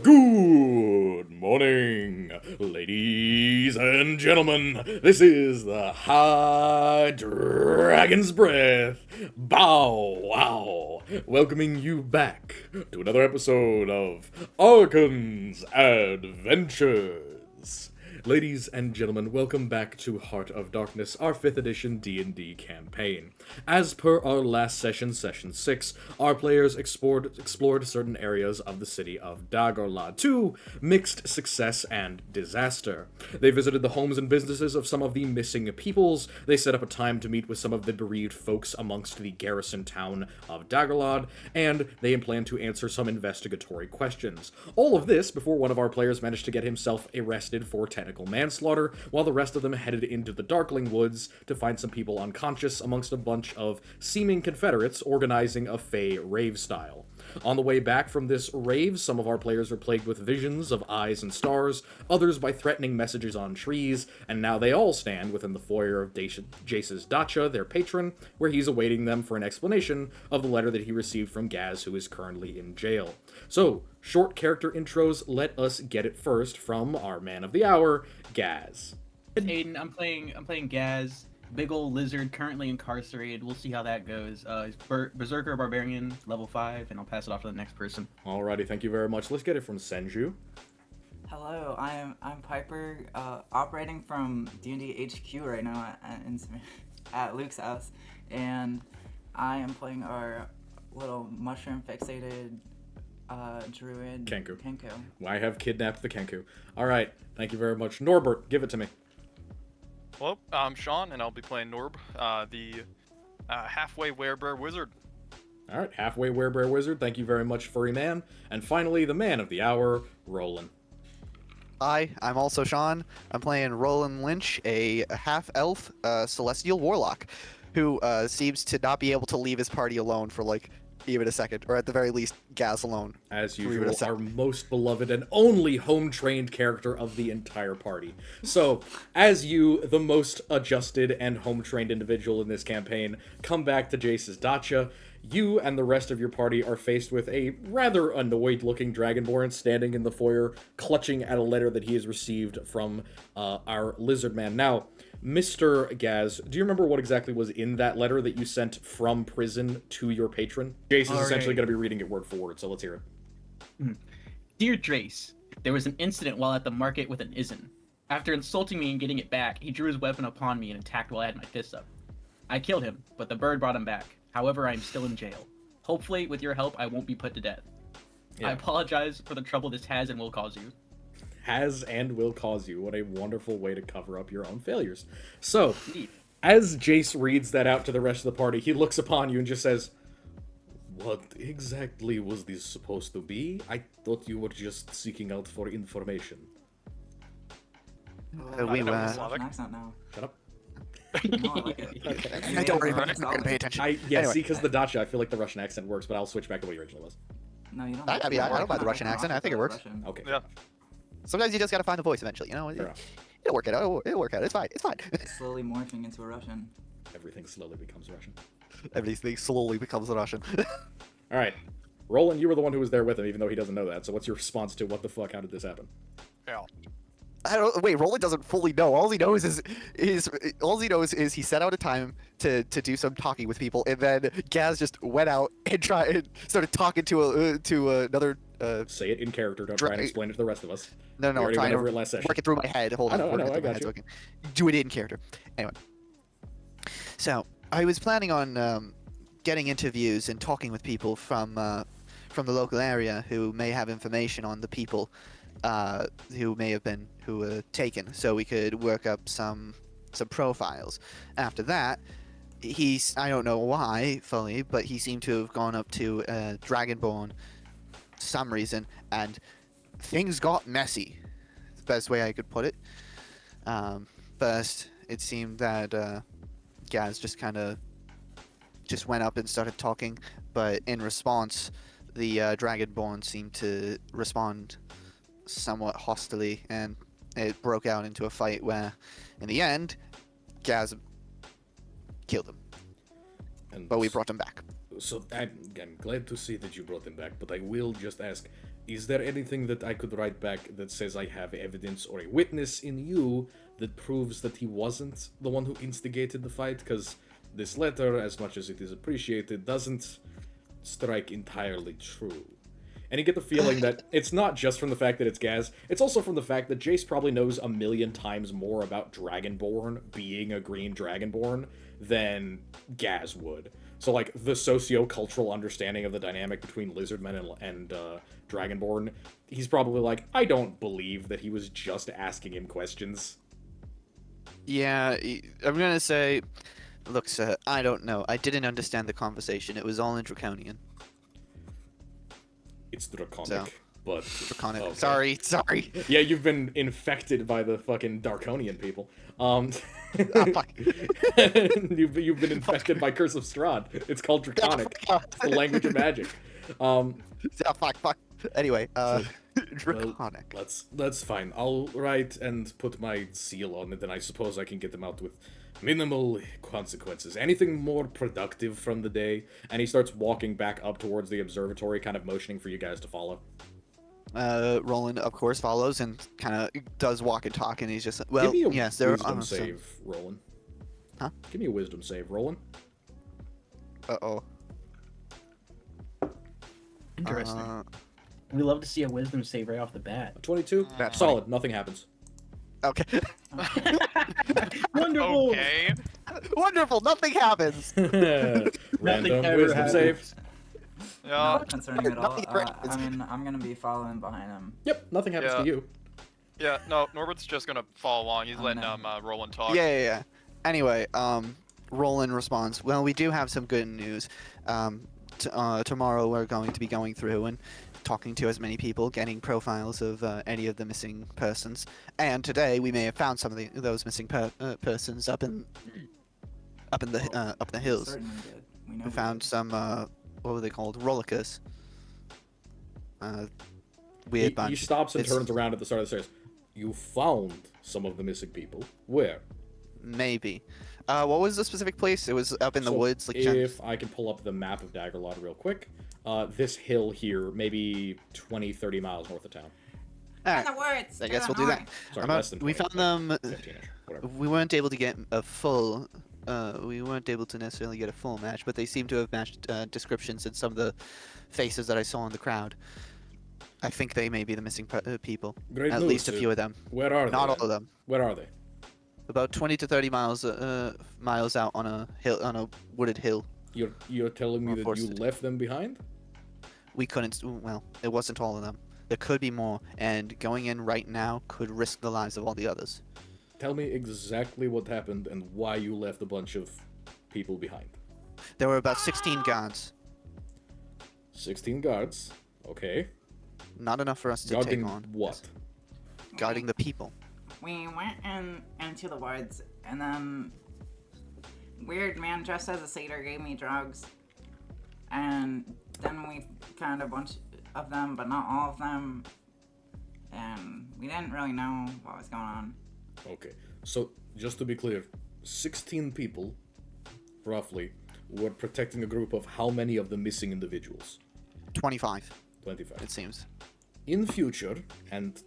Good morning, ladies and gentlemen. This is the Hydragons Breath Bow Wow, welcoming you back to another episode of Archon's Adventures. Ladies and gentlemen, welcome back to Heart of Darkness, our 5th edition D&D campaign. As per our last session, Session 6, our players explored certain areas of the city of Dagorla to mixed success and disaster. They visited the homes and businesses of some of the missing peoples, they set up a time to meet with some of the bereaved folks amongst the garrison town of Dagorlad, and they plan to answer some investigatory questions. All of this before one of our players managed to get himself arrested for technical manslaughter, while the rest of them headed into the Darkling Woods to find some people unconscious amongst a bunch of seeming Confederates organizing a Fey rave style. On the way back from this rave, some of our players were plagued with visions of eyes and stars, others by threatening messages on trees, and now they all stand within the foyer of Jace's dacha, their patron, where he's awaiting them for an explanation of the letter that he received from Gaz, who is currently in jail. So, short character intros, let us get it first from our man of the hour, Gaz. Aiden, I'm playing Gaz, big old lizard, currently incarcerated. We'll see how that goes. He's Berserker Barbarian, level 5, and I'll pass it off to the next person. Alrighty, thank you very much. Let's get it from Senju. Hello, I'm Piper, operating from D&D HQ right now at Luke's house, and I am playing our little mushroom-fixated druid Kenku. Kenku. I have kidnapped the Kenku. Alright, thank you very much. Norbert, give it to me. Well, I'm Sean, and I'll be playing Norb, the halfway werebear wizard. Alright, halfway werebear wizard, thank you very much, furry man. And finally, the man of the hour, Roland. Hi, I'm also Sean. I'm playing Roland Lynch, a half-elf celestial warlock, who seems to not be able to leave his party alone for, even a second, or at the very least, Gaz alone. As usual, our most beloved and only home-trained character of the entire party. So, as you, the most adjusted and home-trained individual in this campaign, come back to Jace's dacha, you and the rest of your party are faced with a rather annoyed-looking Dragonborn standing in the foyer, clutching at a letter that he has received from our lizard man. Now, Mr. Gaz, do you remember what exactly was in that letter that you sent from prison to your patron? Jace is essentially going to be reading it word for word, so let's hear it. Dear Drace, there was an incident while at the market with an Izzin. After insulting me and getting it back, he drew his weapon upon me and attacked while I had my fists up. I killed him, but the bird brought him back. However, I am still in jail. Hopefully, with your help, I won't be put to death. Yeah. I apologize for the trouble this has and will cause you. Has and will cause you. What a wonderful way to cover up your own failures. So, as Jace reads that out to the rest of the party, he looks upon you and just says, "What exactly was this supposed to be? I thought you were just seeking out for information." We were. Accent now. Shut up. No, I like it. Okay. Don't worry about it. I'm not going to pay attention. Anyway. See, because the dacha, I feel like the Russian accent works, but I'll switch back to what he originally was. No, you don't. I don't mind the Russian accent. I think it works. Russian. Okay. Yeah. Sometimes you just got to find the voice eventually, you know? It'll work out. It'll work out. It's fine. It's fine. Slowly morphing into a Russian. Everything slowly becomes Russian. Everything slowly becomes a Russian. Alright. Roland, you were the one who was there with him, even though he doesn't know that, so what's your response to what the fuck, how did this happen? Yeah. Wait, Roland doesn't fully know. All he knows is he set out a time to do some talking with people, and then Gaz just went out and started talking to another. Say it in character. Don't try and explain it to the rest of us. No, I'm trying to work it through my head. Hold on. I know, I got you. Do it in character. Anyway, so I was planning on getting interviews and talking with people from the local area who may have information on the people who were taken, so we could work up some profiles. After that, I don't know why fully, but he seemed to have gone up to Dragonborn for some reason, and things got messy. The best way I could put it. First, it seemed that Gaz just went up and started talking, but in response, the Dragonborn seemed to respond somewhat hostily, and it broke out into a fight where, in the end, Gaz killed him. But we brought him back. So I'm glad to see that you brought him back, but I will just ask, is there anything that I could write back that says I have evidence or a witness in you that proves that he wasn't the one who instigated the fight? Because this letter, as much as it is appreciated, doesn't strike entirely true. And you get the feeling that it's not just from the fact that it's Gaz, it's also from the fact that Jace probably knows a million times more about Dragonborn being a green Dragonborn than Gaz would. So, like, the socio-cultural understanding of the dynamic between Lizardmen and Dragonborn, he's probably like, I don't believe that he was just asking him questions. Yeah, I'm gonna say, look, sir, I don't know. I didn't understand the conversation. It was all in Draconian. It's draconic, So, but... Draconic. okay. Sorry. Yeah, you've been infected by the fucking Darkonian people. Ah, fuck. You've been infected by Curse of Strahd. It's called Draconic. It's the language of magic. Yeah, fuck. Anyway, Draconic. Well, that's fine. I'll write and put my seal on it, and I suppose I can get them out with minimal consequences. Anything more productive from the day? And he starts walking back up towards the observatory, kind of motioning for you guys to follow. Roland, of course, follows and kind of does walk and talk, and he's just like, well, Give me a yes, there wisdom are save, Roland. Huh? Give me a wisdom save, Roland. Uh-oh. Interesting. We love to see a wisdom save right off the bat. 22? That's Solid. Nothing happens. Okay. Wonderful. Okay. Wonderful. Nothing happens. Random ever wisdom happens. save. Yeah. Not concerning at all. Nothing happens. I mean, I'm gonna be following behind him. Yep, nothing happens Yeah. to you. Yeah. No, Norbert's just gonna follow along. He's Oh, letting no. Roland talk. Yeah. Anyway, Roland responds, well, we do have some good news. Tomorrow we're going to be going through and talking to as many people, getting profiles of any of the missing persons. And today we may have found some of those missing persons up in the hills. Certainly did. We know We found some what were they called? Rollicers. Weird bunch. He stops and It's- turns around at the start of the stairs. You found some of the missing people. Where? Maybe. What was the specific place? It was up in the So woods. Like if I can pull up the map of Daggerlot real quick. This hill here, maybe 20, 30 miles north of town. Alright, the words. I guess we'll do that. Sorry, About- less than 20, we found them. 15-ish, whatever. We weren't able to get a full. We weren't able to necessarily get a full match, but they seem to have matched descriptions in some of the faces that I saw in the crowd. I think they may be the missing people. Great At news, least a few of them. Where are they? Not all then? of them. Where are they? About 20 to 30 miles out on a hill, on a wooded hill. You're telling me Or that you forced to. left them behind? We couldn't. Well, it wasn't all of them. There could be more, and going in right now could risk the lives of all the others. Tell me exactly what happened and why you left a bunch of people behind. There were about 16 guards. 16 guards. Okay. Not enough for us to Guarding take on. what? Guarding the people. We went into the woods, and then weird man dressed as a satyr gave me drugs, and then we found a bunch of them, but not all of them, and we didn't really know what was going on. Okay. So, just to be clear, 16 people, roughly, were protecting a group of how many of the missing individuals? 25, 25. it seems. In future, and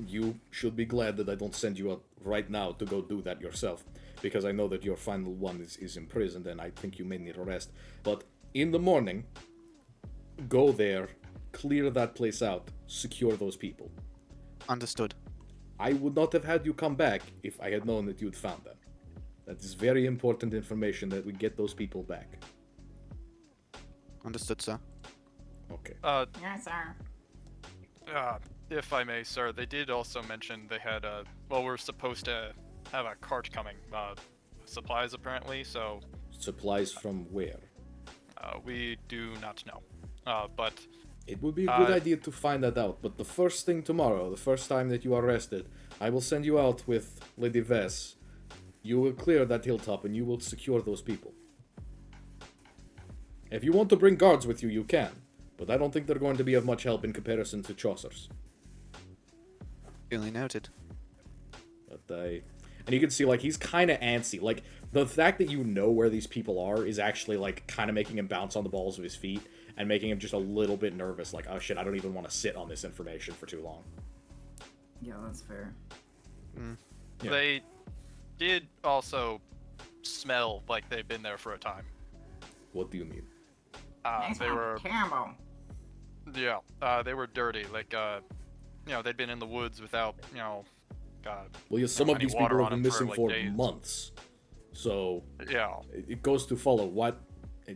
you should be glad that I don't send you out right now to go do that yourself, because I know that your final one is imprisoned and I think you may need a rest. But in the morning, go there, clear that place out, secure those people. Understood. I would not have had you come back if I had known that you'd found them. That is very important information that we get those people back. Understood, sir. Okay. Yes, sir. If I may, sir, they did also mention they had we're supposed to have a cart coming, supplies apparently, so Supplies from where? we do not know. But It would be a good idea to find that out, but the first thing tomorrow, the first time that you are rested, I will send you out with Lady Vess. You will clear that hilltop and you will secure those people. If you want to bring guards with you, you can, but I don't think they're going to be of much help in comparison to Chaucer's. Duly noted. But and you can see, like, he's kind of antsy. Like, the fact that you know where these people are is actually, like, kind of making him bounce on the balls of his feet and making him just a little bit nervous. Like, oh shit, I don't even want to sit on this information for too long. Yeah, that's fair. Yeah. They did also smell like they've been there for a time. What do you mean? They were, terrible. yeah, they were dirty. Like, you know, they'd been in the woods without, you know, Well, yeah, some of any these water people on have been them for, missing like, for days. months. So, yeah. it goes to follow what...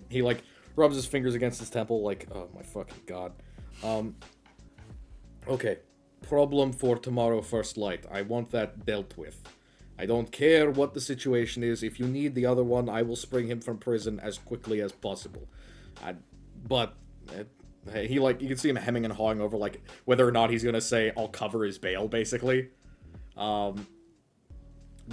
He, like, rubs his fingers against his temple, like, oh my fucking god. Okay. Problem for tomorrow first light. I want that dealt with. I don't care what the situation is. If you need the other one, I will spring him from prison as quickly as possible. He, like, you can see him hemming and hawing over, like, whether or not he's gonna say, I'll cover his bail, basically. But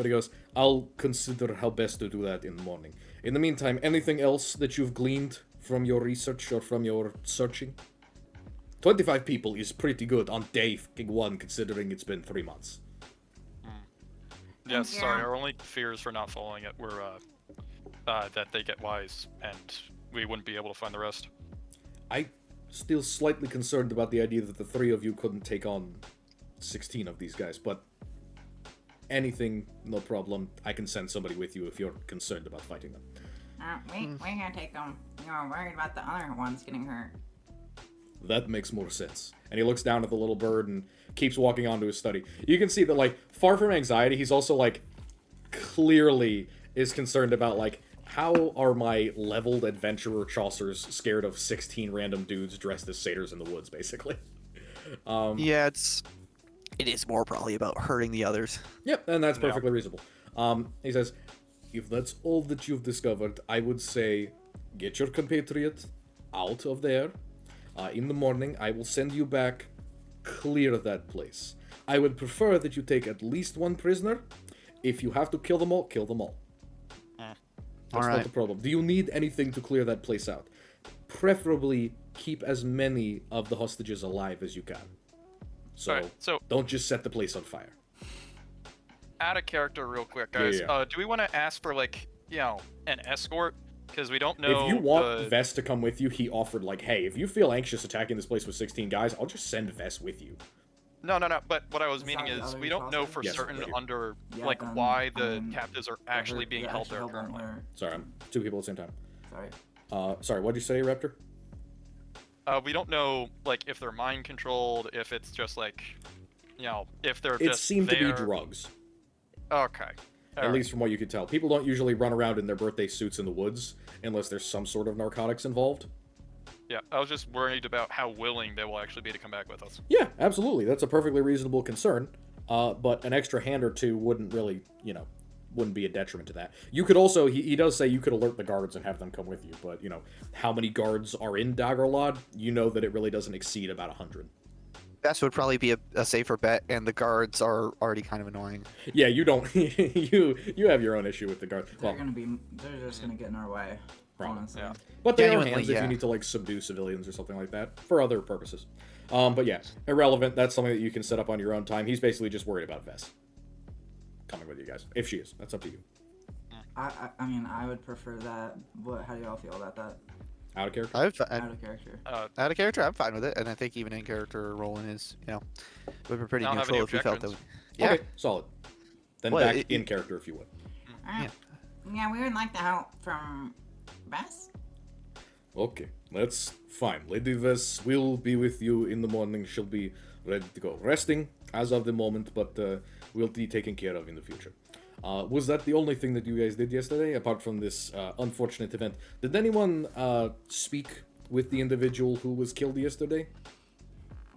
he goes, I'll consider how best to do that in the morning. In the meantime, anything else that you've gleaned from your research or from your searching? 25 people is pretty good on day fucking 1, considering it's been 3 months. Yes, Yeah. sorry, our only fears for not following it were, that they get wise, and we wouldn't be able to find the rest. I still slightly concerned about the idea that the 3 of you couldn't take on 16 of these guys, but anything, no problem. I can send somebody with you if you're concerned about fighting them. We can take them. You're worried about the other ones getting hurt. That makes more sense. And he looks down at the little bird and keeps walking on to his study. You can see that, like, far from anxiety, he's also, like, clearly is concerned about, like, how are my leveled adventurer Chaucers scared of 16 random dudes dressed as satyrs in the woods, basically. Yeah, it is more probably about hurting the others. Yep, and that's perfectly reasonable. He says, if that's all that you've discovered, I would say get your compatriot out of there. In the morning, I will send you back, clear that place. I would prefer that you take at least 1 prisoner. If you have to kill them all, kill them all. That's not the problem. Do you need anything to clear that place out? Preferably, keep as many of the hostages alive as you can. So, Alright, so don't just set the place on fire. out of character real quick, guys. Yeah. Do we want to ask for, like, you know, an escort? Because we don't know. If you want Vess to come with you, he offered, like, hey, if you feel anxious attacking this place with 16 guys, I'll just send Vess with you. No. But what I was Is meaning that the is other we don't know Chaucer? for Yes, certain right here. under Yeah, like then, why the captives are actually They're being held there held currently. there. Sorry, I'm 2 people at the same time. Sorry. Sorry, what'd you say, Raptor? We don't know like if they're mind controlled, if it's just like, you know, if they're It just seemed to be there. drugs, Okay. at least from what you could tell. People don't usually run around in their birthday suits in the woods unless there's some sort of narcotics involved. Yeah, I was just worried about how willing they will actually be to come back with us. Yeah, absolutely. That's a perfectly reasonable concern. But an extra hand or 2 wouldn't really, wouldn't be a detriment to that. You could also, he does say you could alert the guards and have them come with you, but, how many guards are in Daggerlod? You know that it really doesn't exceed about 100. That would probably be a safer bet, and the guards are already kind of annoying. Yeah, you don't, you have your own issue with the guards. Well, They're just gonna get in our way. Probably. Honestly. Yeah. but they are Genuinely, hands if yeah. you need to, subdue civilians or something like that, for other purposes. But yeah, irrelevant. That's something that you can set up on your own time. He's basically just worried about Vess coming with you guys. If she is, that's up to you. I mean, I would prefer that. How do y'all feel about that? Out of character? Out of character. Out of character, I'm fine with it, and I think even in character, Roland is, would be pretty I don't have any neutral if we felt that. objections. Yeah, Okay, solid. Then Well, back in character if you would. Alright. Yeah, we would like the help from Vess. Okay, that's fine. Lady Vess will be with you in the morning. She'll be ready to go. Resting as of the moment, but will be taken care of in the future. Was that the only thing that you guys did yesterday, apart from this unfortunate event? Did anyone speak with the individual who was killed yesterday?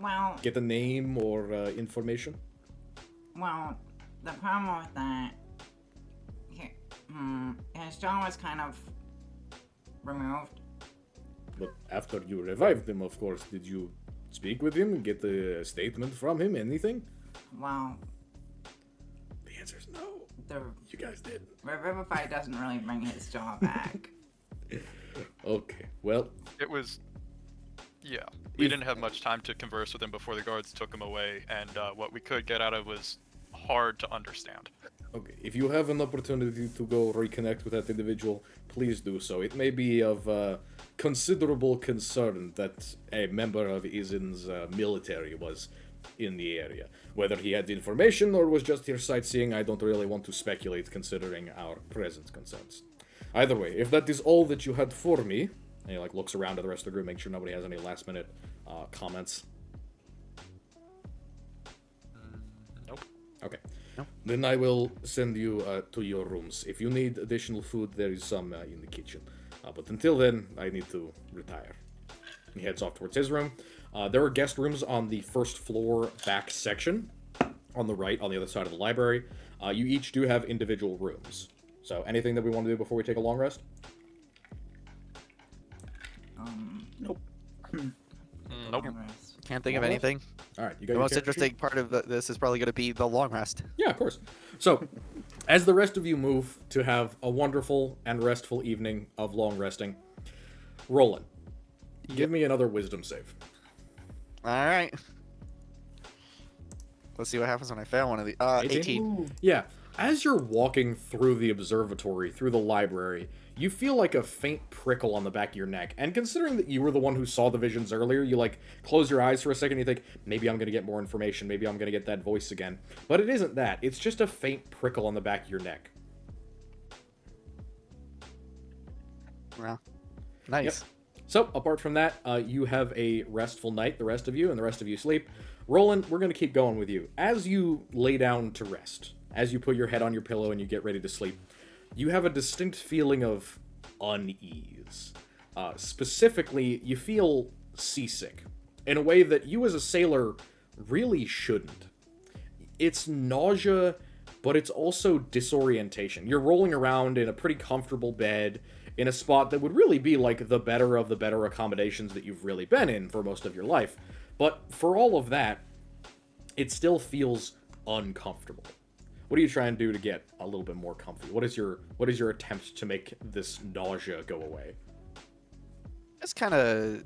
Well, Get a name or information? the problem with that, his jaw was kind of removed. But after you revived him, of course, did you speak with him and get a statement from him? Anything? Well, The answer is no. the You guys did. Revivify doesn't really bring his jaw back. Okay, well, It was. Yeah, we If- didn't have much time to converse with him before the guards took him away, and what we could get out of was hard to understand. Okay, if you have an opportunity to go reconnect with that individual, please do so. It may be of considerable concern that a member of Izin's military was in the area. Whether he had information or was just here sightseeing, I don't really want to speculate considering our present concerns. Either way, if that is all that you had for me, and he looks around at the rest of the group, make sure nobody has any last minute comments. Nope. Okay. Then I will send you to your rooms. If you need additional food, there is some in the kitchen. But until then, I need to retire. He heads off towards his room. There are guest rooms on the first floor back section, on the right, on the other side of the library. You each do have individual rooms. So, anything that we want to do before we take a long rest? Nope. Nope. Can't think of anything. All right, you got The your most character sheet? interesting part of this is probably going to be the long rest. Yeah, of course. So, as the rest of you move to have a wonderful and restful evening of long resting, Roland, give me another wisdom save. All right. Let's see what happens when I fail one of the 18. Yeah, as you're walking through the observatory, through the library, you feel like a faint prickle on the back of your neck. And considering that you were the one who saw the visions earlier, you close your eyes for a second, you think, maybe I'm going to get more information, maybe I'm going to get that voice again. But it isn't that, it's just a faint prickle on the back of your neck. Well, nice. Yep. So, apart from that, you have a restful night, the rest of you, and the rest of you sleep. Roland, we're going to keep going with you. As you lay down to rest, as you put your head on your pillow and you get ready to sleep, you have a distinct feeling of unease. Specifically, you feel seasick, in a way that you as a sailor really shouldn't. It's nausea, but it's also disorientation. You're rolling around in a pretty comfortable bed, in a spot that would really be like the better of the better accommodations that you've really been in for most of your life. But for all of that, it still feels uncomfortable. What are you trying to do to get a little bit more comfy? What is your attempt to make this nausea go away? It's kind of...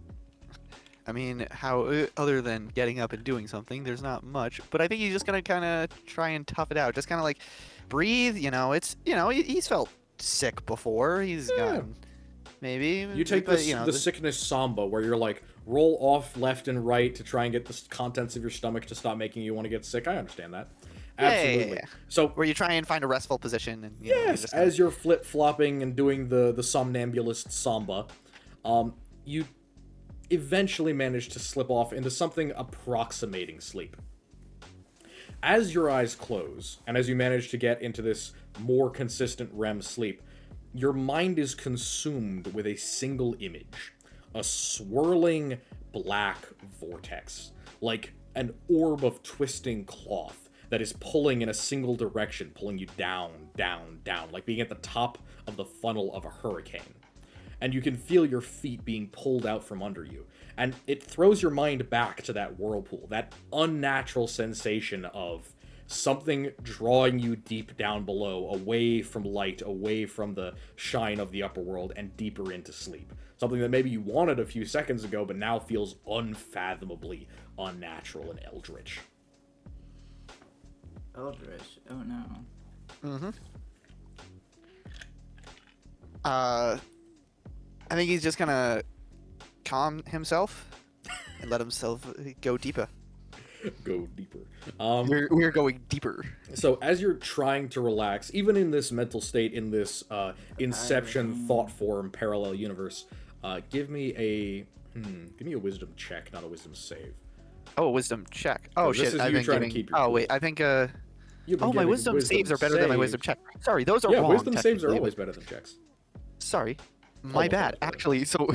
I mean, how other than getting up and doing something, there's not much. But I think he's just going to kind of try and tough it out. Just kind of breathe, he's felt sick before. He's gotten... Maybe. You take but, the sickness samba, where you're roll off left and right to try and get the contents of your stomach to stop making you want to get sick. I understand that. Absolutely. Yeah. So where you try and find a restful position, and yes, as you're flip flopping and doing the somnambulist samba, you eventually manage to slip off into something approximating sleep. As your eyes close, and as you manage to get into this more consistent REM sleep, your mind is consumed with a single image, a swirling black vortex, like an orb of twisting cloth that is pulling in a single direction, pulling you down, down, down, like being at the top of the funnel of a hurricane. And you can feel your feet being pulled out from under you. And it throws your mind back to that whirlpool, that unnatural sensation of something drawing you deep down below, away from light, away from the shine of the upper world, and deeper into sleep. Something that maybe you wanted a few seconds ago, but now feels unfathomably unnatural and eldritch. Eldritch? Oh no. Mm-hmm. I think he's just gonna calm himself and let himself go deeper. Go deeper. We're going deeper. So as you're trying to relax, even in this mental state, in this Inception thought form parallel universe, give me a wisdom check, not a wisdom save. Oh, a wisdom check. Oh This shit! is I've you been trying to giving. keep your Oh cool. wait, I think You've been my giving wisdom saves are better than my wisdom check. Sorry, those are Yeah, wrong. wisdom saves are technically. always better than checks. Sorry, my Almost bad. always better. Actually, so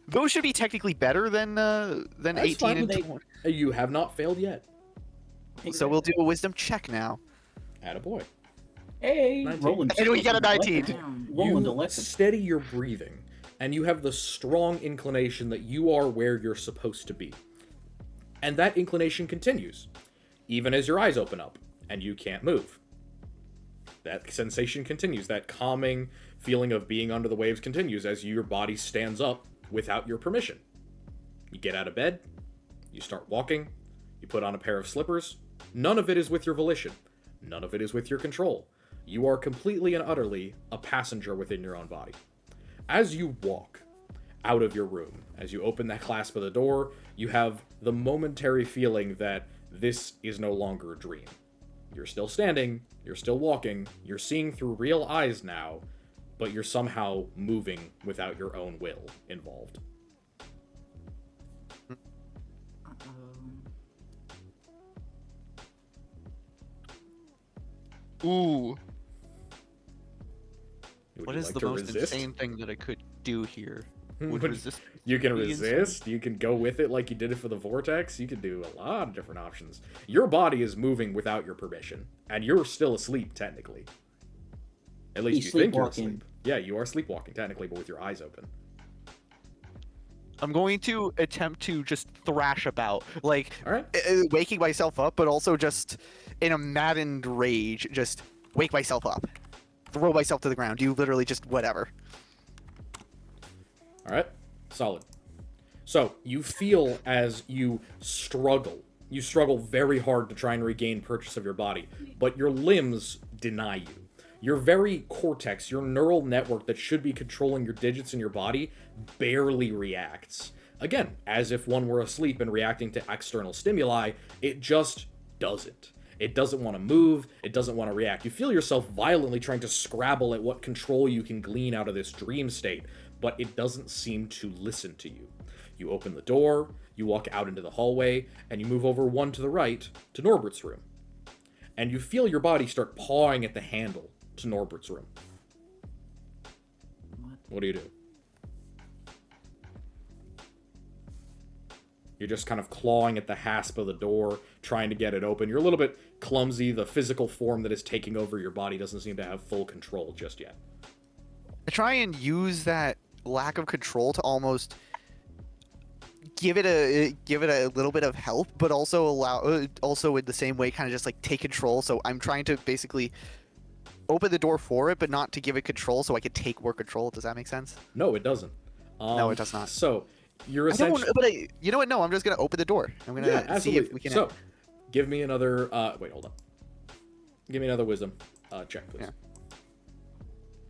those should be technically better than That's 18 fine. and They- 20. You have not failed yet. So we'll do a wisdom check now. Attaboy. Hey, 19. Roland. And we got a 19. Damn. Roland, You a lesson. steady your breathing, and you have the strong inclination that you are where you're supposed to be. And that inclination continues, even as your eyes open up, and you can't move. That sensation continues, that calming feeling of being under the waves continues as your body stands up without your permission. You get out of bed, you start walking, you put on a pair of slippers. None of it is with your volition. None of it is with your control. you are completely and utterly a passenger within your own body. As you walk out of your room, as you open that clasp of the door, you have the momentary feeling that this is no longer a dream. You're still standing, you're still walking, you're seeing through real eyes now, but you're somehow moving without your own will involved. Ooh. Would What you is like the to most resist? insane thing that I could do here? Would Would- resist You can be insane? resist, you can go with it like you did it for the vortex, you can do a lot of different options. Your body is moving without your permission, and you're still asleep technically. At least He's you think you're sleepwalking. asleep. Yeah, you are sleepwalking technically, but with your eyes open. I'm going to attempt to just thrash about, like Alright? Waking myself up, but also just in a maddened rage, just wake myself up, throw myself to the ground. You literally just whatever. Alright? Solid. So, you feel as you struggle. You struggle very hard to try and regain purchase of your body, but your limbs deny you. Your very cortex, your neural network that should be controlling your digits in your body, barely reacts. Again, as if one were asleep and reacting to external stimuli, it just doesn't. It doesn't want to move, it doesn't want to react. You feel yourself violently trying to scrabble at what control you can glean out of this dream state, but it doesn't seem to listen to you. You open the door, you walk out into the hallway, and you move over one to the right to Norbert's room. And you feel your body start pawing at the handle to Norbert's room. What do you do? You're just kind of clawing at the hasp of the door, trying to get it open. You're a little bit clumsy. The physical form that is taking over your body doesn't seem to have full control just yet. I try and use that lack of control to almost give it a little bit of help, but also also in the same way kind of just like take control. So I'm trying to basically open the door for it, but not to give it control, so I could take more control. Does that make sense? No, it doesn't. No, it does not. So, you're I don't, essentially... but you know what? No, I'm just gonna open the door. I'm gonna Yeah, see absolutely. if we can. So, give me another... wait, hold on. Give me another wisdom check, please. Yeah.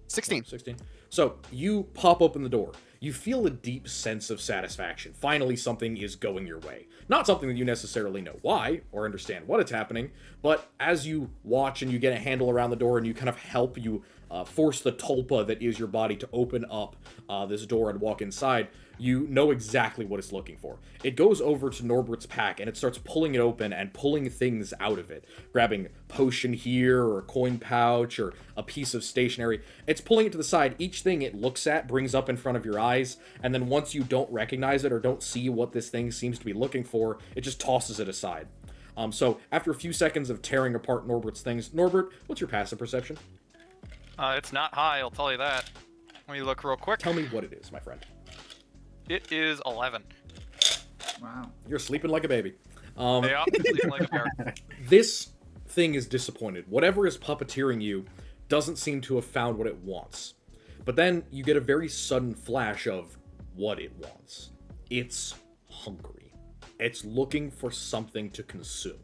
16. 16. So, you pop open the door. You feel a deep sense of satisfaction. Finally, something is going your way. Not something that you necessarily know why, or understand what it's happening, but as you watch and you get a handle around the door and you kind of help you force the tulpa that is your body to open up this door and walk inside, you know exactly what it's looking for. It goes over to Norbert's pack and it starts pulling it open and pulling things out of it. Grabbing potion here, or a coin pouch, or a piece of stationery. It's pulling it to the side. Each thing it looks at brings up in front of your eyes, and then once you don't recognize it or don't see what this thing seems to be looking for, it just tosses it aside. So after a few seconds of tearing apart Norbert's things, Norbert, what's your passive perception? It's not high, I'll tell you that. Let me look real quick. Tell me what it is, my friend. It is 11. Wow. You're sleeping like a baby. Yeah, sleeping like a bear. This thing is disappointed. Whatever is puppeteering you doesn't seem to have found what it wants. But then you get a very sudden flash of what it wants. It's hungry. It's looking for something to consume.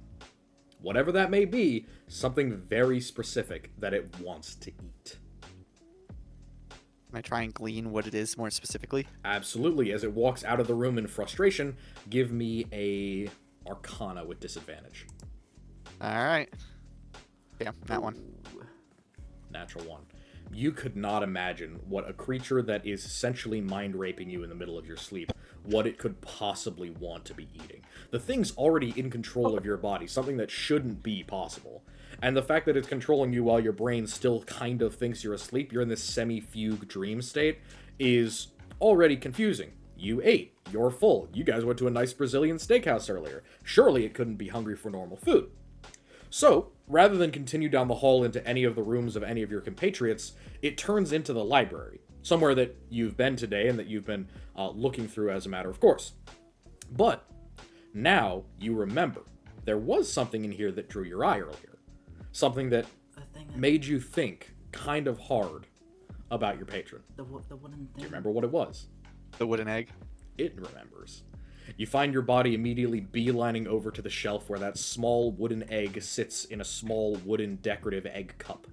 Whatever that may be, something very specific that it wants to eat. Can I try and glean what it is more specifically? Absolutely. As it walks out of the room in frustration, give me a Arcana with disadvantage. All right. Yeah, that one. Natural 1. You could not imagine what a creature that is essentially mind raping you in the middle of your sleep, what it could possibly want to be eating. The thing's already in control of your body, something that shouldn't be possible. And the fact that it's controlling you while your brain still kind of thinks you're asleep, you're in this semi-fugue dream state, is already confusing. You ate. You're full. You guys went to a nice Brazilian steakhouse earlier. Surely it couldn't be hungry for normal food. So, rather than continue down the hall into any of the rooms of any of your compatriots, it turns into the library, somewhere that you've been today and that you've been looking through as a matter of course. But, now you remember, there was something in here that drew your eye earlier. Something that The thing that, made you think kind of hard about your patron. the wooden thing. Do you remember what it was? The wooden egg. It remembers. You find your body immediately beelining over to the shelf where that small wooden egg sits in a small wooden decorative egg cup.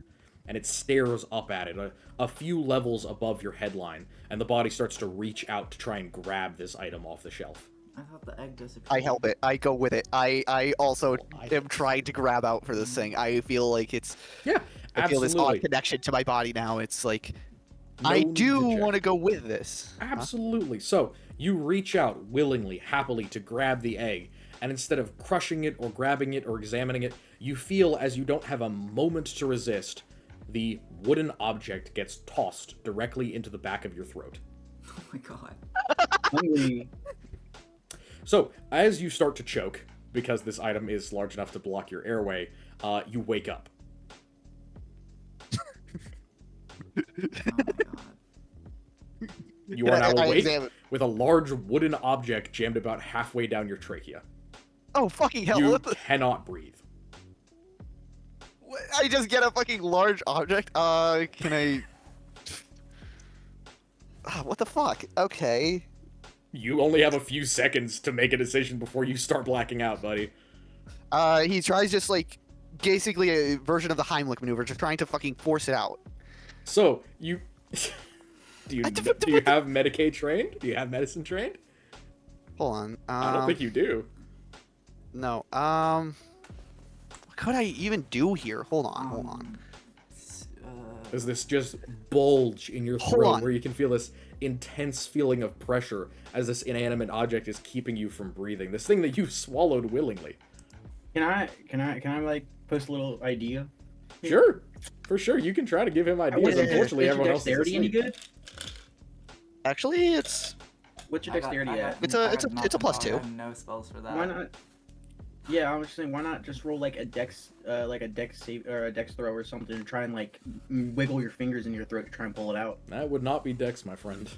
and it stares up at it a few levels above your headline, and the body starts to reach out to try and grab this item off the shelf. I thought the egg disappeared. I help it. I go with it. I also I- am trying to grab out for this thing. I feel like it's. Yeah, I feel this absolutely. odd connection to my body now. It's like No I need do to check. want to go with this. Absolutely. So, you reach out willingly, happily to grab the egg, and instead of crushing it or grabbing it or examining it, you feel as you don't have a moment to resist, the wooden object gets tossed directly into the back of your throat. Oh my god. Hungry. So, as you start to choke, because this item is large enough to block your airway, you wake up. Oh my god. You are now I awake examine- with a large wooden object jammed about halfway down your trachea. Oh fucking hell! You What the? cannot breathe. I just get a fucking large object. Can I? What the fuck? Okay. You only have a few seconds to make a decision before you start blacking out, buddy. He tries just like basically a version of the Heimlich maneuver, just trying to fucking force it out. So, you... do you have Medicaid trained? Do you have medicine trained? Hold on. I don't think you do. No. What could I even do here? Hold on. Does this just bulge in your Hold throat on. where you can feel this intense feeling of pressure as this inanimate object is keeping you from breathing? This thing that you swallowed willingly. Can I like post a little idea? Sure. For sure. You can try to give him ideas. Unfortunately, everyone else is dexterity any asleep. good? Actually, it's What's your dexterity at? It's a plus two. I have no spells for that. Why not? Yeah, I was just saying, why not just roll like a dex save or a dex throw or something to try and like wiggle your fingers in your throat to try and pull it out. That would not be dex, my friend.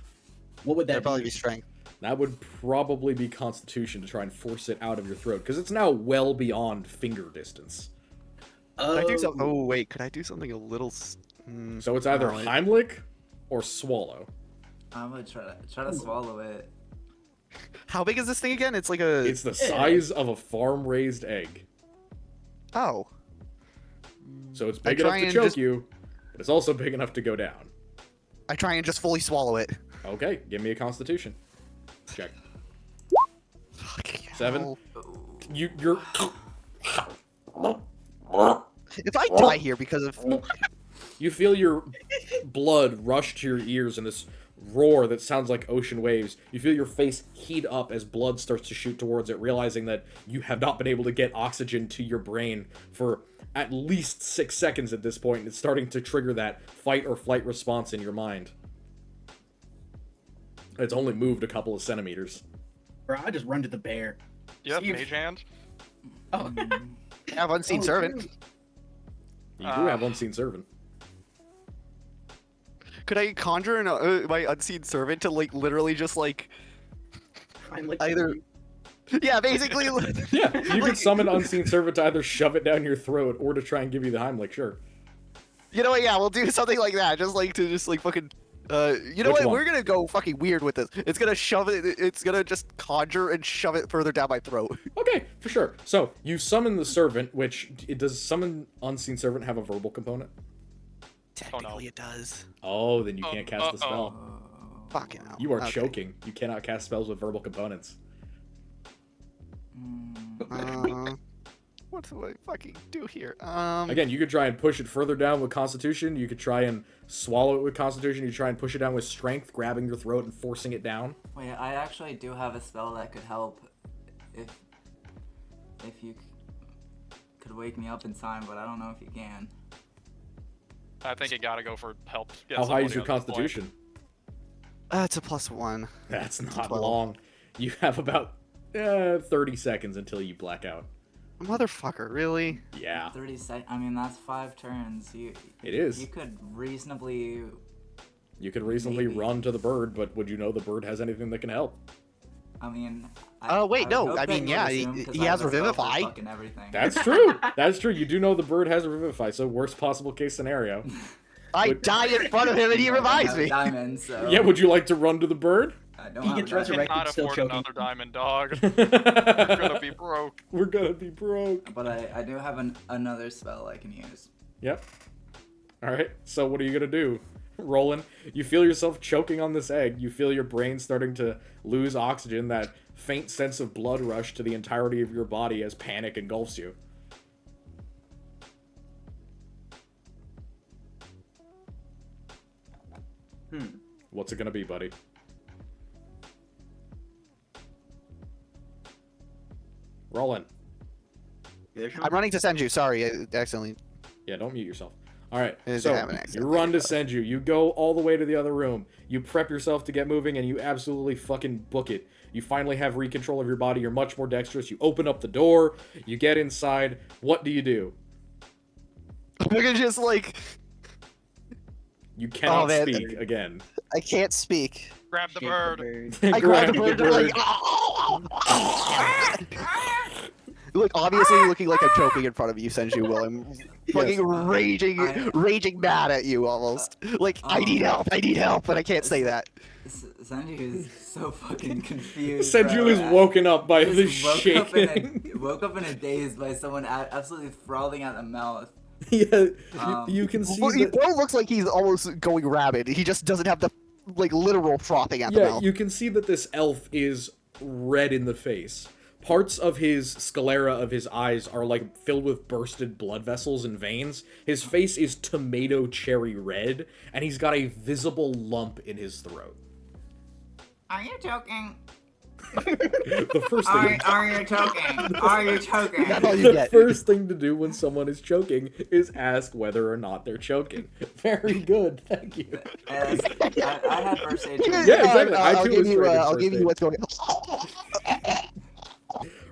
What would that that'd probably be? be strength. That would probably be Constitution to try and force it out of your throat, because it's now well beyond finger distance. Could I do some? Oh wait, could I do something a little? So it's either No, it- Heimlich or swallow. I'm gonna try to swallow it. How big is this thing again? It's like a. It's the size of a farm-raised egg. Oh. So it's I big enough try to and choke just- you, but it's also big enough to go down. I try and just fully swallow it. Okay, give me a Constitution check. Fucking 7. hell. You're. If I die here because of. You feel your blood rush to your ears in this roar that sounds like ocean waves. You feel your face heat up as blood starts to shoot towards it, realizing that you have not been able to get oxygen to your brain for at least 6 seconds at this point, and it's starting to trigger that fight or flight response in your mind. It's only moved a couple of centimeters. Bro, I just run to the bear. You have See if- mage hand? Oh, I have unseen servant. You do have unseen servant. Could I conjure my unseen servant to like literally just like I'm like either? Yeah, basically. Yeah, you Like- could summon unseen servant to either shove it down your throat or to try and give you the Heimlich, sure. You know what? Yeah, we'll do something like that. Just like to just like fucking. You know Which what? one? We're gonna go fucking weird with this. It's gonna shove it. It's gonna just conjure and shove it further down my throat. Okay, for sure. So, you summon the servant, which, does summon unseen servant have a verbal component? Technically, it does. Oh, then you can't cast the spell. Oh. Fucking hell. You are Okay. choking. You cannot cast spells with verbal components. What do I fucking do here? Again, you could try and push it further down with Constitution. You could try and swallow it with Constitution. You try and push it down with Strength, grabbing your throat and forcing it down. Wait, I actually do have a spell that could help if you could wake me up in time, but I don't know if you can. I think you gotta go for help. Get How high is somebody your on this point. Constitution? It's a +1. That's not 12. long. You have about 30 seconds until you black out. Motherfucker, really? Yeah, 30 seconds. I mean, that's 5 turns. it is. You could reasonably. You could reasonably Maybe. run to the bird, but would you know the bird has anything that can help? I mean. Wait, would no, hope I that mean, you yeah, would he- assume, 'cause he I has have a spell for Revivify. fucking everything. That's true. That's true. You do know the bird has a Revivify, so worst possible case scenario. I Would- die in front of him and he I don't revives have me. Diamonds, so Yeah, would you like to run to the bird? I don't He have gets diamonds. resurrected. Cannot Still afford choking. another diamond dog. We're gonna be broke. We're gonna be broke. But I do have another spell I can use. Yep. Alright, so what are you gonna do? Roland, you feel yourself choking on this egg. You feel your brain starting to lose oxygen, that faint sense of blood rush to the entirety of your body as panic engulfs you. What's it gonna be, buddy? Roland. I'm running to send you. Sorry, I accidentally. Yeah, don't mute yourself. Alright, It so happened accidentally. you run to send you. You go all the way to the other room. You prep yourself to get moving, and you absolutely fucking book it. You finally have control of your body. You're much more dexterous. You open up the door. You get inside. What do you do? I'm gonna just like. You cannot man. speak again. I can't speak. Grab the Shake bird. I grabbed the bird. Like, look, obviously looking like I'm choking in front of you, Senju Will. I'm fucking raging mad at you almost. Like, I need help, but I can't say that. Senju is so fucking confused. Senju bro. is woken up by He the just woke shaking. woke up in a daze by someone absolutely frothing at the mouth. Yeah, you can see Well, that... Will looks like he's almost going rabid. He just doesn't have the, like, literal frothing at the Yeah, mouth. you can see that this elf is red in the face. Parts of his sclera of his eyes are like filled with bursted blood vessels and veins. His face is tomato cherry red, and he's got a visible lump in his throat. Are you joking? The first thing Are you joking? Are you joking? That's all you the get. first thing to do when someone is choking is ask whether or not they're choking. Very good, thank you. I had first aid. Yeah, exactly. I I'll too give was you. trained in I'll first give you aid. what's going.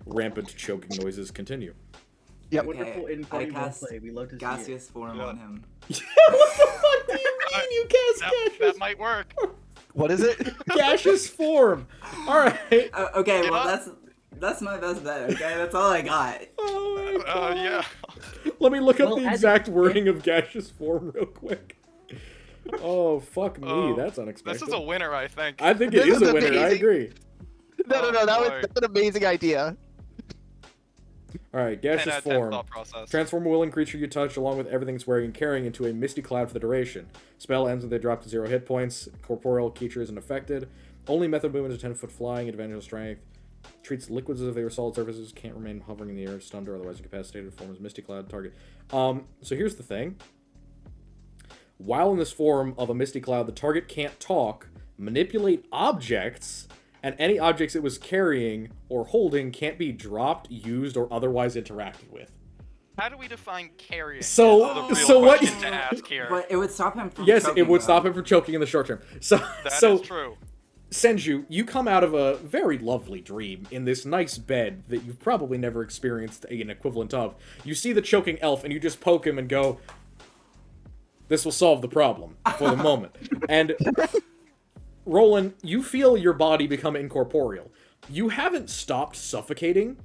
Rampant choking noises continue. Yep. Wonderful I in-party cast roleplay. We love to see it. gaseous form on him. What the fuck do you mean you cast That might work. What is it? gaseous form? Alright. Okay, Yeah. well that's my best bet. Okay, that's all I got. Yeah. Let me look up Well, the as- exact wording of gaseous form real quick. Oh, fuck me. Oh, That's unexpected. This is a winner, I think. I think it This is is a winner. I amazing. agree. No, Oh, that was boy. that's an amazing idea. Alright, 10 gaseous out of 10 form. thought process. Transform a willing creature you touch along with everything it's wearing and carrying into a misty cloud for the duration. Spell ends when they drop to 0 hit points. Corporeal creature isn't affected. Only method movement is 10-foot flying, advantage on strength. Treats liquids as if they were solid surfaces, can't remain hovering in the air, stunned or otherwise incapacitated, form as misty cloud target. So here's the thing. While in this form of a misty cloud, the target can't talk, manipulate objects, and any objects it was carrying or holding can't be dropped, used, or otherwise interacted with. How do we define carrying? So- Is the real so what- question to ask here. But it would stop him from Yes, choking, it would though. stop him from choking in the short term. So, That so is true. Senju, you come out of a very lovely dream in this nice bed that you've probably never experienced an equivalent of. You see the choking elf, and you just poke him and go, "This will solve the problem for the moment." And Roland, you feel your body become incorporeal. You haven't stopped suffocating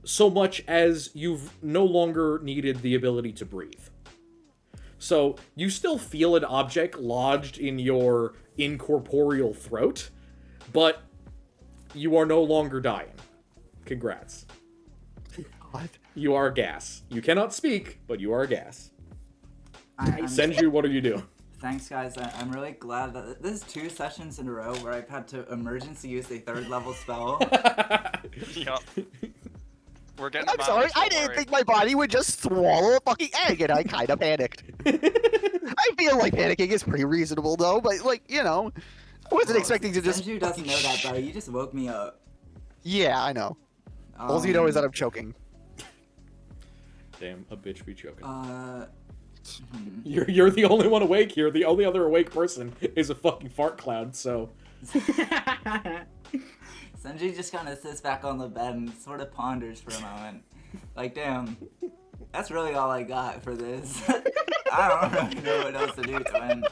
so much as you've no longer needed the ability to breathe. So you still feel an object lodged in your incorporeal throat, but you are no longer dying. Congrats. What? You are a gas. You cannot speak, but you are a gas. I'm- Senju, what are you doing? Thanks, guys. I'm really glad that this is 2 sessions in a row where I've had to emergency use a 3rd level spell. Yup. We're getting I'm mileage, sorry, I don't didn't worry. think my body would just swallow a fucking egg, and I kind of panicked. I feel like panicking is pretty reasonable, though, but, like, you know, I wasn't expecting to just... Senju doesn't know that, though. You just woke me up. Yeah, I know. All you know is that I'm choking. Damn, a bitch be choking. hmm. You're the only one awake here. The only other awake person is a fucking fart cloud, so... Senju just kind of sits back on the bed and sort of ponders for a moment. Like, damn, that's really all I got for this. I don't really know what else to do, twin.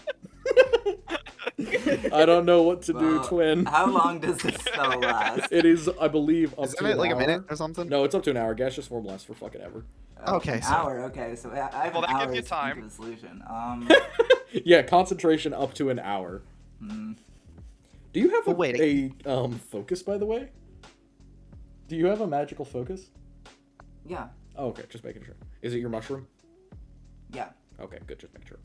I don't know what to do, Well, twin. How long does this spell last? It is, I believe, up Isn't to it an like hour. a minute or something? No, it's up to an hour. Gaseous form lasts for fucking ever. Okay, An so- hour. Okay, so I have Well, an that hour gives you to time. think of a solution. Yeah, concentration up to an hour. Do you have Well, wait. a focus, by the way? Do you have a magical focus? Yeah, Oh, okay, just making sure. Is it your mushroom? yeah. Okay, good, just making sure.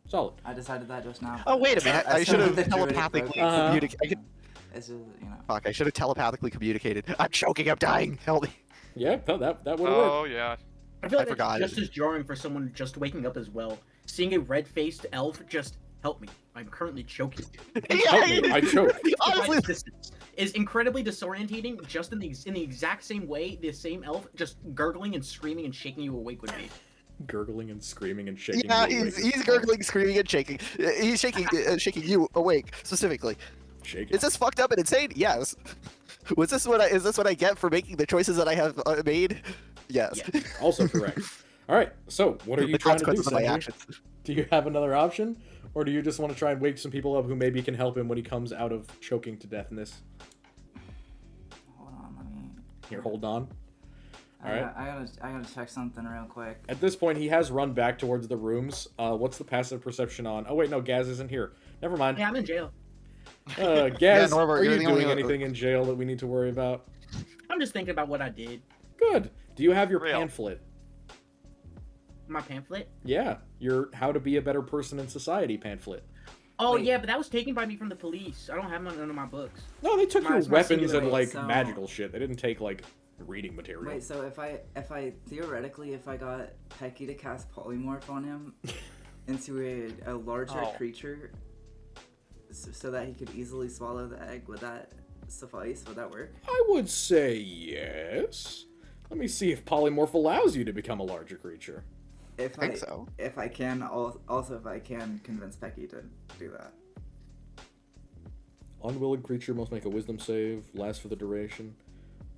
Solid. I decided that just now. Oh wait a minute! I should have the druidic telepathically book. communicated. It's just, you know. Fuck! I should have telepathically communicated. I'm choking. I'm dying. Help me. Yeah, no, that would work. Oh yeah. I feel like forgot that's it. just as jarring for someone just waking up as well. Seeing a red-faced elf just help me. I'm currently choking. Help me, I choke. Honestly, This is incredibly disorientating. Just in the exact same way, the same elf just gurgling and screaming and shaking you awake would be. Gurgling and screaming and shaking. yeah, you awake. he's gurgling, screaming, and shaking. He's shaking you awake specifically. Shaking. Is this fucked up and insane? Yes. Is this what I get for making the choices that I have made? Yes. Yeah. Also correct. All right. So, what are you The trying to do, consequences of my Sanjay? actions. Do you have another option, or do you just want to try and wake some people up who maybe can help him when he comes out of choking to deathness? Hold on, let me. Here, hold on. All right. I gotta check something real quick. At this point, he has run back towards the rooms. What's the passive perception on? Oh wait, no, Gaz isn't here. Never mind. Yeah, I'm in jail. Gaz, Norbert, are you're you the only doing one- anything in jail that we need to worry about? I'm just thinking about what I did. Good. Do you have your Real. pamphlet? My pamphlet. Yeah, your How to Be a Better Person in Society pamphlet. Oh Wait. yeah, but that was taken by me from the police. I don't have none of my books. No, they took My- your it's my weapons senior and weight, like so- magical shit. They didn't take like reading material. Wait, so if I theoretically if I got Pecky to cast polymorph on him into a larger Oh. creature, so that he could easily swallow the egg, would that suffice? Would that work? I would say yes. Let me see if polymorph allows you to become a larger creature. If I think so. If I can, also if I can convince Pecky to do that. Unwilling creature must make a wisdom save. Lasts for the duration.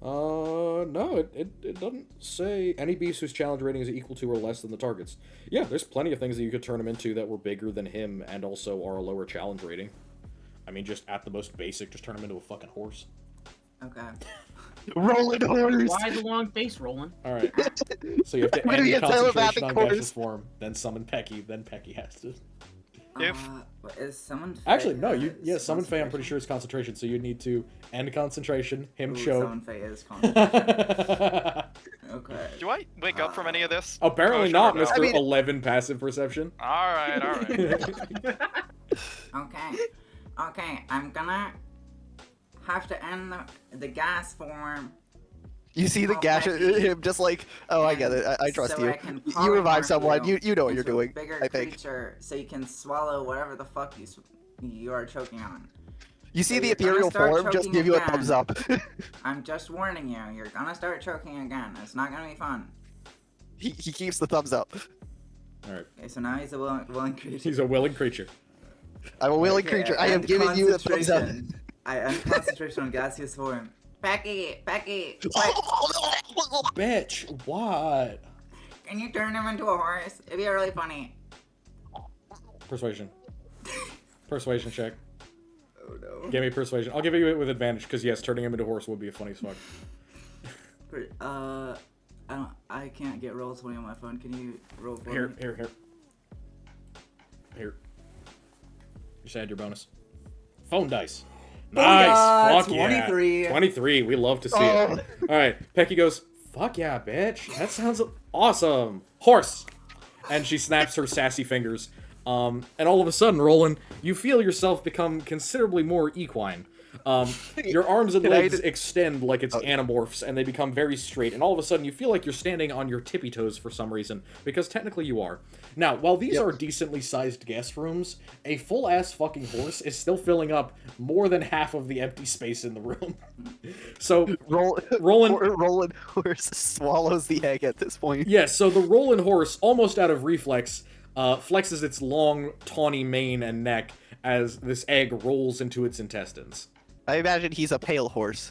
No, it doesn't say any beast whose challenge rating is equal to or less than the target's. Yeah, there's plenty of things that you could turn him into that were bigger than him and also are a lower challenge rating. I mean, just at the most basic, just turn him into a fucking horse. Okay. Rolling horse. Why the long face, Roland? Alright. So you have to I'm gonna be end a concentration telepathic on horse. Gash's form, then summon Pecky, then Pecky has to... If- Is someone Actually, no, summon Faye, I'm pretty sure is concentration, so you need to end concentration, him choke. Summon Faye is concentration. Okay. Do I wake up from any of this? Apparently Oh, sure, not, no. Mr. I mean- 11 passive perception. Alright, alright. Okay, I'm gonna have to end the gas form. You see the Oh, gash Becky. him just like, oh, I get it. I trust so you. I can You revive polymorph someone. You know what you're into a doing. Bigger I think. creature, so you can swallow whatever the fuck you are choking on. You see So the you're gonna ethereal start form just choking give you a again. thumbs up. I'm just warning you. You're gonna start choking again. It's not gonna be fun. he keeps the thumbs up. Alright, Okay, so now he's a willing creature. he's a willing creature. I'm a willing Okay, creature. I am end giving you the thumbs up. concentration. I end concentration on gaseous form. Becky, Bitch, what? can you turn him into a horse? It'd be really funny. Persuasion. Persuasion check. Oh no. Give me persuasion. I'll give you it with advantage, because yes, turning him into a horse would be a funny as fuck. I can't get roll 20 on my phone. Can you roll for Here, me? here. Just add your bonus. Phone dice. Nice! Booyah! Fuck yeah. 23. 23. We love to see it. Alright, Pecky goes, fuck yeah, bitch. That sounds awesome. Horse! And she snaps her sassy fingers. And all of a sudden, Roland, you feel yourself become considerably more equine. Your arms and Can I legs just- extend like it's animorphs, and they become very straight, and all of a sudden you feel like you're standing on your tippy toes for some reason, because technically you are. Now, while these are decently sized guest rooms, a full-ass fucking horse is still filling up more than half of the empty space in the room. So, Roland... Roland horse swallows the egg at this point. Yes, so the Roland horse, almost out of reflex, flexes its long, tawny mane and neck as this egg rolls into its intestines. I imagine he's a pale horse.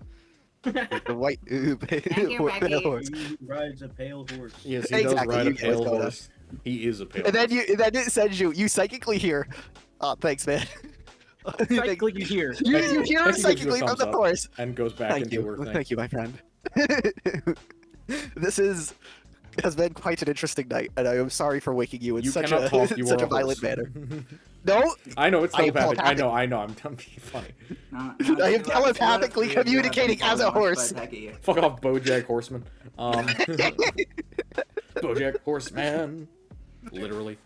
With the white you, pale Becky. horse. He rides a pale horse. Yes, he Exactly, does ride you a guys pale know that. horse. He is a pale And horse. then it sends you psychically hear. Oh, thanks, man. Psychically, you hear. You hear Becky gives you a psychically from thumbs the up horse. and goes back Thank into you. her thing. Thank you, my friend. This has been quite an interesting night, and I am sorry for waking you in You such cannot a talk, you such are a violent horse. manner. No, I know, it's I am telepathic. I telepathic. know, I'm being funny. I am telepathically communicating as a horse. Fuck off, Bojack Horseman. Bojack Horseman. Literally.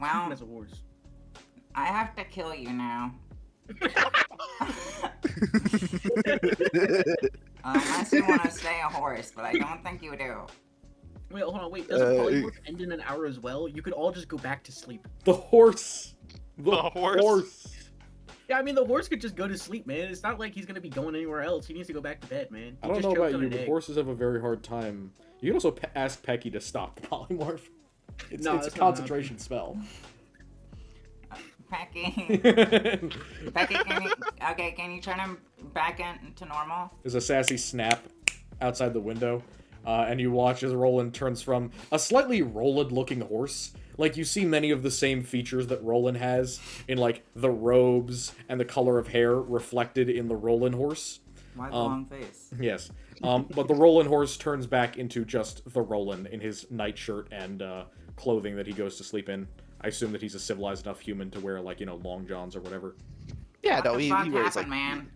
Well, As a horse. I have to kill you now. Unless you want to stay a horse, but I don't think you do. Wait, hold on, wait. Doesn't polymorph end in an hour as well? You could all just go back to sleep. The horse. The horse. Yeah, I mean, the horse could just go to sleep, man. It's not like he's gonna be going anywhere else. He needs to go back to bed, man. I don't know about you, but horses have a very hard time. You can also ask Pecky to stop the polymorph. It's a concentration spell. Pecky. Pecky, can you turn him back into normal? There's a sassy snap outside the window, and you watch as Roland turns from a slightly Roland-looking horse. Like, you see many of the same features that Roland has in, like, the robes and the color of hair reflected in the Roland horse. Why the long face? Yes. But the Roland horse turns back into just the Roland in his nightshirt and clothing that he goes to sleep in. I assume that he's a civilized enough human to wear, like, you know, long johns or whatever. Yeah, What no, the he fuck wears happened, like. man?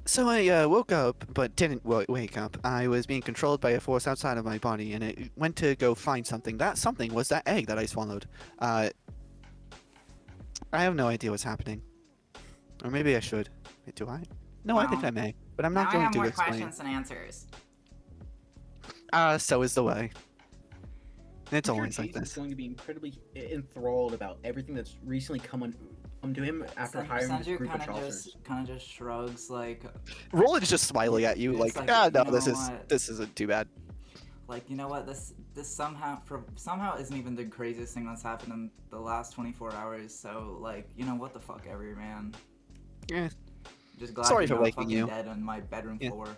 So I woke up, but didn't wake up. I was being controlled by a force outside of my body, and it went to go find something. That something was that egg that I swallowed. I have no idea what's happening. Or maybe I should. Wait, do I? No, I think I may. But I'm not now I going have to more explain. questions than answers. So is the way. It's I'm sure always like Jason's this. going to be incredibly enthralled about everything that's recently come to him after hiring this Sanju group of kind Chaucers. of just shrugs like, Roland's just smiling at you, It's like, like, no, you this know is what? this isn't too bad. you know what, this somehow isn't even the craziest thing that's happened in the last 24 hours. So like, you know what the fuck, every man. Yeah. Just glad Sorry you're for not waking fucking you. dead on my bedroom Yeah. floor.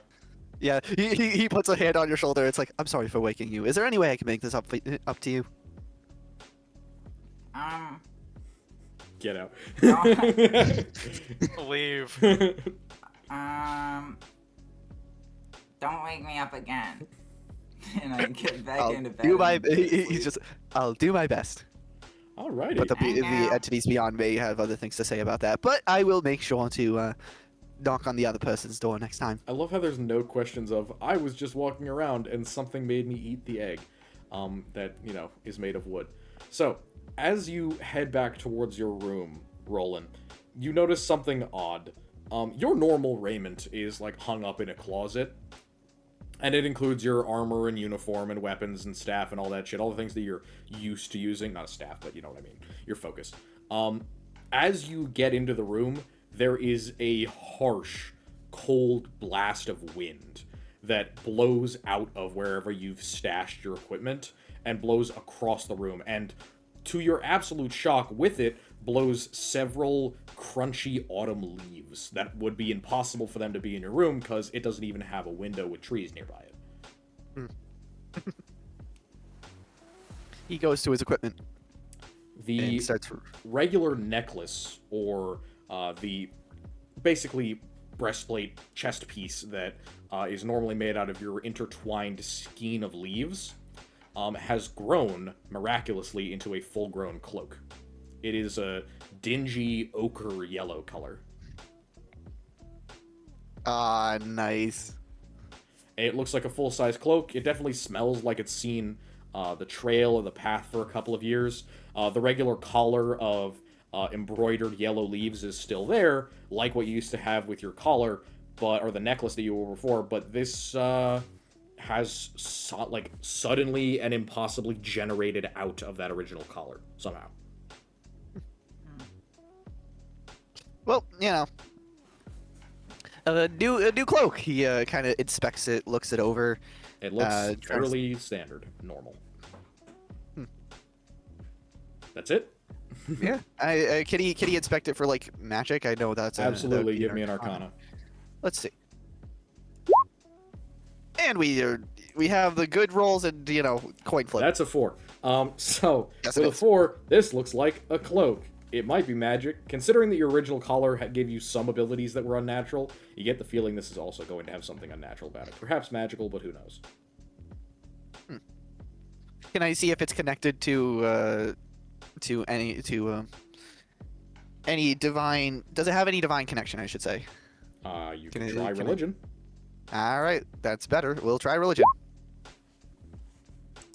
Yeah, he puts a hand on your shoulder. It's like, I'm sorry for waking you. Is there any way I can make this up to you? Get out. No. Leave. Don't wake me up again. And I get back I'll into bed. do my. and go to He's sleep. just. I'll do my best. Alrighty. But the Thank you. entities beyond me have other things to say about that. But I will make sure to knock on the other person's door next time. I love how there's no questions of, I was just walking around and something made me eat the egg, that, you know, is made of wood. So, as you head back towards your room, Roland, you notice something odd. Your normal raiment is, like, hung up in a closet, and it includes your armor and uniform and weapons and staff and all that shit, all the things that you're used to using. Not a staff, but you know what I mean. Your focus. As you get into the room, there is a harsh, cold blast of wind that blows out of wherever you've stashed your equipment and blows across the room. And to your absolute shock, with it, blows several crunchy autumn leaves that would be impossible for them to be in your room because it doesn't even have a window with trees nearby it. He goes to his equipment The and starts. regular necklace, or the basically breastplate chest piece that is normally made out of your intertwined skein of leaves, has grown miraculously into a full-grown cloak. It is a dingy ochre yellow color. Ah, nice. It looks like a full-size cloak. It definitely smells like it's seen the trail or the path for a couple of years. The regular collar of embroidered yellow leaves is still there, like what you used to have with your collar, or the necklace that you wore before, but this has suddenly and impossibly generated out of that original collar somehow. Well, you know, a new cloak. He kind of inspects it, looks it over. It looks fairly standard, normal. That's it? Yeah. Can he inspect it for like magic? I know that's Absolutely. Give me an Arcana. Let's see. And we have the good rolls and coin flip. That's a 4. So Yes, it with a is. 4, this looks like a cloak. It might be magic. Considering that your original collar gave you some abilities that were unnatural, you get the feeling this is also going to have something unnatural about it. Perhaps magical, but who knows? Can I see if it's connected to any divine? Does it have any divine connection? I should say. You Can can I- try can I- religion. All right, that's better. We'll try religion.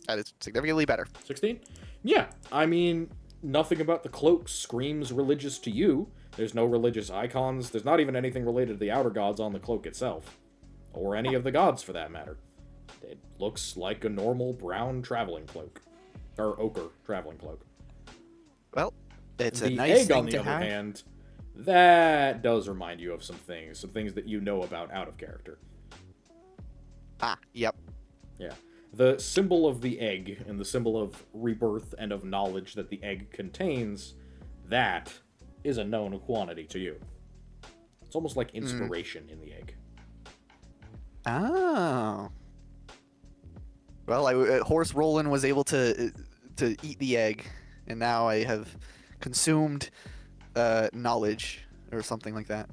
That is significantly better. 16? Yeah, I mean, nothing about the cloak screams religious to you. There's no religious icons. There's not even anything related to the outer gods on the cloak itself. Or any of the gods, for that matter. It looks like a normal brown traveling cloak. Or ochre traveling cloak. Well, it's a The nice egg, thing on the to other have. hand, that does remind you of some things that you know about out of character. Ah, yep. Yeah. The symbol of the egg and the symbol of rebirth and of knowledge that the egg contains, that is a known quantity to you. It's almost like inspiration in the egg. Oh. Well, Horse Roland was able to eat the egg, and now I have consumed knowledge or something like that.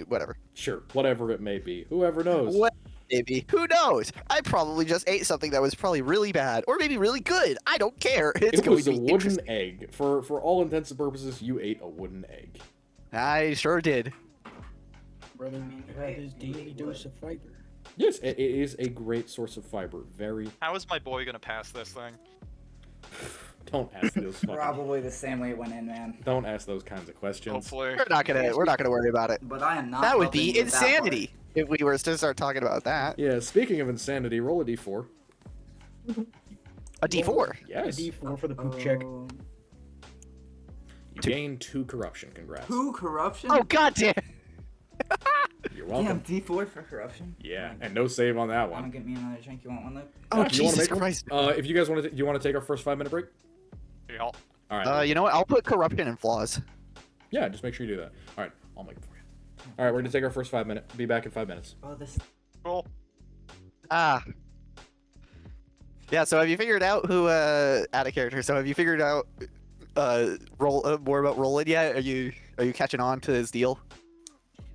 Whatever. Sure, whatever it may be. Whoever knows. What? Maybe. Who knows? I probably just ate something that was probably really bad, or maybe really good. I don't care. It's It going was to a be wooden interesting. egg. For all intents and purposes, you ate a wooden egg. I sure did. Brother had his daily dose of fiber. Yes, it is a great source of fiber. Very. How is my boy gonna pass this thing? Don't ask those fucking. Probably the same way it went in, man. Don't ask those kinds of questions. Hopefully. We're not gonna worry about it. But I am not. That would helping be you with that part. insanity if we were to start talking about that. Yeah, speaking of insanity, roll a d4. A D4. Yes. A D4 for the poop check. Oh. You gain 2 corruption. Congrats. Who corruption? Oh god damn. You're Damn, welcome. D4 for corruption. Yeah, and no save on that Wanna one. get me another drink? You want one, Luke? Oh Do you wanna Jesus make one? Christ. If you guys want to, do you want to take our first 5-minute break? Yeah. All right. You know what? I'll put corruption and flaws. Yeah, just make sure you do that. All right, I'll make it for you. All right, we're gonna take our first 5 minute. Be back in 5 minutes. Oh, this. Cool. Ah. Yeah, so have you figured out who out of character? So have you figured out more about Roland yet? Are you catching on to his deal?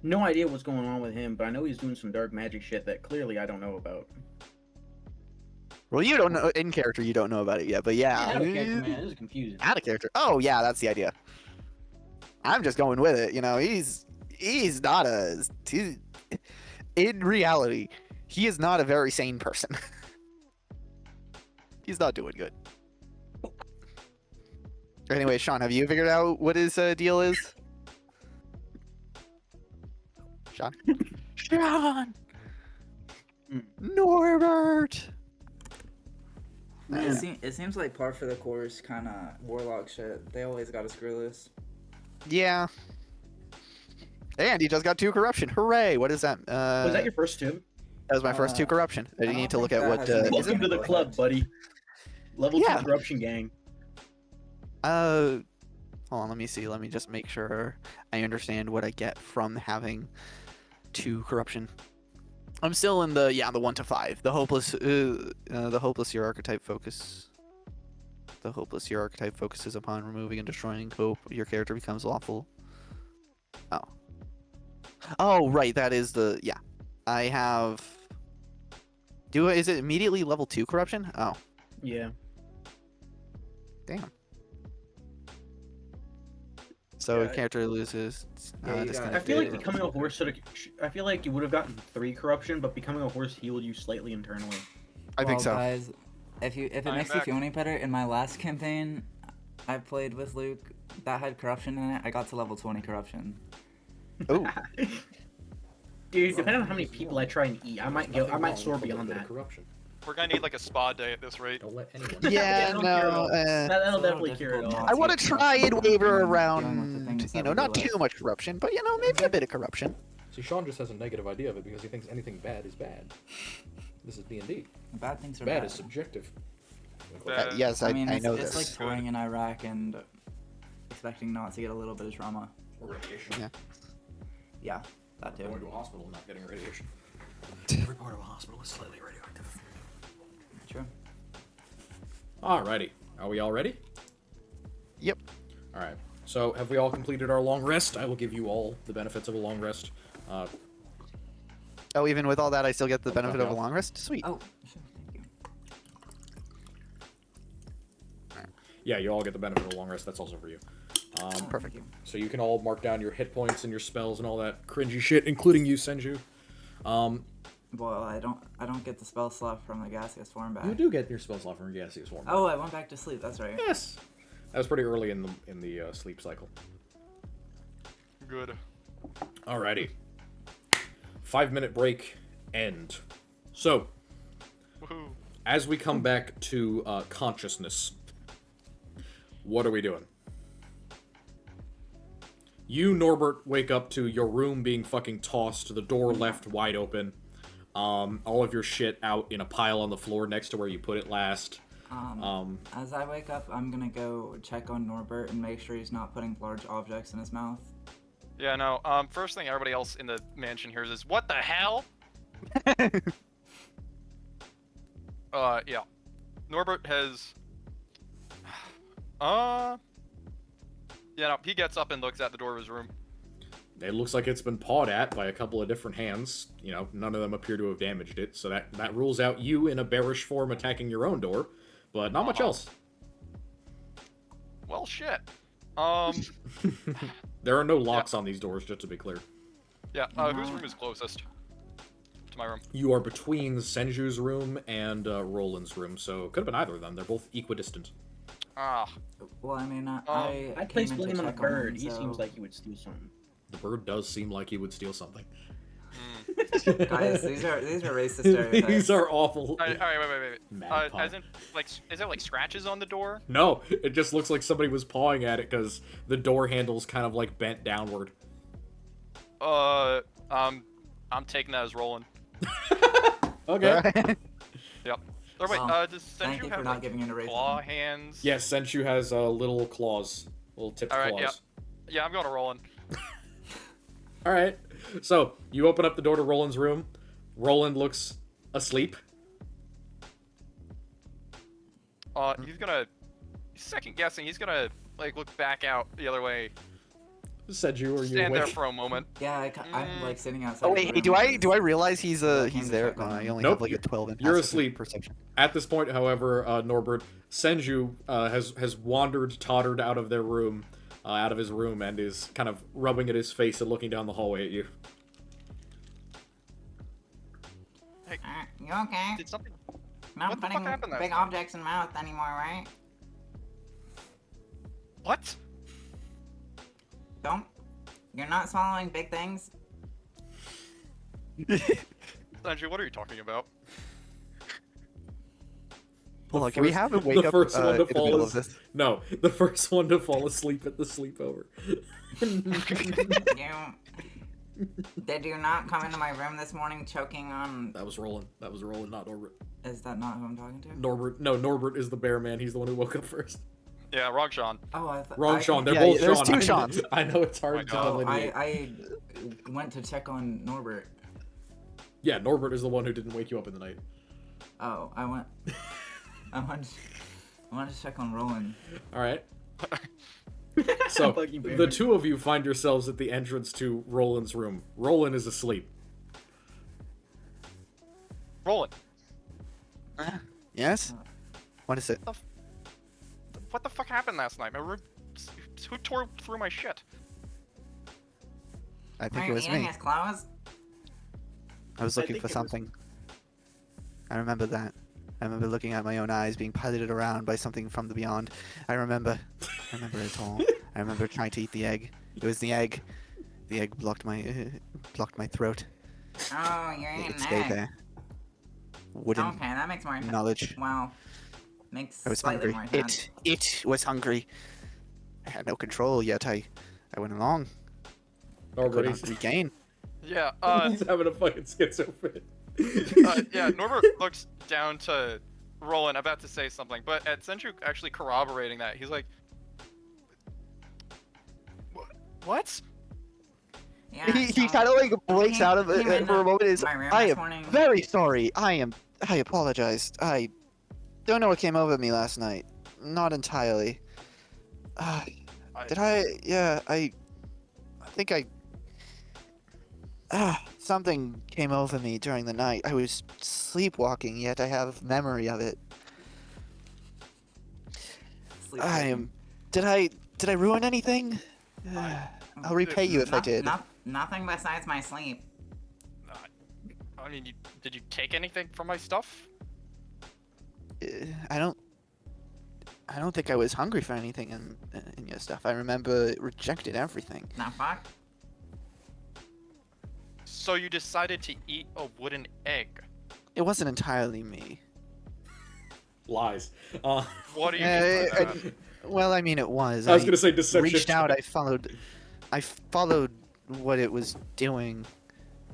No idea what's going on with him, but I know he's doing some dark magic shit that clearly I don't know about. Well, you don't know in character. You don't know about it yet, but yeah. Out of character, man, this is confusing. Out of character. Oh yeah, that's the idea. I'm just going with it. You know, he's not in reality, he is not a very sane person. He's not doing good. Anyway, Sean, have you figured out what his deal is? Sean? Sean! Norbert! It seems like par for the course kind of warlock shit. They always gotta screw this. Yeah. And he just got 2 corruption. Hooray! What is that? Was that your first two? That was my first 2 corruption. I don't need to look think at that what. has anything Is it? Welcome to the club, buddy. Level Yeah. 2 corruption gang. Hold on. Let me see. Let me just make sure I understand what I get from having 2 corruption. I'm still in the 1 to 5. The hopeless your archetype focus. The hopeless your archetype focuses upon removing and destroying hope. Your character becomes lawful. Oh. Oh right, that is the I have. Is it immediately level 2 corruption? Oh, Yeah. damn. So Yeah, character loses. Yeah, you this got kind I of feel like did- becoming a horse sort of. I feel like you would have gotten 3 corruption, but becoming a horse healed you slightly internally. I think so. Guys, if it I'm makes back. you feel any better, in my last campaign, I played with Luke that had corruption in it. I got to level 20 corruption. Oh, Dude, depending on how many people I try and eat, I might soar beyond that. Corruption. We're gonna need like a spa day at this rate. Don't let anyone. yeah, don't care at no. all. That'll It's a definitely little cure it difficult all. not I want to get try and corruption waver dealing with the around, things you that know, we not do too with. much corruption, but you know, maybe a bit of corruption. See, Sean just has a negative idea of it because he thinks anything bad is bad. This is D&D. Bad things are Bad bad. is subjective. Yes, I mean, know it's this. like touring in Iraq and expecting not to get a little bit of trauma. Or radiation. Yeah. Yeah, that too. Going to a hospital and not getting radiation. Every part of a hospital is slightly radioactive. True. Alrighty. Are we all ready? Yep. Alright. So, have we all completed our long rest? I will give you all the benefits of a long rest. Oh, even with all that, I still get the I'll benefit copy of a off. long rest. Sweet. Oh, sure, thank you. Yeah, you all get the benefit of a long rest. That's also for you. Oh, Perfect. thank you. So you can all mark down your hit points and your spells and all that cringy shit, including you, Senju. Well, I don't get the spell slot from the gaseous form back. You do get your spell slot from your gaseous form. Oh, I went back to sleep. That's right. Yes. That was pretty early in the sleep cycle. Good. Alrighty. 5-minute break. End. So, Woohoo. as we come back to consciousness, what are we doing? You, Norbert, wake up to your room being fucking tossed, the door left wide open, all of your shit out in a pile on the floor next to where you put it last. As I wake up, I'm gonna go check on Norbert and make sure he's not putting large objects in his mouth. Yeah, no. First thing everybody else in the mansion hears is, "What the hell?" Yeah. Norbert has. Yeah, no. He gets up and looks at the door of his room. It looks like it's been pawed at by a couple of different hands. You know, none of them appear to have damaged it, so that rules out you in a bearish form attacking your own door, but not much else. Well, shit. There are no locks on these doors, just to be clear. Yeah. Whose room is closest to my room? You are between Senju's room and Roland's room, so it could have been either of them. They're both equidistant. Ah. Well, I mean, I I place came in to blame on the check on him, bird. He so- seems like he would steal something. The bird does seem like he would steal something. Guys, these are racist stereotypes. These are awful. All right, wait. Mad pun. As in, like, is there like scratches on the door? No, it just looks like somebody was pawing at it because the door handle's kind of like bent downward. I'm taking that as rolling. Okay. Yep. Or wait, Well, does thank Senju you for have not like giving in to racism. claw hands? Yes, Senshu has little claws, little tipped All right. claws. Yeah, I'm going to rolling. All right. So you open up the door to Roland's room. Roland looks asleep. He's second guessing. He's gonna like look back out the other way, Senju, are you stand there awake? for a moment. Yeah, I'm like sitting outside. Oh the wait, hey, room do I because realize he's came he's to there? check on I him. only Nope, have like a 12 in you're passive asleep. perception. At this point, however, Norbert, Senju has wandered, tottered out of their room, out of his room, and is kind of rubbing at his face and looking down the hallway at you. You okay? Did something? Not what the fuck putting happened last big night? objects in mouth anymore, right? What? You're not swallowing big things? Sanji, what are you talking about? Hold on, can we have him wake the up first one in to the fall middle of is this? no, the first one to fall asleep at the sleepover. Did you not come into my room this morning choking on... That was Roland, not Norbert. Is that not who I'm talking to? Norbert is the bear man. He's the one who woke up first. Yeah, wrong Sean. Oh, I thought... Wrong Sean. They're Yeah, both there's Sean. two Seans. I know it's hard my to God. delineate. I went to check on Norbert. Yeah, Norbert is the one who didn't wake you up in the night. Oh, I went to check on Roland. All right. So, Fucking bear. the two of you find yourselves at the entrance to Roland's room. Roland is asleep. Rolling. Yes? What is it? What the fuck happened last night? My room. Who tore through my shit? I think Are it you was eating me. his clothes? I was I looking think for it was- something. I remember that. I remember looking at my own eyes being piloted around by something from the beyond. I remember it all. I remember trying to eat the egg. It was the egg. The egg blocked my throat. Oh, you're eating It stayed egg. there. Wooden Okay, that makes more sense. knowledge. Wow. Makes I was slightly hungry. more sense. It was hungry. I had no control, yet I went along. Could Norbert, not regain. Yeah. he's having a fucking schizo fit. Yeah. Norbert looks down to Roland, about to say something, but at Senju actually corroborating that, he's like, What? Yeah, He so kind of like breaks came- out of it came into for a moment. Is my room I this am morning. very sorry. I apologize. I don't know what came over me last night. Not entirely. Did I? Yeah, I think I. Something came over me during the night. I was sleepwalking, yet I have memory of it. sleep I with am. Did I ruin anything? I'll repay you if I did. Nothing besides my sleep. I mean, did you take anything from my stuff? I don't think I was hungry for anything in your stuff. I remember it rejected everything. Now fuck. So you decided to eat a wooden egg? It wasn't entirely me. Lies. What do you mean by that? Well, I mean, it was. I was gonna say deception. Reached out. I followed what it was doing.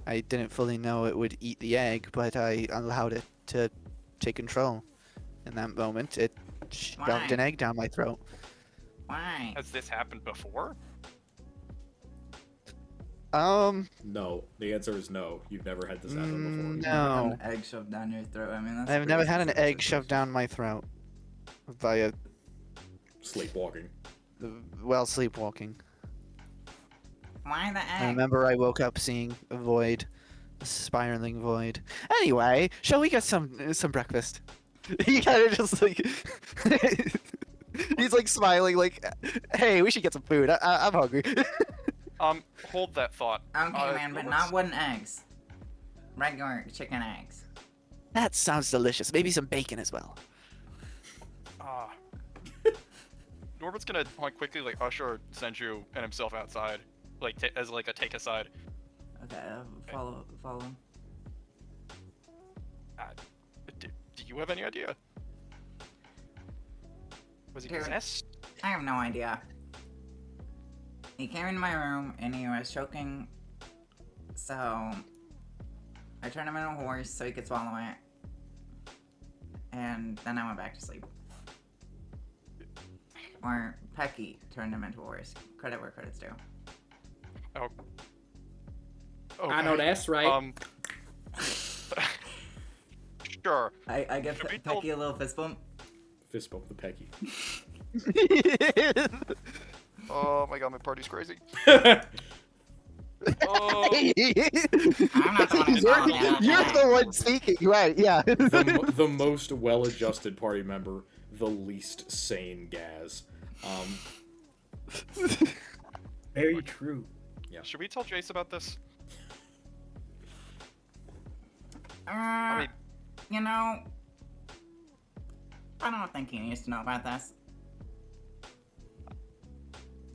I didn't fully know it would eat the egg, but I allowed it to take control. In that moment, it shoved Why? an egg down my throat. Why? Has this happened before? No. The answer is no. You've never had this happen before. No. An egg shoved down your throat. I mean, that's. I've never pretty had an egg specific. shoved down my throat by Sleepwalking. sleepwalking. Why the I egg? remember I woke up seeing a void, a spiraling void. Anyway, shall we get some breakfast? He kind of just like he's like smiling, like, "Hey, we should get some food. I'm hungry." Hold that thought. Okay, man, but Norbit's- not wooden eggs. Regular chicken eggs. That sounds delicious. Maybe some bacon as well. Norbert's gonna quickly usher Senju and himself outside, as a take aside. Okay, follow him. Do you have any idea? Was he Dude. possessed? I have no idea. He came into my room and he was choking, so I turned him into a horse so he could swallow it, and then I went back to sleep. Or Pecky turned him into a horse. Credit where credit's due. Oh. I know that's right. Sure. I give Should we tell- Pecky a little fist bump. Fist bump the Pecky. Oh my god, my party's crazy. I'm not the one who's You're, calling it. you're the one speaking, right? Yeah. The most well-adjusted party member, the least sane Gaz. Very true. Should we tell Jace about this? Uh, you know, I don't think he needs to know about this.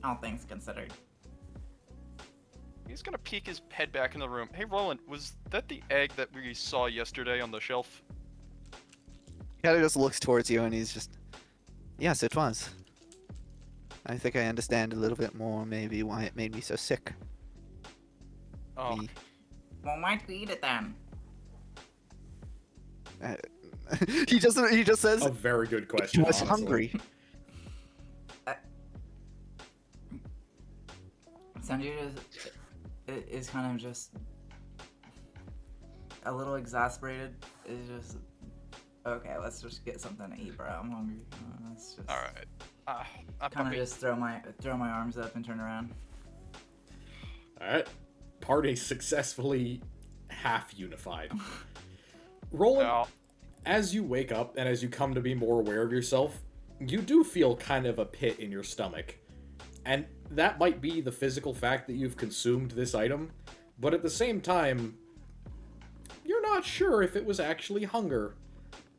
All things considered. He's gonna peek his head back in the room. Hey, Roland, was that the egg that we saw yesterday on the shelf? Kind of just looks towards you and he's just, yes, it was. I think I understand a little bit more, maybe, why it made me so sick. Oh, Me- Well, why'd we eat it then? he just says, A very good he question. was honestly. hungry. Sanju is kind of just a little exasperated. It's just, okay, let's just get something to eat, bro. I'm hungry. Let's just all right. kind of just throw my arms up and turn around. Alright. Party successfully half unified. Roland, Now, as you wake up and as you come to be more aware of yourself, you do feel kind of a pit in your stomach. And that might be the physical fact that you've consumed this item, but at the same time, you're not sure if it was actually hunger.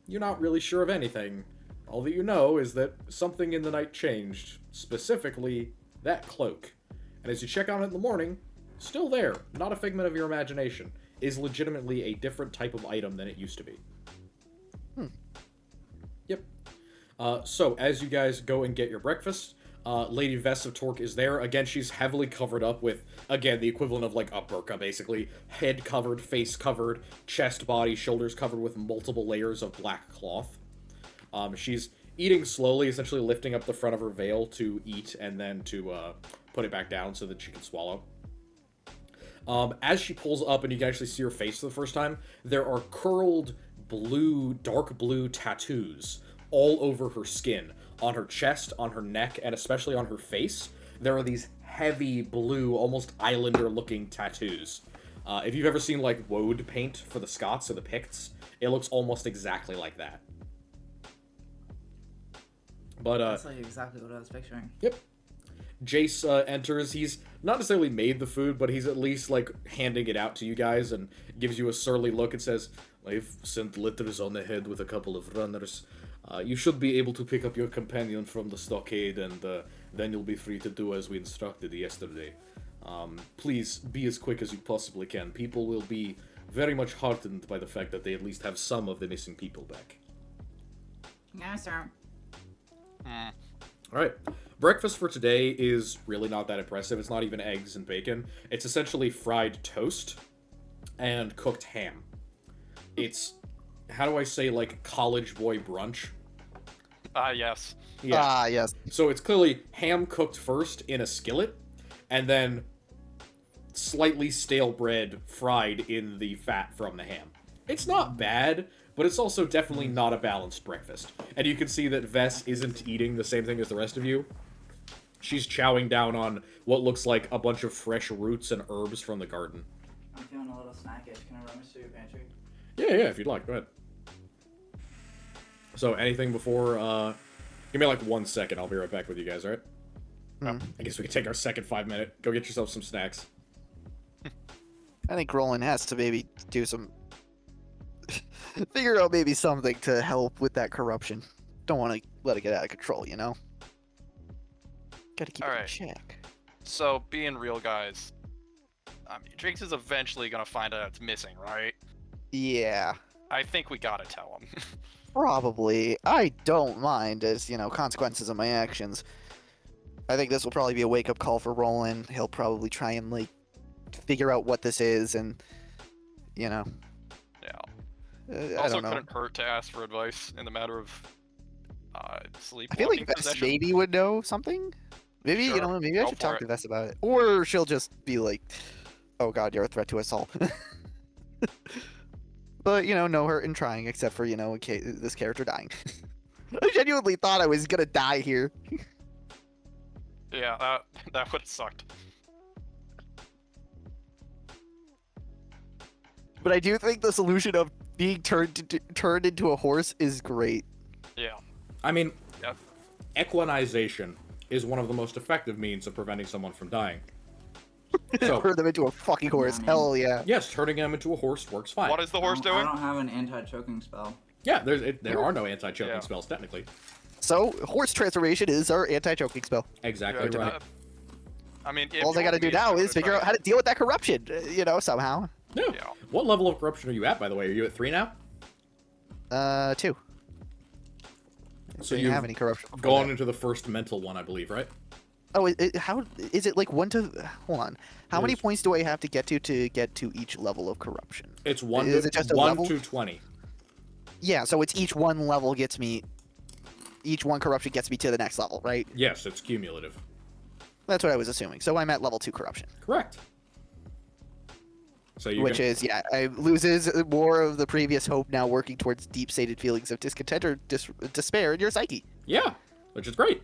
You're not really sure of anything. All that you know is that something in the night changed, specifically that cloak. And as you check on it in the morning, still there, not a figment of your imagination, is legitimately a different type of item than it used to be. Yep. So, as you guys go and get your breakfast, Lady Vess of Torque is there. Again, she's heavily covered up with, again, the equivalent of like a burqa, basically. Head covered, face covered, chest, body, shoulders covered with multiple layers of black cloth. She's eating slowly, essentially lifting up the front of her veil to eat and then to put it back down so that she can swallow. As she pulls up and you can actually see her face for the first time, there are curled blue, dark blue tattoos all over her skin. On her chest, on her neck, and especially on her face, there are these heavy blue, almost islander-looking tattoos. If you've ever seen, like, woad paint for the Scots or the Picts, it looks almost exactly like that. But, That's like exactly what I was picturing. Yep. Jace enters. He's not necessarily made the food, but he's at least like handing it out to you guys and gives you a surly look and says, "I've sent litters on ahead with a couple of runners. You should be able to pick up your companion from the stockade, and then you'll be free to do as we instructed yesterday. Please be as quick as you possibly can. People will be very much heartened by the fact that they at least have some of the missing people back." Yes, sir. Alright. Breakfast for today is really not that impressive. It's not even eggs and bacon. It's essentially fried toast and cooked ham. It's, how do I say, like, college boy brunch? Yes. Yeah. Ah, yes. So it's clearly ham cooked first in a skillet, and then slightly stale bread fried in the fat from the ham. It's not bad, but it's also definitely not a balanced breakfast. And you can see that Vess isn't eating the same thing as the rest of you. She's chowing down on what looks like a bunch of fresh roots and herbs from the garden. I'm feeling a little snackish. Can I rummage through your pantry? Yeah, if you'd like, go ahead. So, anything before, give me like 1 second, I'll be right back with you guys, alright? I guess we can take our second 5 minute. Go get yourself some snacks. I think Roland has to maybe do some... figure out maybe something to help with that corruption. Don't want to let it get out of control, you know? Gotta keep it in Alright. check. So, being real, guys, I mean, Jinx is eventually gonna find out it's missing, right? Yeah, I think we gotta tell him. probably. I don't mind as, you know, consequences of my actions. I think this will probably be a wake-up call for Roland. He'll probably try and, like, figure out what this is and, you know... Yeah. I Also, don't know. couldn't hurt to ask for advice in the matter of sleep. I feel like Vess possession. maybe would know something. Maybe, you Sure, know, maybe I go should for talk it. to Vess about it. Or she'll just be like, oh god, you're a threat to us all. But, you know hurt in trying, except for, you know, this character dying. I genuinely thought I was gonna die here. Yeah, that would have sucked. But I do think the solution of being turned into a horse is great. Yeah. I mean, Yep. equinization is one of the most effective means of preventing someone from dying. So, Turn them into a fucking horse. I mean- Hell yeah. yes, turning them into a horse works fine. What is the horse I doing? don't have an anti-choking spell. Yeah, there are no anti-choking Yeah. spells, technically. So, horse transformation is our anti-choking spell. Exactly Yeah, right. I mean, if All you I gotta want do me to now go is to figure try out how to deal with that corruption, you know, somehow. Yeah. Yeah. What level of corruption are you at, by the way? Are you at 3 now? 2. So Didn't you've have any corruption. before gone that. into the first mental one, I believe, right? Oh, how is it like 1 to? Hold on. How many Yes. points do I have to get to each level of corruption? It's 1 Is to it just a 1 level? to 20. Yeah, so it's each one level gets me. Each one corruption gets me to the next level, right? Yes, it's cumulative. That's what I was assuming. So I'm at level 2 corruption, Correct. So you which can, is I loses more of the previous hope, now working towards deep-seated feelings of discontent or despair in your psyche. yeah, which is great.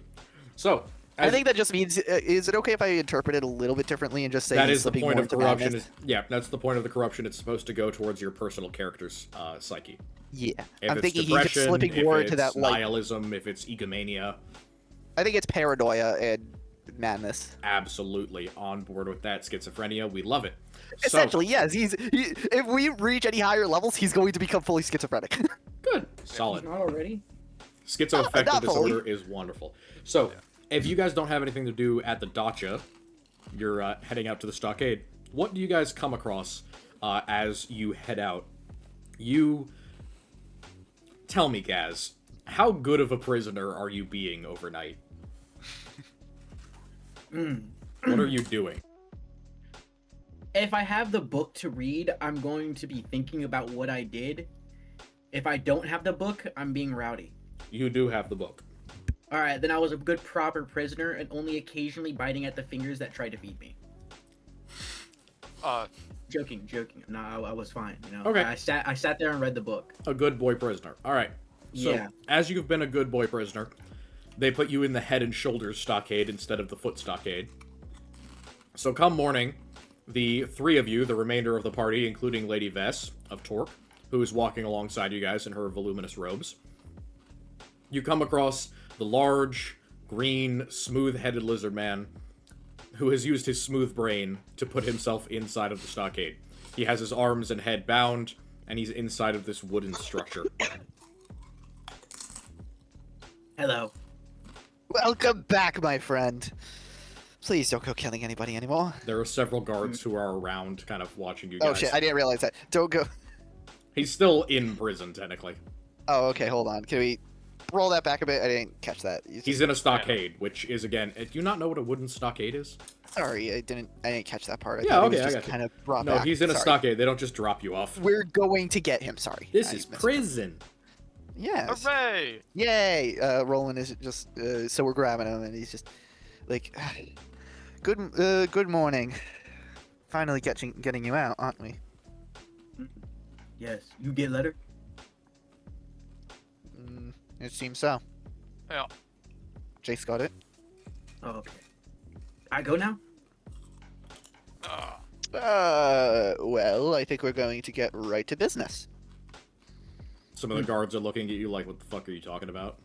So I as- think that just means, is it okay if I interpret it a little bit differently and just say that he's is the slipping point more of into corruption. madness? That's the point of the corruption. It's supposed to go towards your personal character's psyche. Yeah, If I'm it's thinking he's just depression, slipping if more it's into that, like, nihilism, if it's egomania, I think it's paranoia and madness. absolutely on board with that. Schizophrenia, we love it. So, Essentially, yes. If we reach any higher levels, he's going to become fully schizophrenic. good, solid. Not already? Schizoaffective not fully. disorder is wonderful. So, if you guys don't have anything to do at the dacha, you're heading out to the stockade. What do you guys come across as you head out? You tell me, Gaz, how good of a prisoner are you being overnight? What are you doing? If I have the book to read, I'm going to be thinking about what I did. If I don't have the book, I'm being rowdy. You do have the book. Alright, then I was a good proper prisoner and only occasionally biting at the fingers that tried to feed me. Joking. No, I was fine, you know. Okay. I sat there and read the book. A good boy prisoner. All right. So, Yeah. as you've been a good boy prisoner, they put you in the head and shoulders stockade instead of the foot stockade. So come morning, the 3 of you, the remainder of the party, including Lady Vess of Torque, who is walking alongside you guys in her voluminous robes, you come across the large, green, smooth-headed lizard man who has used his smooth brain to put himself inside of the stockade. He has his arms and head bound, and he's inside of this wooden structure. Hello. Welcome back, my friend. Please don't go killing anybody anymore. There are several guards who are around, kind of watching you guys. Oh shit, I didn't realize that. Don't go. He's still in prison, technically. Oh, okay, hold on. Can we roll that back a bit? I didn't catch that. He's in a stockade, which is, again... Do you not know what a wooden stockade is? Sorry, I didn't catch that part. I Yeah, thought okay, it I was got just you. kind of brought No, back. he's in a Sorry. stockade. They don't just drop you off. We're going to get him, sorry. This I is missed it. prison. Yes. Hooray! Yay! Roland is just so we're grabbing him, and he's just like, good morning. Finally getting you out, aren't we? Yes. You get letter? It seems so. Yeah. Jace got it. Oh, okay. I go now? Well, I think we're going to get right to business. Some of the guards are looking at you like, what the fuck are you talking about?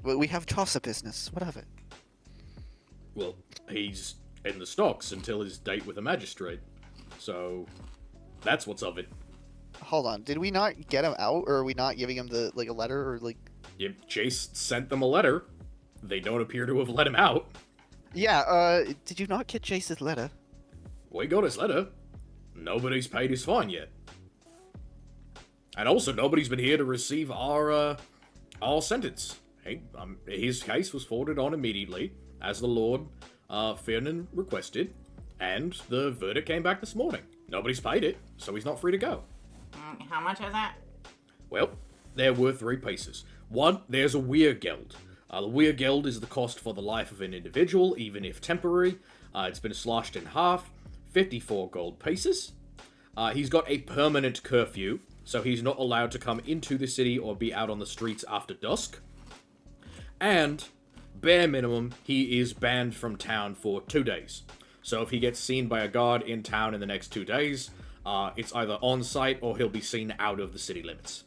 Well, we have tosser business. What of it? Well, he's in the stocks until his date with a magistrate. So, that's what's of it. Hold on. Did we not get him out, or are we not giving him the a letter, or like? If Jace sent them a letter, they don't appear to have let him out. Yeah. Did you not get Jace's letter? We got his letter. Nobody's paid his fine yet. And also, nobody's been here to receive our sentence. His case was forwarded on immediately, as the Lord Fiernan requested, and the verdict came back this morning. Nobody's paid it, so he's not free to go. How much is that? Well, there were 3 pieces. One, there's a weir geld. The weir geld is the cost for the life of an individual, even if temporary. It's been slashed in half. 54 gold pieces. He's got a permanent curfew, so he's not allowed to come into the city or be out on the streets after dusk. And, bare minimum, he is banned from town for 2 days. So if he gets seen by a guard in town in the next 2 days, it's either on site or he'll be seen out of the city limits.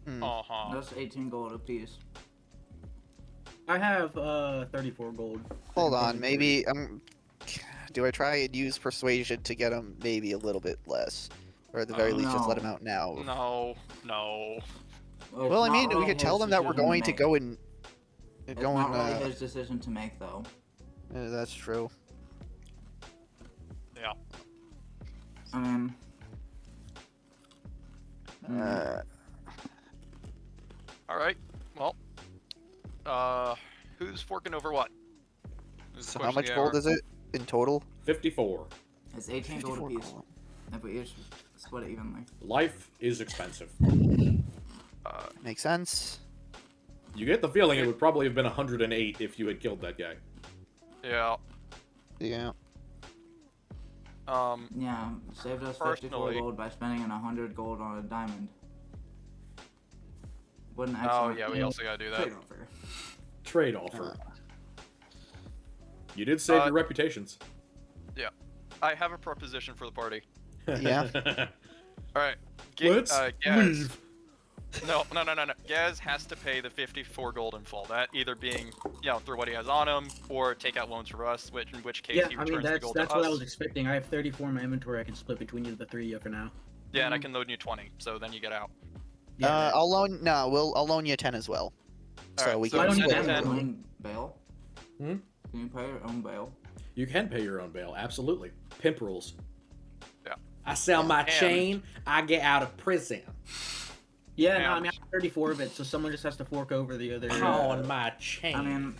Uh-huh. That's 18 gold apiece. I have 34 gold. Hold on. Maybe do I try and use persuasion to get him maybe a little bit less, or at the very least just let him out now? No. Well, I mean, we could tell them that we're going to go and It's not really his decision to make, though. That's true. Yeah. I mean, Alright. Well. Who's forking over what? So how much gold is it in total? 54. it's 18 gold 54 apiece. gold. If we each split it evenly. Life is expensive. Makes sense. You get the feeling it would probably have been 108 if you had killed that guy. Yeah. Yeah. Yeah, saved us 54 Personally- gold by spending 100 gold on a diamond. What an Oh, excellent yeah, we also gotta do that. trade offer. Trade offer. You did save your reputations. Yeah. I have a proposition for the party. Yeah. Alright. Let's Gaz. leave. No. Gaz has to pay the 54 gold in full. That either being, through what he has on him, or take out loans for us, in which case Yeah, he I returns mean the that's gold that's to what us. I was expecting. I have 34 in my inventory. I can split between you, the 3 of you for now. Yeah, and I can load you 20, so then you get out. Yeah. I'll loan you 10 as well. So Alright, we so can I don't need split. that Your much. own bail? Hmm? Can you pay your own bail? You can pay your own bail, absolutely. Pimp rules. Yeah. I sell my And- chain, I get out of prison. Yeah, no, Yeah. I mean I have 34 of it, so someone just has to fork over the other. On my chain. I mean,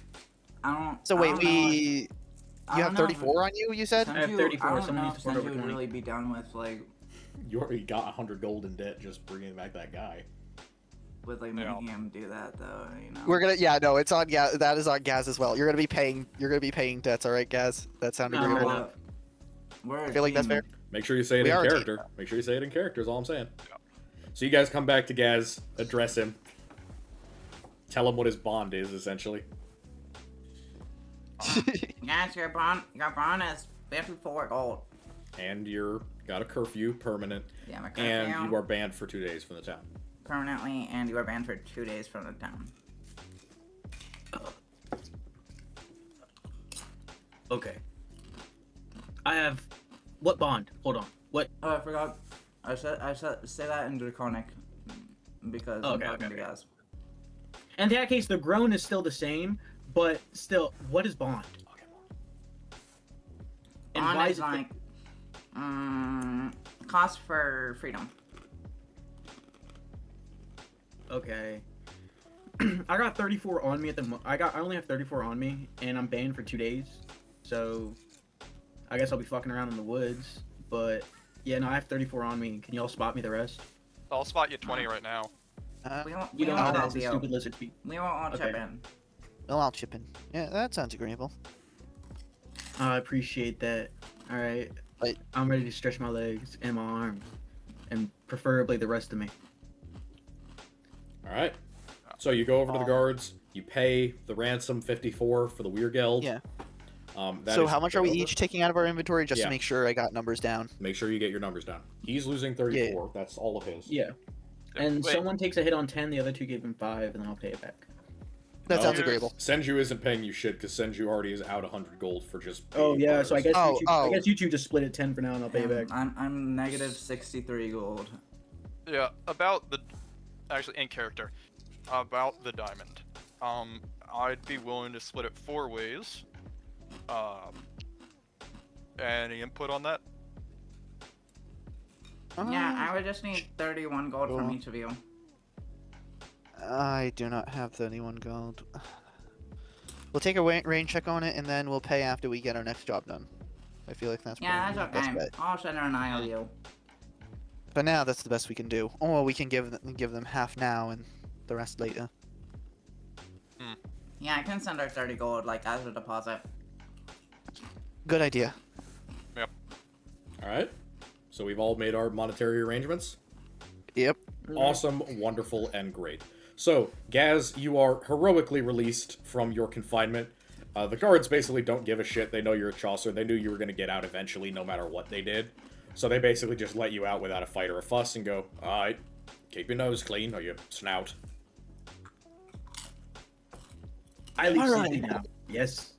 I don't. So I wait, don't know if- I you don't have know if 34 on you? You said? Senju- I have 34, I don't someone know needs if to put over Senju would 20. really be down with You already got 100 gold in debt just bringing back that guy. making him do that though. You know. We're gonna, yeah, no, it's on Gaz. That is on Gaz as well. You're gonna be paying debts, all right, Gaz? That sounded No, agreeable. we're not. We're I feel like that's fair. Make sure you say it We in are a team. character. Make sure you say it in character is all I'm saying. So you guys come back to Gaz, address him. Tell him what his bond is, essentially. Guys, your bond is 54 gold. And you're got a curfew, permanent, Yeah, my and curfew you are banned for 2 days from the town. permanently, and you are banned for 2 days from the town. Okay. I have. What bond? Hold on. What? Oh, I forgot. I said say that in Draconic because I'm Okay, talking okay, to okay. guys. In that case, the groan is still the same, but still, what is bond? And Bond why is is it like cost for freedom. okay? I got 34 on me at the. I only have 34 on me, and I'm banned for 2 days. So, I guess I'll be fucking around in the woods. But yeah, no, I have 34 on me. Can y'all spot me the rest? I'll spot you 20 right now. We won't. You We don't won't have help the you. stupid lizard feet. We won't all chip Okay. in. Well, I'll chip in. Yeah, that sounds agreeable. I appreciate that. All right. Wait. I'm ready to stretch my legs and my arms, and preferably the rest of me. All right. So you go over to the guards. You pay the ransom 54 for the Weirgeld. Yeah. That So is how much are we fair. each taking out of our inventory just Yeah. to make sure I got numbers down? Make sure you get your numbers down. He's losing 34. That's all of his. Yeah. And Wait, someone takes a hit on 10, the other two give him 5, and then I'll pay it back. That No, sounds here's- agreeable. Senju isn't paying you shit because Senju already is out 100 gold for just. Oh paying yeah, so I players. guess Oh, you two, I oh. guess you two just split it 10 for now, and I'll pay it back. I'm negative 63 gold. Yeah, about the actually in character, about the diamond. I'd be willing to split it 4 ways. Any input on that? Yeah, I would just need 31 gold from Cool. each of you. I do not have 31 gold. We'll take a rain check on it, and then we'll pay after we get our next job done. I feel like that's Yeah, probably that's the best okay. bet. I'll send her an IOU. But now that's the best we can do. Or we can give them half now and the rest later. Yeah, I can send her 30 gold, like, as a deposit. Good idea. All right. So we've all made our monetary arrangements. Yep. Awesome, wonderful, and great. So, Gaz, you are heroically released from your confinement. The guards basically don't give a shit. They know you're a Chaucer. They knew you were going to get out eventually, no matter what they did. So they basically just let you out without a fight or a fuss and go, alright, keep your nose clean or your snout. I leave Alright. safely now. Yes.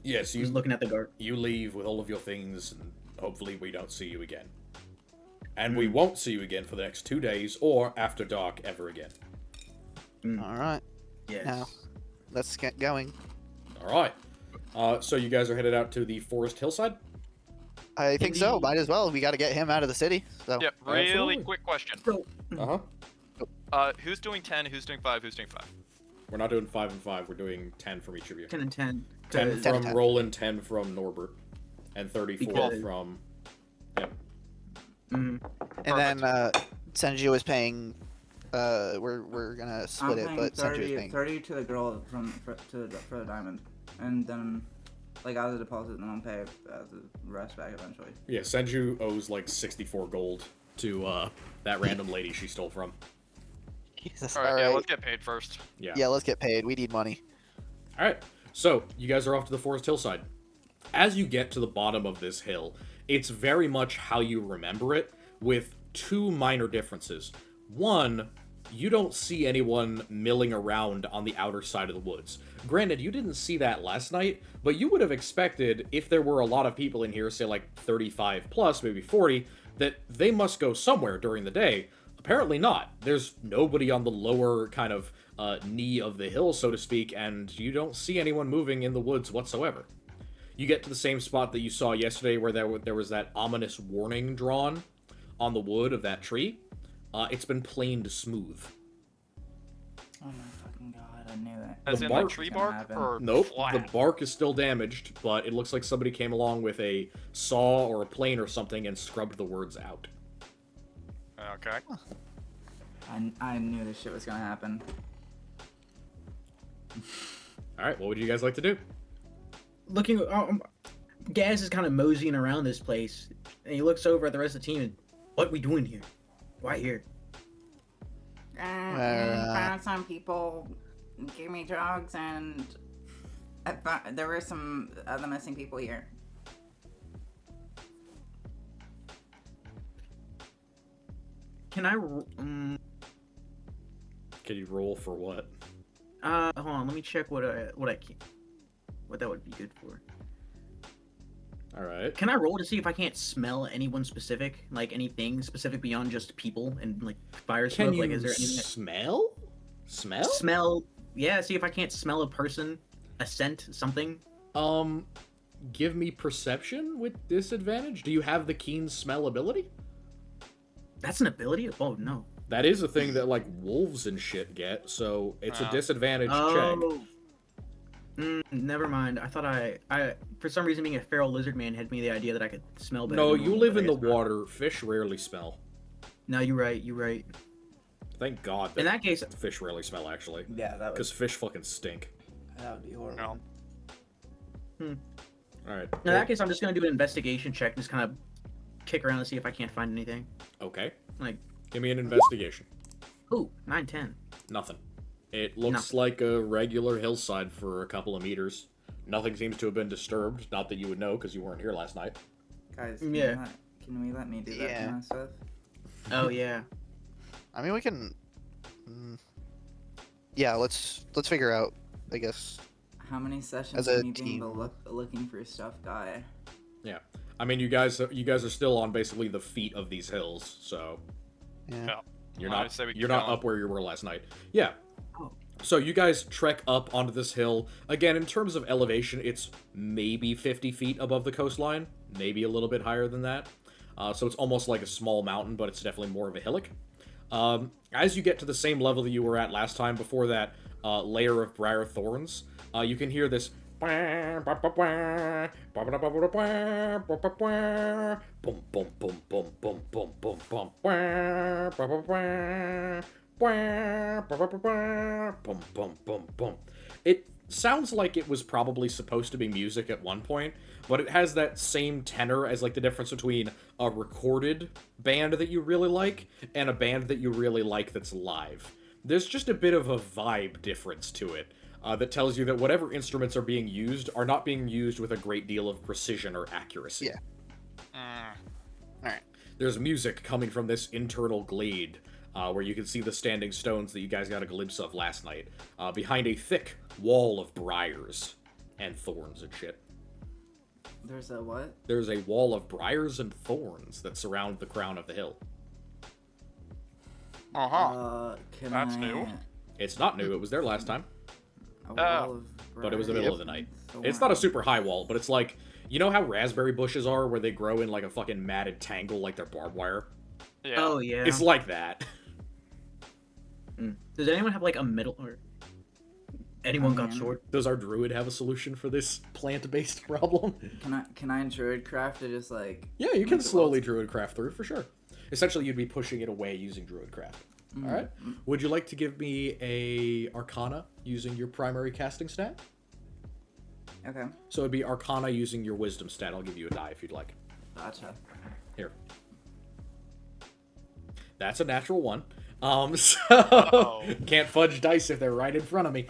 Yes, He's you looking at the guard. you leave with all of your things, and hopefully we don't see you again. And we won't see you again for the next 2 days, or after dark ever again. All right. Yes. Now, let's get going. Alright. So you guys are headed out to the forest hillside? I think so. Indeed. Might as well. We got to get him out of the city. So. Yep. Really absolutely. quick question. So, Uh-huh. Who's doing 10? Who's doing 5? Who's doing 5? We're not doing 5 and 5, we're doing 10 from each of you. 10 and 10. 10 'cause- from 10. Roland, 10 from Norbert, and 34 Because- from... Yep. Mhm. And then Senju is paying. We're gonna split I'm it, paying but Senju is paying. 30 to the girl for the diamond. And then, like, as a deposit, then I'll pay as the rest back eventually. Yeah, Senju owes like 64 gold to that random lady she stole from. Jesus. Alright, All yeah, right. let's get paid first. Yeah. Yeah, let's get paid. We need money. Alright, so you guys are off to the forest hillside. As you get to the bottom of this hill, it's very much how you remember it, with 2 minor differences. One, you don't see anyone milling around on the outer side of the woods. Granted, you didn't see that last night, but you would have expected, if there were a lot of people in here, say like 35 plus, maybe 40, that they must go somewhere during the day. Apparently not. There's nobody on the lower kind of knee of the hill, so to speak, and you don't see anyone moving in the woods whatsoever. You get to the same spot that you saw yesterday where there was that ominous warning drawn on the wood of that tree. It's been planed smooth. Oh my fucking god, I knew it. As The in bark- like tree bark or Nope, flat? the bark is still damaged, but it looks like somebody came along with a saw or a plane or something and scrubbed the words out. Okay. I knew this shit was gonna happen. Alright, what would you guys like to do? Looking, Gaz is kind of moseying around this place, and he looks over at the rest of the team and, what we doing here? Why here? Found some people gave me drugs, and I thought there were some other missing people here. Can I? Can you roll for what? Hold on. Let me check what I can. what that would be good for. All right. Can I roll to see if I can't smell anyone specific, like anything specific beyond just people and like fire Can smoke? you Like, is there anything that smell? Smell? smell? Yeah, see if I can't smell a person, a scent, something. Give me perception with disadvantage. Do you have the keen smell ability? That's an ability? Oh no. That is a thing that like wolves and shit get, so it's a disadvantage check. Oh. Never mind. I thought I for some reason being a feral lizard man had me the idea that I could smell better. No, than you normal, live but in I the guess not. water. Fish rarely smell. No, you're right. You're right. Thank God In that case, fish rarely smell, actually. Yeah, that Because fish fucking stink. would be horrible. No. Alright. in that case, I'm just gonna do an investigation check, and just kind of kick around to see if I can't find anything. Okay. Like, Give me an investigation. ooh, 9, 10. Nothing. It looks like a regular hillside for a couple of meters. Nothing seems to have been disturbed. Not that you would know, because you weren't here last night. Guys, Yeah. can we let me do that Yeah. kind of stuff? Oh yeah. I mean, we can. Yeah, let's figure out. I guess. How many sessions As a of me being team. the looking for stuff guy? Yeah. I mean, you guys are still on basically the feet of these hills, so Yeah. Yeah. you're I'd not say we keep you're not going. up where you were last night. Yeah. Oh. So you guys trek up onto this hill. Again, in terms of elevation, it's maybe 50 feet above the coastline, maybe a little bit higher than that. So it's almost like a small mountain, but it's definitely more of a hillock. As you get to the same level that you were at last time, before that layer of briar thorns, you can hear this. Boom, boom, boom, boom, boom, boom, boom, boom, boom. Boom, boom, boom, boom. It sounds like it was probably supposed to be music at one point, but it has that same tenor as like the difference between a recorded band that you really like and a band that you really like that's live. There's just a bit of a vibe difference to it that tells you that whatever instruments are being used are not being used with a great deal of precision or accuracy. Yeah. Alright. There's music coming from this internal glade where you can see the standing stones that you guys got a glimpse of last night, behind a thick wall of briars and thorns and shit. There's a what? There's a wall of briars and thorns that surround the crown of the hill. Can That's I... new. It's not new, it was there last time, A wall of but it was the middle of the night. thorns. It's not a super high wall, but it's like, you know how raspberry bushes are where they grow in like a fucking matted tangle like they're barbed wire? Yeah. Oh yeah. It's like that. Does anyone have like a middle or anyone got sword? Does our druid have a solution for this plant-based problem? Can I druid craft to just like... Yeah, you can make the slowly walls- druid craft through, for sure. Essentially, you'd be pushing it away using druid craft. Mm. Alright? Would you like to give me a Arcana using your primary casting stat? Okay, So it'd be Arcana using your wisdom stat. I'll give you a die if you'd like. gotcha. Here. That's a natural one. So Uh-oh. can't fudge dice if they're right in front of me.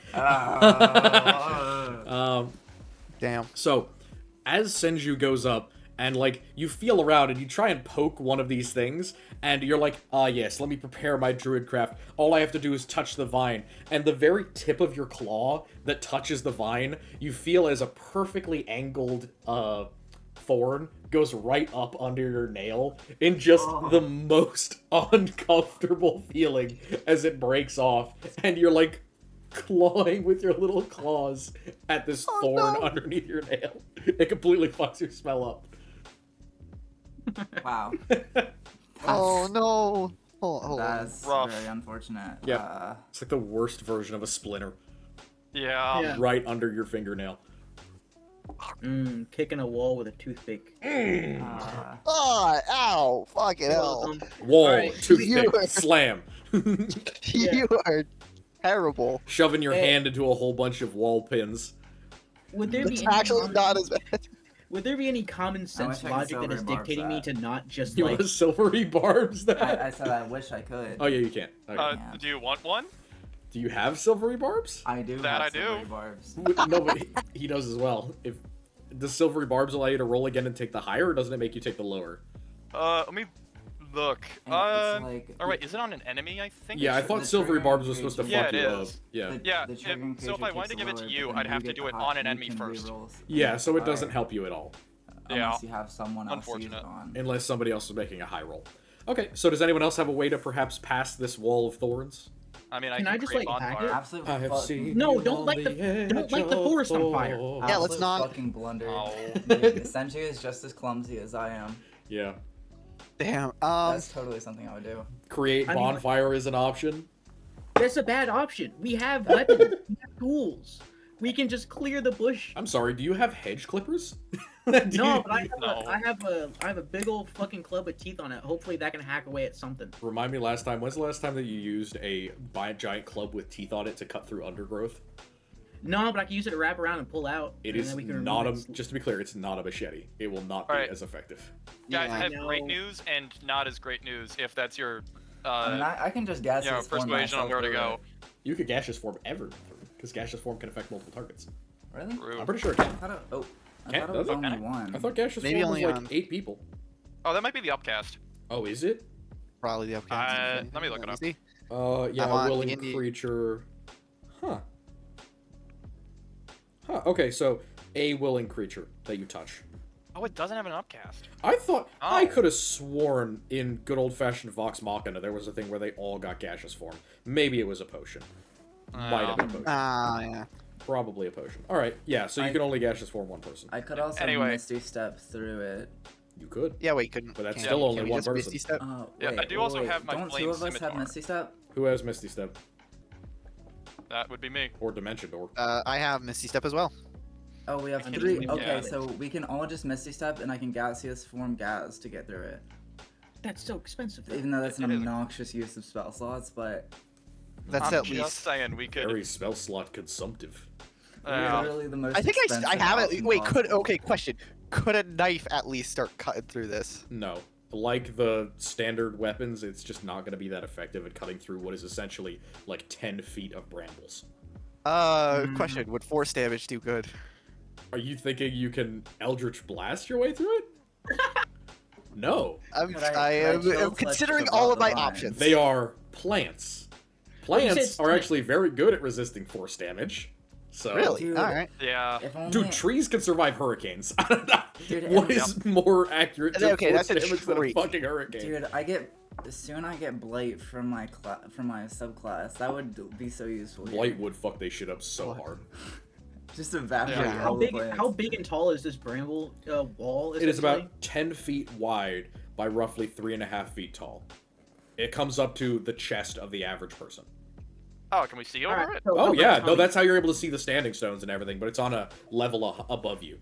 Damn. So, as Senju goes up, and, like, you feel around and you try and poke one of these things, and you're like, yes, let me prepare my druid craft. All I have to do is touch the vine. And the very tip of your claw that touches the vine, you feel as a perfectly angled, thorn goes right up under your nail in just the most uncomfortable feeling as it breaks off. And you're, like, clawing with your little claws at this thorn underneath your nail. It completely fucks your smell up. Wow. Oh no. Hold on. That's Rough. very unfortunate. Yeah. It's like the worst version of a splinter. Yeah. Yeah. Right under your fingernail. Kicking a wall with a toothpick. Oh, ow! Fucking hell! Wall, Alright, toothpick, you are- slam. You are terrible. Shoving your hand into a whole bunch of wall pins. Would there be It's any actually common, not as bad. would there be any common sense wish I could logic that is silver barbs dictating me that. to not just You like want silvery barbs that? I said I wish I could. Oh yeah, you can. Okay. Yeah. Do you want one? Do you have silvery barbs? I do That have I do. silvery barbs. No, but he does as well. If the silvery barbs allow you to roll again and take the higher, or doesn't it make you take the lower? Let me Look, And it's like oh wait, is it on an enemy? I think. Yeah, I should- thought the silvery triggering barbs was supposed to page- fuck Yeah, you it up. is. Yeah. Yeah, The if- triggering so if I page wanted to give it takes to lower, you, but I'd then have you to get do it the on an hotkey, enemy you can first. re-rolls Yeah, so it Alright. doesn't help you at all. Yeah. Unless you have someone else use Unfortunate. it on. Unless somebody else is making a high roll. Okay, so does anyone else have a way to perhaps pass this wall of thorns? I mean, I Can can I just, create like, hack bonfire. it? Absolute I have fucking- seen No, you don't on light the- edge don't light the of forest on fire. thorns. Yeah, let's absolute not- fucking blunder. Oh. Senju is just as clumsy as I am. Yeah. Damn. That's totally something I would do. Create I mean, bonfire is an option. That's a bad option. We have weapons. We have tools. We can just clear the bush. I'm sorry, do you have hedge clippers? Do No, you- but I No. have a big old fucking club with teeth on it. Hopefully that can hack away at something. Remind me when's the last time that you used a giant club with teeth on it to cut through undergrowth? No, but I can use it to wrap around and pull out. It and is then we can not a, remove it. just to be clear, it's not a machete. It will not be Alright. as effective. Guys, I Yeah. have great No. news and not as great news. If that's your, I mean, I can just guess. you know, his form persuasion on myself where to through go. it. You could gaseous form ever, because gaseous form can affect multiple targets. Really? True. I'm pretty sure it can. I thought it, I Can't- thought it was does it? only one. I thought gaseous Maybe form was only like on- 8 people. Oh, that might be the upcast. Oh, is it? Probably the upcast. Let me look it up. See? Yeah, I'm a on willing Indie. creature. Huh. Huh, okay, so a willing creature that you touch. Oh, it doesn't have an upcast. I thought I Oh. could have sworn in good old fashioned Vox Machina there was a thing where they all got gaseous form. Maybe it was a potion. Might have been a potion. Yeah. Probably a potion. Alright, yeah, so you I- can only gaseous form one person. I could also Anyway. Misty Step through it. You could. Yeah, wait, couldn't. But that's can't- still only can we one just person. Misty Step? Yeah, I do also have my Don't flame two of us have scimitar. Misty Step? Who has Misty Step? That would be me. Or Dimension Door? I have Misty Step as well. Oh, we have I three. think- Okay, yeah. so we can all just Misty Step, and I can gaseous form Gaz to get through it. That's so expensive. Though. Even though that's an It is. obnoxious use of spell slots, but That's I'm at just least. saying we could. Very spell slot consumptive. literally the most. I think I expensive have it. option Wait, possible. question. Could a knife at least start cutting through this? No. Like the standard weapons, it's just not going to be that effective at cutting through what is essentially like 10 feet of brambles. Question. Would force damage do good? Are you thinking you can Eldritch Blast your way through it? No. I'm Could I I'm chill touch considering the all of my bottom line? options. They are plants. Well, you Plants said- are actually very good at resisting force damage. So Really? Dude. Alright. Yeah. If only, Dude, trees can survive hurricanes. I don't know. Dude, What and- is more accurate to Okay, force that's a damage than a tree. fucking hurricane? dude, soon I get Blight from my subclass. That would be so useful. here. Blight would fuck they shit up so What? hard. Just evaporate Yeah. How all the big? plants. How big and tall is this bramble wall? It is essentially? about 10 feet wide by roughly 3.5 feet tall. It comes up to the chest of the average person. Oh, can we see over Alright, it? so Oh how yeah, much no, time- that's how you're able to see the standing stones and everything, but it's on a level above you.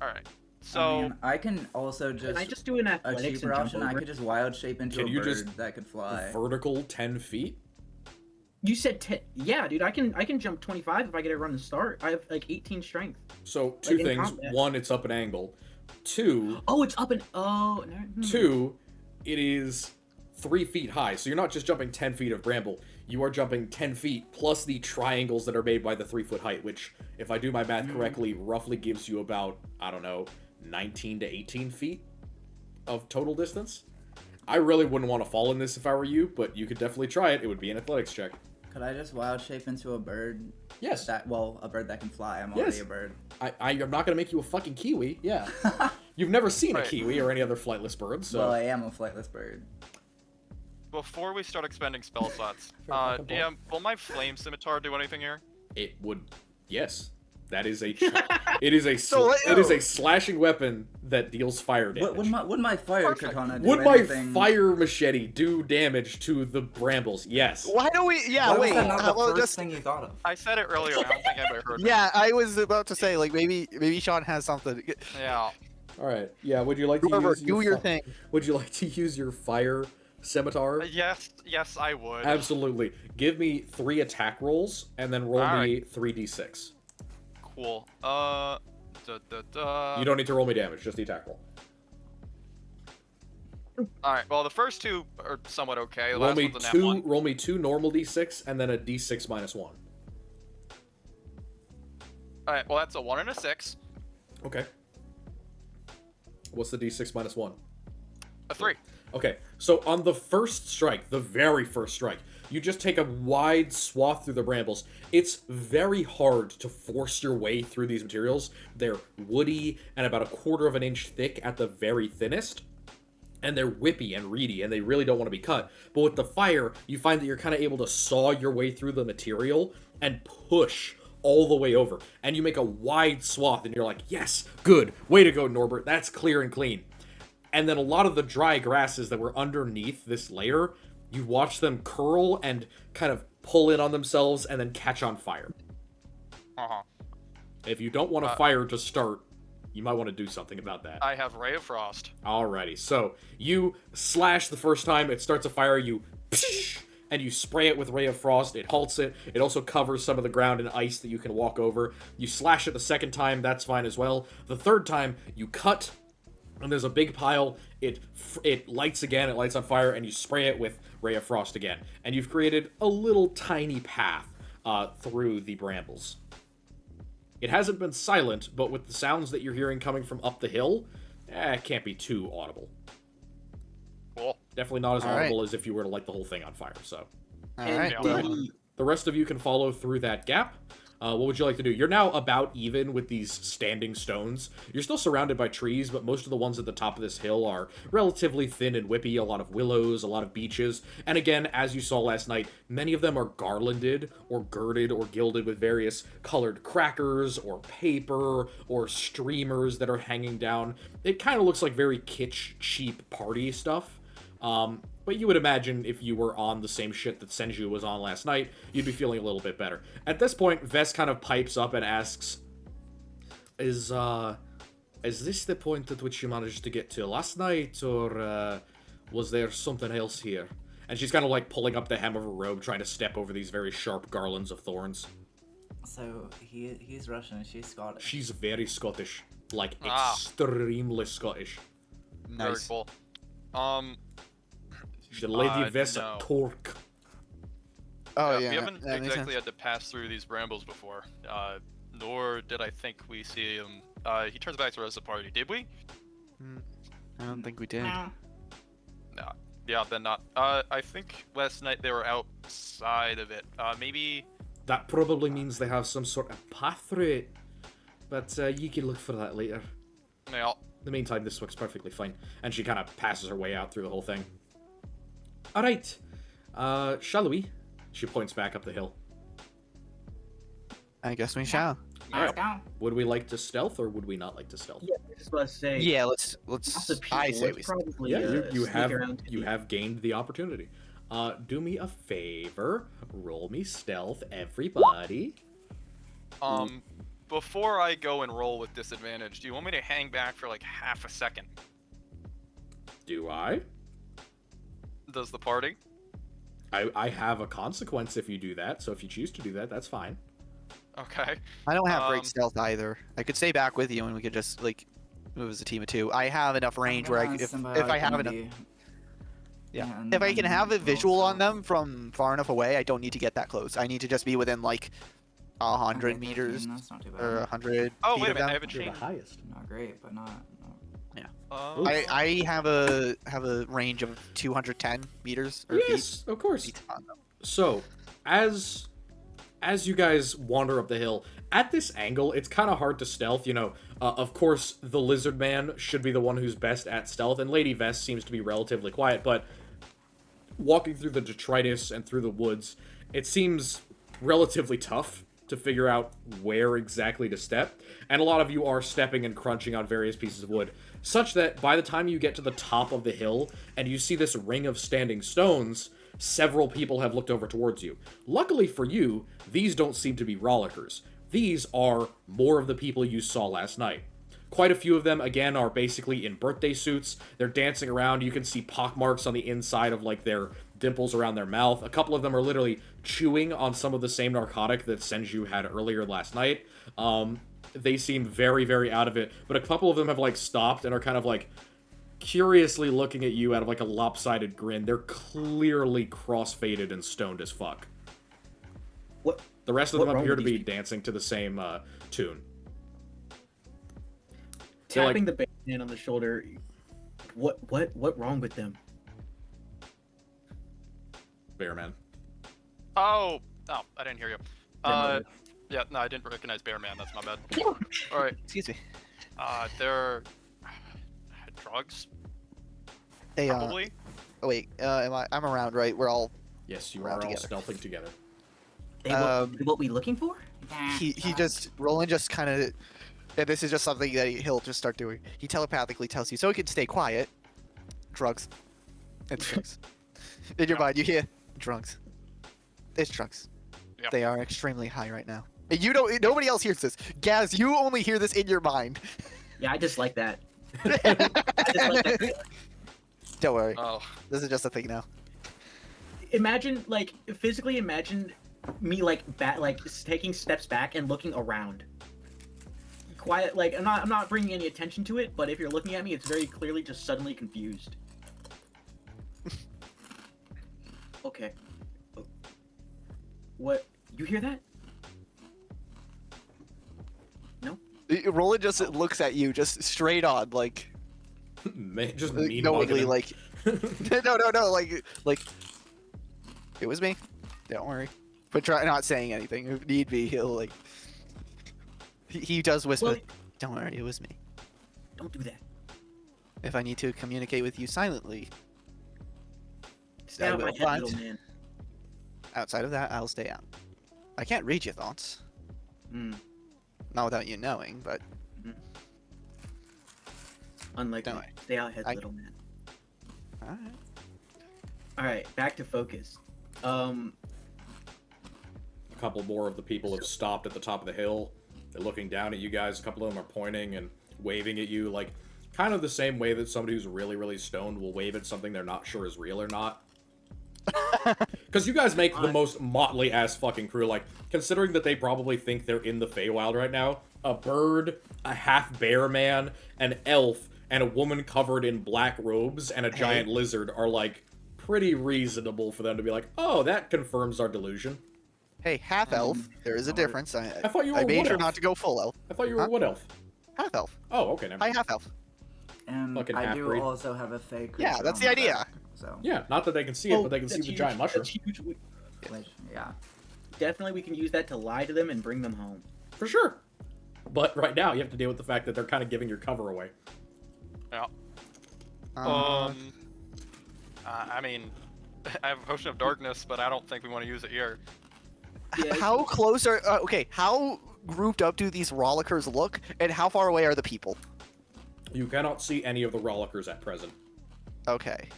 All right. I So mean, I can also just. Can I just do an a athletics cheaper and jump option. I over? could just wild shape into Can a you bird just that could fly. Vertical 10 feet? You said 10. Yeah, dude, I can jump 25 if I get a run to start. I have like 18 strength. So two in things. combat. One, it's up an angle. Two, Oh, it's up and oh. No, two, it is 3 feet high. So you're not just jumping 10 feet of bramble. You are jumping 10 feet plus the triangles that are made by the 3-foot height, which, if I do my math correctly, roughly gives you about, I don't know, 19 to 18 feet of total distance. I really wouldn't want to fall in this if I were you, but you could definitely try it. It would be an athletics check. Could I just wild shape into a bird? Yes. A bird that can fly. I'm Yes. already a bird. I'm not going to make you a fucking kiwi. Yeah. You've never seen a Right. kiwi or any other flightless bird, so... Well, I am a flightless bird. before we start expending spell slots, Fair fucking point. DM, will my flame scimitar do anything here? It would, yes. That is a. It is a. So, It is a slashing weapon that deals fire damage. Would my fire Perfect. katana do Would my anything? fire machete do damage to the brambles? Yes. Why do we? Yeah, Why was wait. that not the well, first just thing you thought of? I said it earlier. I don't think anybody heard me. yeah. I was about to say like maybe Sean has something. Yeah. All right. Yeah. Would you like to Whoever, use do your fi- thing. Would you like to use your fire scimitar? Yes, I would. Absolutely. Give me 3 attack rolls and then roll All me 3d6. Cool. You don't need to roll me damage, just the attack roll. All right. Well, the first two are somewhat okay. The Roll last me one's a nat two. one. Roll me 2 normal d6 and then a d6 minus 1. All right. Well, that's a 1 and a 6. Okay. What's the d6 minus 1? A 3. Okay, so on the first strike, the very first strike, you just take a wide swath through the brambles. It's very hard to force your way through these materials. They're woody and about a quarter of an inch thick at the very thinnest. And they're whippy and reedy, and they really don't want to be cut. But with the fire, you find that you're kind of able to saw your way through the material and push all the way over. And you make a wide swath, and you're like, yes, good, way to go, Norbert, that's clear and clean. And then a lot of the dry grasses that were underneath this layer, you watch them curl and kind of pull in on themselves and then catch on fire. Uh-huh. If you don't want a fire to start, you might want to do something about that. I have Ray of Frost. Alrighty, so you slash the first time, it starts a fire, you and you spray it with Ray of Frost, it halts it, it also covers some of the ground in ice that you can walk over. You slash it the second time, that's fine as well. The third time, you cut, and there's a big pile, it lights again, it lights on fire, and you spray it with Ray of Frost again. And you've created a little tiny path through the brambles. It hasn't been silent, but with the sounds that you're hearing coming from up the hill, it can't be too audible. Cool. Definitely not as All audible as if you were to light the whole thing on fire, so. Alright, Yeah. well, The rest of you can follow through that gap. What would you like to do? You're now about even with these standing stones. You're still surrounded by trees, but most of the ones at the top of this hill are relatively thin and whippy. A lot of willows, a lot of beeches. And again, as you saw last night, many of them are garlanded or girded or gilded with various colored crackers or paper or streamers that are hanging down. It kind of looks like very kitsch, cheap party stuff. But you would imagine if you were on the same shit that Senju was on last night, you'd be feeling a little bit better. At this point, Vess kind of pipes up and asks, Is this the point at which you managed to get to last night, or was there something else here? And she's kind of like pulling up the hem of her robe, trying to step over these very sharp garlands of thorns. So he's Russian, she's Scottish. She's very Scottish. Like, Ah. extremely Scottish. Very nice. cool. She's a Lady Vess no. Torque. Oh, We yeah, haven't that makes exactly sense. had to pass through these brambles before. Nor did I think we see him. He turns back to the rest of the party. Did we? I don't think we did. No. No. Yeah, then not. I think last night they were outside of it. Maybe. That probably means they have some sort of path through it. But you can look for that later. Yeah. In the meantime, this looks perfectly fine. And she kind of passes her way out through the whole thing. Alright. Shall we? She points back up the hill. I guess we shall. Let's go. Would we like to stealth, or would we not like to stealth? Yeah, I was just about to say. Yeah, let's. Lots of people. I say let's we. probably, Yeah, you sneak have around to you the- have gained the opportunity. Do me a favor. Roll me stealth, everybody. Before I go and roll with disadvantage, do you want me to hang back for like half a second? Do I? Does the party? I have a consequence if you do that, so if you choose to do that, that's fine. Okay. I don't have great Um, stealth either. I could stay back with you and we could just like move as a team of two. I have enough range where I could, if I have enough. Yeah. If I can have a visual on them from far enough away, I don't need to get that close. I need to just be within like 100 meters That's not too bad. or 100 Oh, feet wait a of minute, I them. haven't You're the changed. highest. Not great, but not. I have a range of 210 meters or Yes, of course. feet on them. So, as you guys wander up the hill, at this angle, it's kind of hard to stealth. You know, of course, the lizard man should be the one who's best at stealth, and Lady Vess seems to be relatively quiet, but walking through the detritus and through the woods, it seems relatively tough to figure out where exactly to step, and a lot of you are stepping and crunching on various pieces of wood, such that by the time you get to the top of the hill and you see this ring of standing stones, several people have looked over towards you. Luckily for you, these don't seem to be rollickers. These are more of the people you saw last night. Quite a few of them, again, are basically in birthday suits. They're dancing around. You can see pockmarks on the inside of, like, their dimples around their mouth. A couple of them are literally chewing on some of the same narcotic that Senju had earlier last night. They seem very, very out of it. But a couple of them have, like, stopped and are kind of, like, curiously looking at you out of, like, a lopsided grin. They're clearly cross-faded and stoned as fuck. What? The rest of What them wrong appear with to these be dancing to the same tune. Tapping the band hand on the shoulder. What wrong with them? Bearman. Oh, I didn't hear you. Bearman. Yeah, no, I didn't recognize Bearman. That's my bad. All right. Excuse me. They're drugs, Hey, probably. oh wait, I'm around, right? We're all. Yes, you We're are all all together. stealthing together. What we looking for? He just Roland just kind of, and this is just something that he'll just start doing. He telepathically tells you so he can stay quiet. Drugs. It's drugs. In your mind, you hear drugs. It's drugs. Yep. They are extremely high right now. And you don't. Nobody else hears this. Gaz, you only hear this in your mind. Yeah, I just like that. I just like that. Don't worry. Oh, This is just a thing now. Imagine, like, physically imagine me, like, taking steps back and looking around. Quiet, like, I'm not bringing any attention to it, but if you're looking at me, it's very clearly just suddenly confused. Okay. Oh. What? You hear that? No? Roland just looks at you, just straight on, like Just mean knowingly, mugging him. like no, like it was me. Don't worry. But try not saying anything. If need be, he'll like. He does whisper. Well, Don't worry, it was me. don't do that. If I need to communicate with you silently, Stay I out of my will head, find- little man. outside of that, I'll stay out. I can't read your thoughts. Hmm. Not without you knowing, but Unlikely. Don't worry. Stay out of head, I- little man. alright. Alright, back to focus. A couple more of the people have stopped at the top of the hill. They're looking down at you guys. A couple of them are pointing and waving at you, like kind of the same way that somebody who's really, really stoned will wave at something they're not sure is real or not. Because you guys make the most motley ass fucking crew. Like, considering that they probably think they're in the Feywild right now, a bird, a half bear man, an elf, and a woman covered in black robes and a giant lizard are like pretty reasonable for them to be like, oh, that confirms our delusion. Hey, half elf. There is a difference. I thought you were I a made wood sure elf. not to go full elf. I thought you were a Huh? wood elf. Half elf. Oh, okay, never Hi, mind. half elf. And Fucking I do half-breed. also have a fake. Yeah, creature that's on the my idea. back, So, Yeah, not that they can see it, but they can see that's the huge, giant mushroom. That's huge. which, yeah. Definitely we can use that to lie to them and bring them home. For sure. But right now, you have to deal with the fact that they're kind of giving your cover away. Yeah. Uh, I mean, I have a potion of darkness, but I don't think we want to use it here. Yeah, how close are okay? How grouped up do these rollickers look, and how far away are the people? You cannot see any of the rollickers at present. Okay.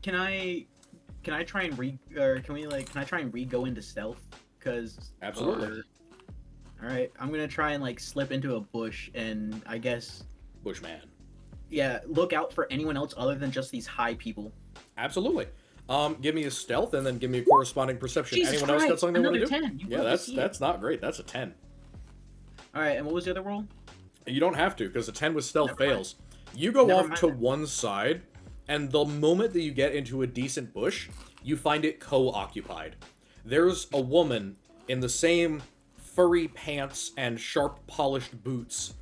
Can I try and can I try and re-go into stealth? Cause Absolutely. all right, I'm gonna try and like slip into a bush and I guess Bushman. yeah, look out for anyone else other than just these high people. Absolutely. Give me a stealth and then give me a corresponding perception. Jesus Anyone else got Christ, something they want to do? another 10. You Yeah, love to see it. that's not great. That's a 10. All right, and what was the other roll? You don't have to, because a 10 with stealth Never mind. fails. You go Never off mind to then. one side, and the moment that you get into a decent bush, you find it co-occupied. There's a woman in the same furry pants and sharp polished boots.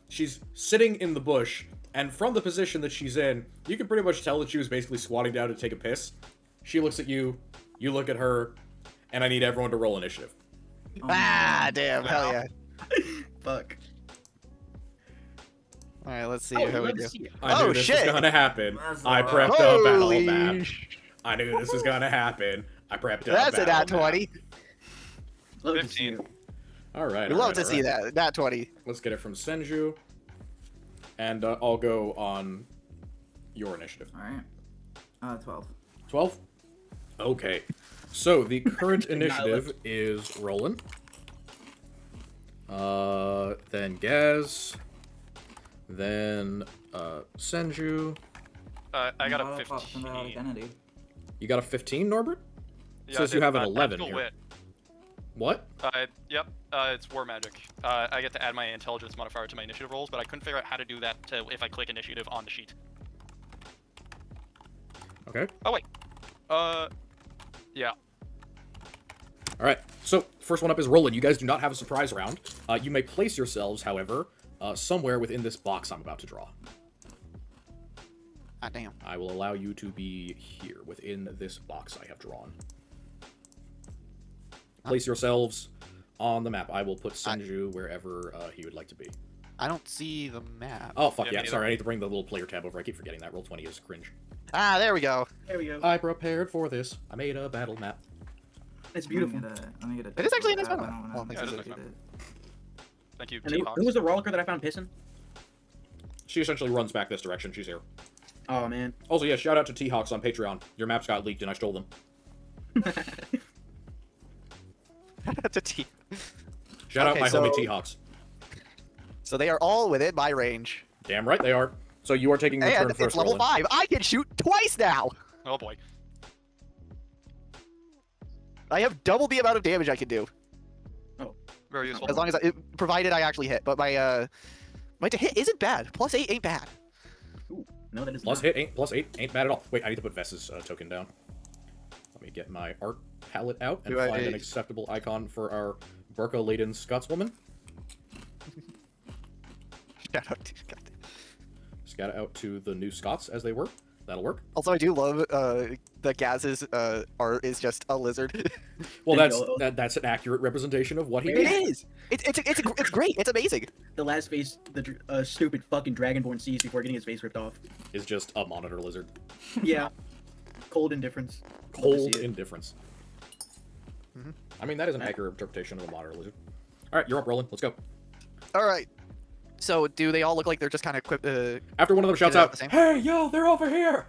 She's sitting in the bush, and from the position that she's in, you can pretty much tell that she was basically squatting down to take a piss. She looks at you, you look at her, and I need everyone to roll initiative. Damn, hell yeah. Fuck. All right, let's see Oh, how we love do. to see it. I knew Oh, this shit. was gonna happen. That's I a lot. prepped a battle Holy map. I knew this was gonna happen. I prepped a That's a battle nat 20. Love to 15. see it. All right. We all love right, to all see right. that. Nat 20. Let's get it from Senju. And I'll go on your initiative. Alright. 12. 12? Okay. So the current Not initiative is Roland. Then Gaz. Then Senju. I got a Not about 15. identity. You got a 15, Norbert? Yeah, Says I you did, have an 11 magical here. wit. What? Yep, it's war magic. I get to add my intelligence modifier to my initiative rolls, but I couldn't figure out how to do that if I click initiative on the sheet. Okay. Oh wait. Yeah. Alright, so first one up is Roland. You guys do not have a surprise round. You may place yourselves, however, somewhere within this box I'm about to draw. Ah, damn. I will allow you to be here within this box I have drawn. Place yourselves on the map. I will put Senju wherever he would like to be. I don't see the map. Oh, fuck Yeah, yeah. me Sorry, either. I need to bring the little player tab over. I keep forgetting that. Roll20 is cringe. Ah, there we go. There we go. I prepared for this. I made a battle map. It's beautiful. Let me get a It is actually a nice tab. battle I don't map. know Well, Yeah, it is a nice how to map. do that. Thank you, And T-Hawks. who was the rollicker that I found pissing? She essentially runs back this direction. She's here. Oh man. Also, yeah, shout out to T-Hawks on Patreon. Your maps got leaked and I stole them. That's a T. Shout out Okay, my so- homie T-Hawks. So they are all within my range. Damn right they are. So you are taking the turn And first, it's level Roland. 5. I can shoot twice now. Oh boy. I have double the amount of damage I can do, Very useful. as long as provided I actually hit. But my to hit isn't bad. +8 ain't bad. No, that is Plus not. hit ain't plus 8 ain't bad at all. Wait, I need to put Vess's token down. Let me get my art palette out and Do I- find an acceptable icon for our burqa-laden Scotswoman. Shout out to- God. Scout out to the new Scots as they were. That'll work. Also, I do love the Gaz's art is just a lizard. Well, There that's you go. that's an accurate representation of what he It is. is. It's great. It's amazing. The last face the stupid fucking Dragonborn sees before getting his face ripped off. Is just a monitor lizard. Yeah. Cold indifference. Love to Cold see it. indifference. Mhm. I mean, that is an accurate interpretation of a monitor lizard. All right, you're up, Roland. Let's go. All right. So, do they all look like they're just kind of equipped? After one of them shouts Is it out, the same? "Hey, yo, they're over here!"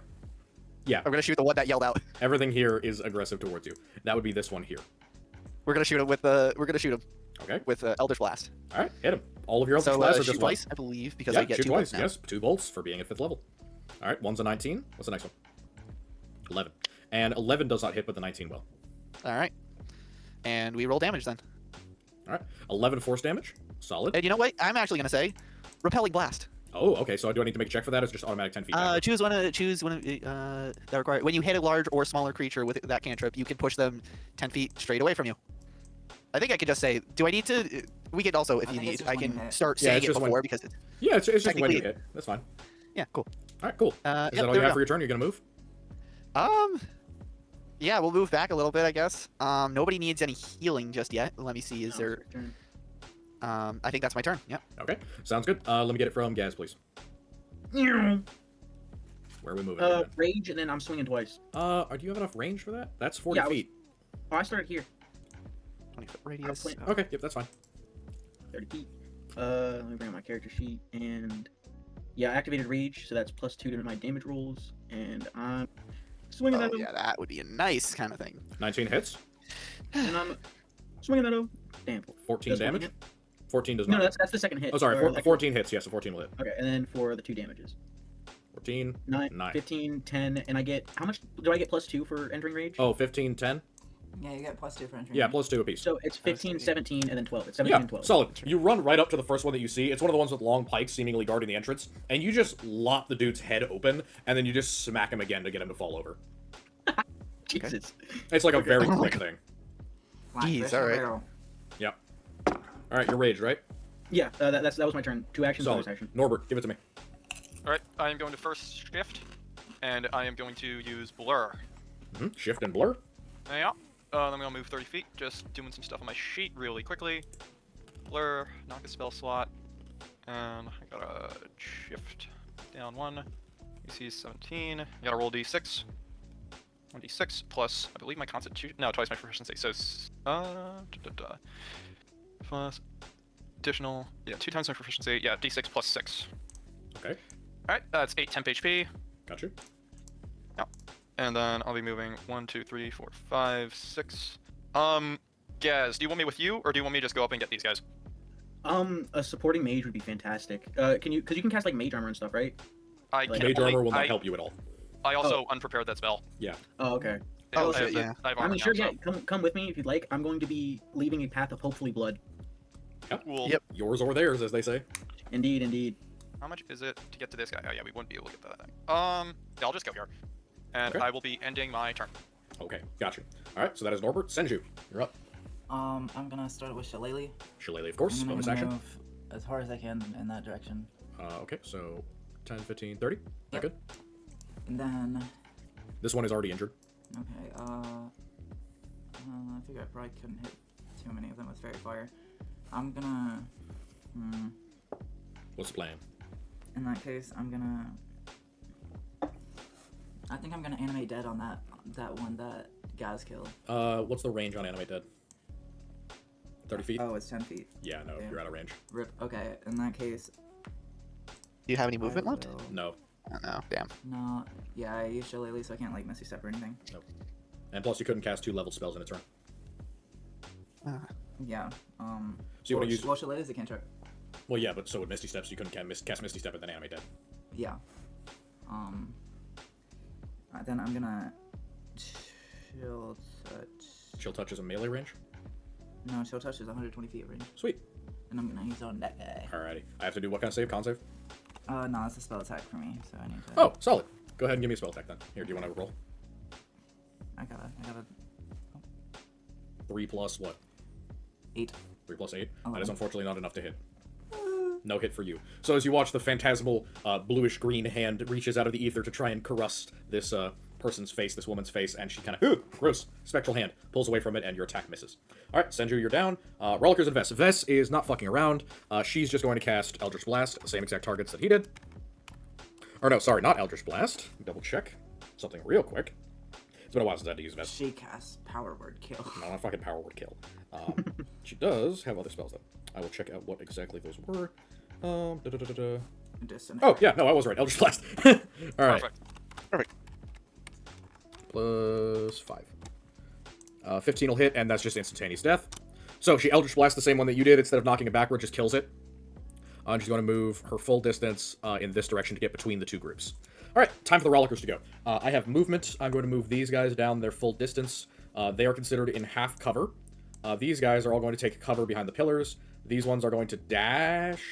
Yeah, I'm gonna shoot the one that yelled out. everything here is aggressive towards you. That would be this one here. We're gonna shoot him with Okay. Eldritch Blast. All right, hit him. All of your So blasts are shoot just one. twice, I believe, because Yeah, I get shoot 2 twice. bolts now. Yes, 2 bolts for being at 5th level. All right, one's a 19. What's the next one? 11. And 11 does not hit, but the 19 will. All right. And we roll damage then. All right, 11 force damage. Solid. And you know what? I'm actually gonna say, repelling blast. Oh, okay. So do I need to make a check for that? Or is it just automatic 10 feet? backward? Choose one of that require when you hit a large or smaller creature with that cantrip, you can push them 10 feet straight away from you. I think I could just say, do I need to? We could also, if I you think it's need, just I when you can hit. start Yeah, saying it's it just when- before because it's Yeah, it's just when you technically- hit. That's fine. yeah, cool. All right, cool. Is Yep, that all there you we have go. for your turn? You're gonna move? Yeah, we'll move back a little bit, I guess. Nobody needs any healing just yet. Let me see. Is Oh, there? it's your turn. I think that's my turn. Yep. Okay, sounds good. Let me get it from Gaz, please. Where are we moving? here, Rage, and then I'm swinging twice. then? Do you have enough range for that? That's 40 Yeah, I was- feet. Oh, I started here. 20-foot radius. playing- Okay, yep, that's fine. 30 feet. Let me bring up my character sheet, and yeah, I activated Rage, so that's +2 to my damage rolls, and I'm swinging that Oh, yeah, that would be a nice kind of thing. 19 hits, and I'm swinging that Damn. 14 Does one damage. hit? 14 does No, not. that's the second hit. Oh, sorry, or like- 14 hits. Yes, a 14 will hit. Okay, and then for the 2 damages. 14, 9, 9. 15, 10, and I get how much do I get +2 for entering Rage? Oh, 15, 10. Yeah, you get +2 for entry. Yeah, plus 2 apiece. So it's 15, 17, and then 12. It's 17 Yeah, and 12. solid. You run right up to the first one that you see. It's one of the ones with long pikes seemingly guarding the entrance, and you just lop the dude's head open, and then you just smack him again to get him to fall over. Jesus. It's like a very Oh my quick God. thing. Blackfish Jeez, alright. barrel. Yep. All right, you're raged, right? Yeah, that was my turn. 2 actions, bonus Solid. action. Norbert, give it to me. All right, I am going to first shift, and I am going to use blur. Shift and blur. Yeah. I'm gonna move 30 feet, just doing some stuff on my sheet really quickly. Blur, knock a spell slot, and I gotta shift down 1. AC is 17. I gotta roll d6. 1d6 plus, I believe my constitution. No, twice my proficiency. So, plus additional. Yeah, 2 times my proficiency. Yeah, d6 plus 6. Okay, All right, that's 8 temp HP. got you. And then I'll be moving 1, 2, 3, 4, 5, 6. Gaz, do you want me with you, or do you want me to just go up and get these guys? A supporting mage would be fantastic. Because you can cast like mage armor and stuff, right? I Like, can Mage only- armor will not I, help you at all. I also unprepared that spell. Oh, okay. Oh, I shit, have the- yeah. I have I armor mean, sure, now, yeah. Come with me if you'd like. I'm going to be leaving a path of hopefully blood. so cool. Yep. Yours or theirs, as they say. Indeed, indeed. How much is it to get to this guy? Oh yeah, we wouldn't be able to get to that thing. Yeah, I'll just go here, and Okay. I will be ending my turn. Okay, got you. All right, so that is Norbert. Senju, you're up. I'm gonna start with Shillelagh. Shillelagh, of course. I'm Bonus gonna action. move as hard as I can in that direction. Okay, so 10, 15, 30. That Yep. good? And then, This one is already injured. okay, I think I probably couldn't hit too many of them with Fairy Fire. I'm gonna, What's the plan? in that case, I think I'm gonna animate dead on that one that Gaz killed. What's the range on Animate Dead? 30 feet? Oh, it's 10 feet. Yeah, no, Yeah. you're out of range. Rip. Okay, in that case, Do you have any movement I left? will- No. Oh, no, damn. No, yeah, I usually at least I can't like Misty Step or anything. And plus, you couldn't cast 2 level spells in a turn. Ah. Yeah. So you want to use? Well, Shillelagh is a cantrip. Well, yeah, but so with Misty Steps, you couldn't cast Misty Step and then Animate Dead. Yeah. Then I'm gonna chill touch. Chill Touch is a melee range. No, chill touch is 120 feet range, Sweet. and I'm gonna use it on that guy. Alrighty. I have to do what kind of save? Con save? No, it's a spell attack for me, so I need to. Oh, solid. Go ahead and give me a spell attack then. Here, do you want to roll? I gotta. 3 plus what? 8. 3 plus 8? That is 11. unfortunately not enough to hit. No hit for you. So as you watch, the phantasmal bluish-green hand reaches out of the ether to try and caress this person's face, this woman's face, and she kind of, gross, spectral hand, pulls away from it, and your attack misses. All right, Senju, you're down. Rollickers and Vess. Vess is not fucking around. She's just going to cast Eldritch Blast at the same exact targets that he did. Or no, sorry, not Eldritch Blast. Double check something real quick. It's been a while since I had to use Vess. She casts Power Word Kill. No, not fucking Power Word Kill. She does have other spells, though. I will check out what exactly those were. Distant. Oh, yeah, no, I was right. Eldritch Blast. All right. Perfect. Plus 5. 15 will hit, and that's just instantaneous death. So she Eldritch Blast the same one that you did. Instead of knocking it backward, just kills it. She's going to move her full distance in this direction to get between the two groups. All right, time for the Rollickers to go. I have movement. I'm going to move these guys down their full distance. They are considered in half cover. These guys are all going to take cover behind the pillars. These ones are going to dash.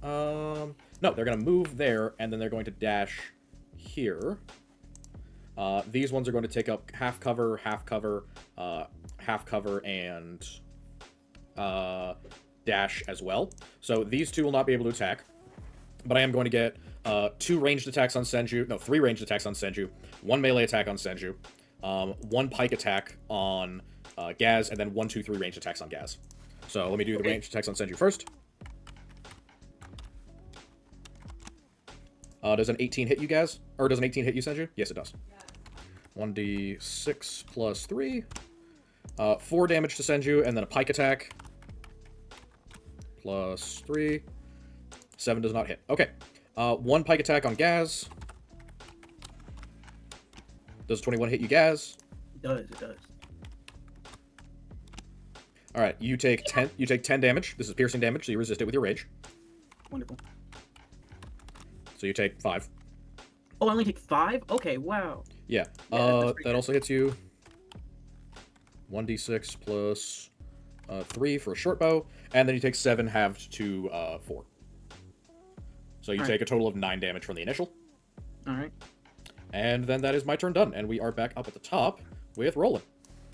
No, they're going to move there, and then they're going to dash here. These ones are going to take up half cover, and dash as well. So these two will not be able to attack. But I am going to get 2 ranged attacks on Senju. No, 3 ranged attacks on Senju. 1 melee attack on Senju. 1 pike attack on Gaz, and then 1, 2, 3 ranged attacks on Gaz. So let me do the ranged attacks on Senju first. Does an 18 hit you, Gaz? Or does an 18 hit you, Senju? Yes, it does. 1d6 plus 3. 4 damage to Senju, and then a pike attack. Plus 3. 7 does not hit. Okay. 1 pike attack on Gaz. Does 21 hit you, Gaz? It does. All right, you take 10. You take 10 damage. This is piercing damage, so you resist it with your rage. Wonderful. So you take 5. Oh, I only take 5? Okay, wow. Yeah. Yeah, that's pretty That good. also hits you. 1d6 plus 3 for a short bow, and then you take 7 halved to 4. So you All take a total of 9 damage from the initial. Alright. And then that is my turn done, and we are back up at the top with Roland.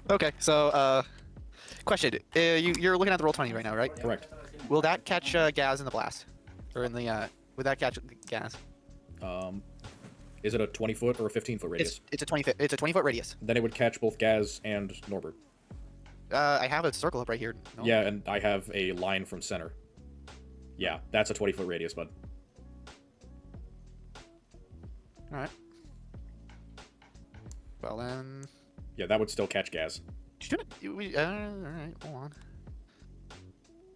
Okay, so, question. You're looking at the Roll20 right now, right? Correct. Will that catch Gaz in the blast? Or in the, would that catch Gaz? Is it a 20-foot or a 15-foot radius? It's a 20-foot radius. Then it would catch both Gaz and Norbert. I have a circle up right here. No. Yeah, and I have a line from center. Yeah, that's a 20-foot radius, bud. Alright. Well then... Yeah, that would still catch Gaz. Alright, hold on.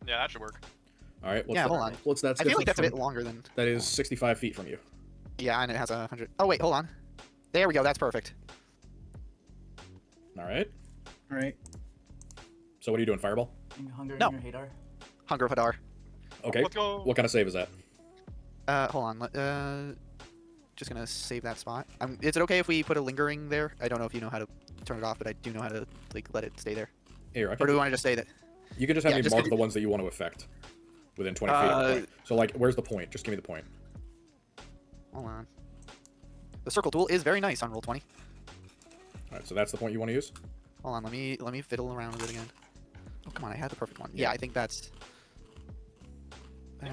Yeah, that should work. All right. Yeah, hold on. What's that? I feel like that's a from- bit longer than... That is 65 feet from you. Yeah, and it has 100... Oh, wait, hold on. There we go, that's perfect. All right. Alright. So what are you doing? Fireball? Hunger No. in your Hadar. Hunger of Hadar. Okay. Let's go. What kind of save is that? Hold on. Just gonna save that spot. Is it okay if we put a lingering there? I don't know if you know how to turn it off, but I do know how to like let it stay there. Here, I Or can do we want to just stay that? You can just have Yeah, me just mark give the me- ones that you want to affect within 20 feet of the point. So, like, where's the point? Just give me the point. Hold on. The circle tool is very nice on Roll20. All right, so that's the point you want to use? Hold on, let me fiddle around with it again. Oh come on, I had the perfect one. Yeah. Yeah, I think It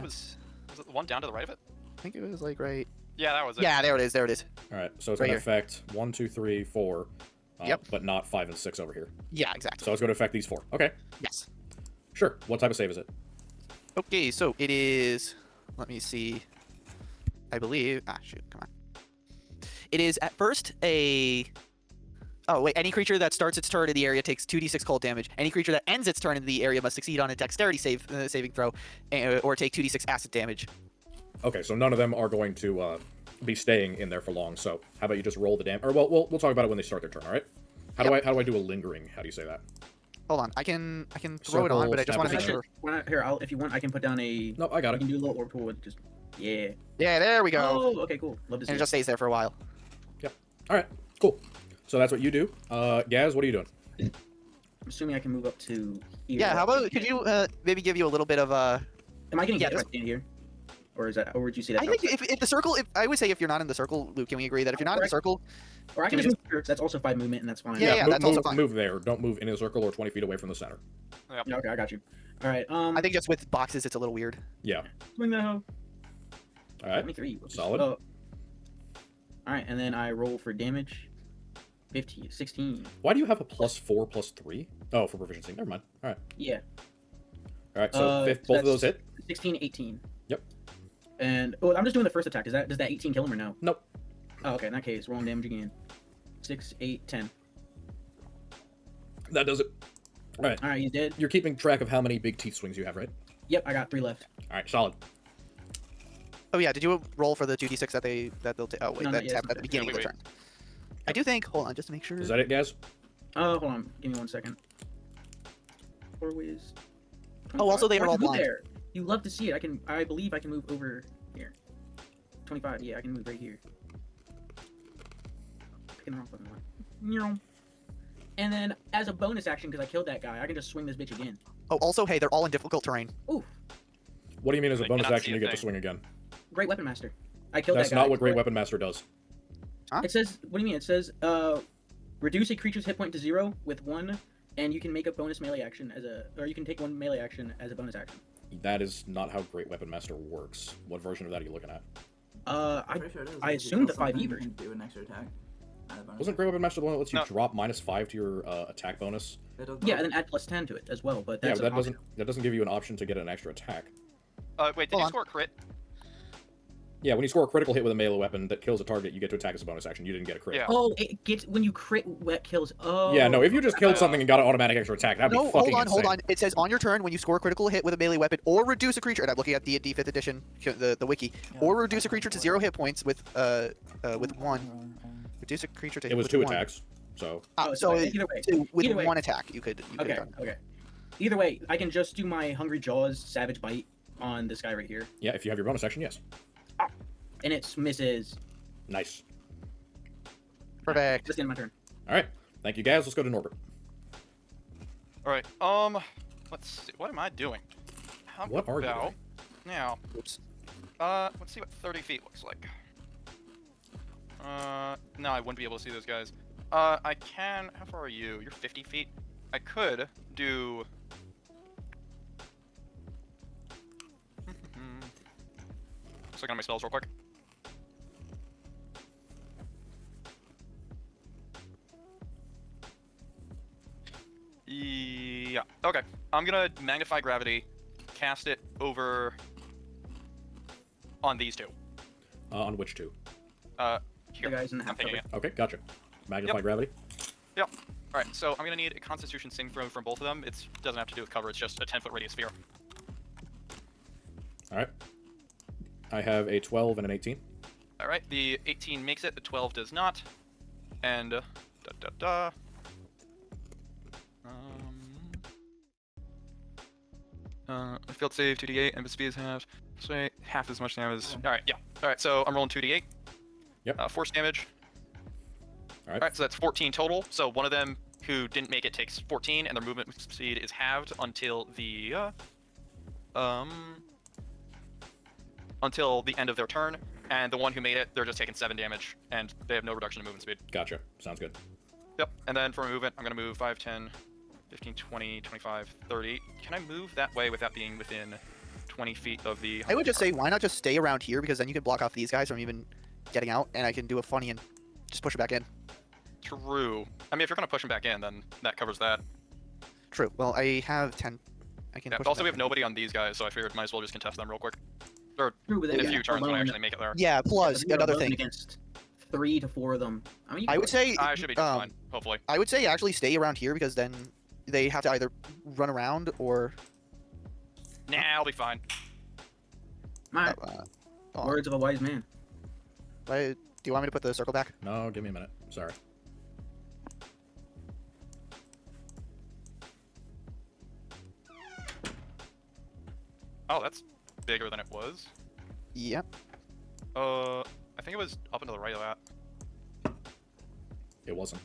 was it the one down to the right of it? I think it was like right Yeah, that was it. Yeah, there it is. There it is. All right, so it's Right going to here. affect 1, 2, 3, 4. Yep. But not 5 and 6 over here. Yeah, exactly. So it's going to affect these 4. Okay, Yes. sure. What type of save is it? Okay, so it is. Let me see. I believe. Ah, shoot. Come on. It is at first a. Oh wait! Any creature that starts its turn in the area takes 2d6 cold damage. Any creature that ends its turn in the area must succeed on a dexterity saving throw, or take 2d6 acid damage. Okay, so none of them are going to be staying in there for long. So how about you just roll the damage? Or well, we'll talk about it when they start their turn. All right. How do I do a lingering? How do you say that? Hold on, I can throw it on, Circle, but I just want to make stab sure. Why not? Here, if you want, I can put down a. No, I got I it. can do a little orbital with just. Yeah. Yeah, there we go. Oh, okay, cool. Love to see And it just stays there for a while. All right, cool. So that's what you do. Gaz, what are you doing? I'm assuming I can move up to here. Yeah, how about could you maybe give you a little bit of Am I getting yeah, hit if I stand here? Or is that? Or would you say that? I think if the circle, I would say if you're not in the circle, Luke, can we agree that if you're not in the circle, Or I can just move here. That's also 5 movement, and that's fine. Yeah, move, that's also move, fine. move there. Don't move in a circle or 20 feet away from the center. Yeah, okay, I got you. All right. I think just with boxes, it's a little weird. Yeah. Swing that hoe. All right. 23. Solid. All right, and then I roll for damage. 15, 16. Why do you have a +4, +3? Oh, for proficiency. Never mind. All right. Yeah. All right. So both of that's those hit. 16, 18. Yep. And I'm just doing the first attack. Does that 18 kill him or no? Nope. Oh, okay. In that case, rolling damage again. 6, 8, 10. That does it. All right. All right, he's dead. You're keeping track of how many big teeth swings you have, right? Yep, I got 3 left. All right. Solid. Oh yeah, did you roll for the 2d6 that they'll take? Oh wait, No, not that's yet, happened at the it's beginning not of the yet. turn. I do think. Hold on, just to make sure. Is that it, Gaz? Oh, hold on. Give me 1 second. 4 ways. Oh, also they I are can all move blind. there. You love to see it. I believe I can move over here. 25. Yeah, I can move right here. Picking the wrong fucking one. And then, as a bonus action, because I killed that guy, I can just swing this bitch again. Oh, also, hey, they're all in difficult terrain. Ooh, What do you mean as a I bonus cannot action see you a get to thing. swing again? Great Weapon Master. I killed That's that guy. not what Great Weapon Master does. It says, what do you mean? It says, reduce a creature's hit point to 0 with 1, and you can make a bonus melee action or you can take 1 melee action as a bonus action. That is not how Great Weapon Master works. What version of that are you looking at? Pretty sure it is. I If you assumed kill the 5e something, you version. can do an extra attack. Wasn't Great Weapon Master the one that lets you No. drop -5 to your attack bonus? It does Yeah, not. and then add +10 to it as well, but Yeah, that's but an option. that doesn't give you an option to get an extra attack. Wait, did Hold you on. score a crit? Yeah, when you score a critical hit with a melee weapon that kills a target, you get to attack as a bonus action. You didn't get a crit. Yeah. Oh, it gets when you crit wet kills. Oh. Yeah, no, if you just killed something and got an automatic extra attack, that'd No, be fucking hold insane. on. It says on your turn when you score a critical hit with a melee weapon or reduce a creature. And I'm looking at D&D 5th edition, the wiki, or reduce a creature to 0 hit points with 1. Reduce a creature to It was with 2 1. attacks, so... Oh, So either way. with Either way. 1 attack, you could have Okay. done. Okay. Either way, I can just do my Hungry Jaws Savage Bite on this guy right here, Yeah, if you have your bonus action, yes. and it misses. Nice. Perfect. That's the end of my turn. Alright, thank you guys, let's go to Norbert. Alright, let's see. What am I doing? How What are you about... doing? Now, Oops. let's see what 30 feet looks like. No, I wouldn't be able to see those guys. I can... How far are you? You're 50 feet? I could do... Just looking at my spells real quick. Yeah, okay. I'm gonna magnify gravity, cast it over on these two. On which two? Here. The guys in the I'm half picking cover. it. Okay, gotcha. Magnify gravity. Alright, so I'm gonna need a Constitution saving throw from both of them. It doesn't have to do with cover, it's just a 10-foot radius sphere. Alright. I have a 12 and an 18. Alright, the 18 makes it, the 12 does not. And, field save 2d8, and the speed is half. So half as much damage. Alright, yeah. Alright, so I'm rolling 2d8. Yep. Force damage. Alright. Alright, so that's 14 total. So one of them who didn't make it takes 14, and their movement speed is halved until the end of their turn. And the one who made it, they're just taking 7 damage, and they have no reduction in movement speed. Gotcha. Sounds good. Yep. And then for movement, I'm gonna move 5, 10, 15, 20, 25, 30. Can I move that way without being within 20 feet of the... I would just say, why not just stay around here, because then you can block off these guys from even getting out, and I can do a funny and just push it back in. True. I mean, if you're gonna push him back in, then that covers that. True. Well, I have 10. I can Yeah, push also, it we back have nobody on these guys, so I figured might as well just contest them real quick. Or True, but in then a few turns when I actually make it there. in. Yeah. Plus, You're another alone thing. against 3 to 4 of them. I mean, you I can would say. I should be just fine, hopefully. I would say actually stay around here because then they have to either run around or. Nah, I'll be fine. My Oh, words of a wise man. do you want me to put the circle back? No, give me a minute. Sorry. Oh, that's bigger than it was. Yep. I think it was up and to the right of that. It wasn't.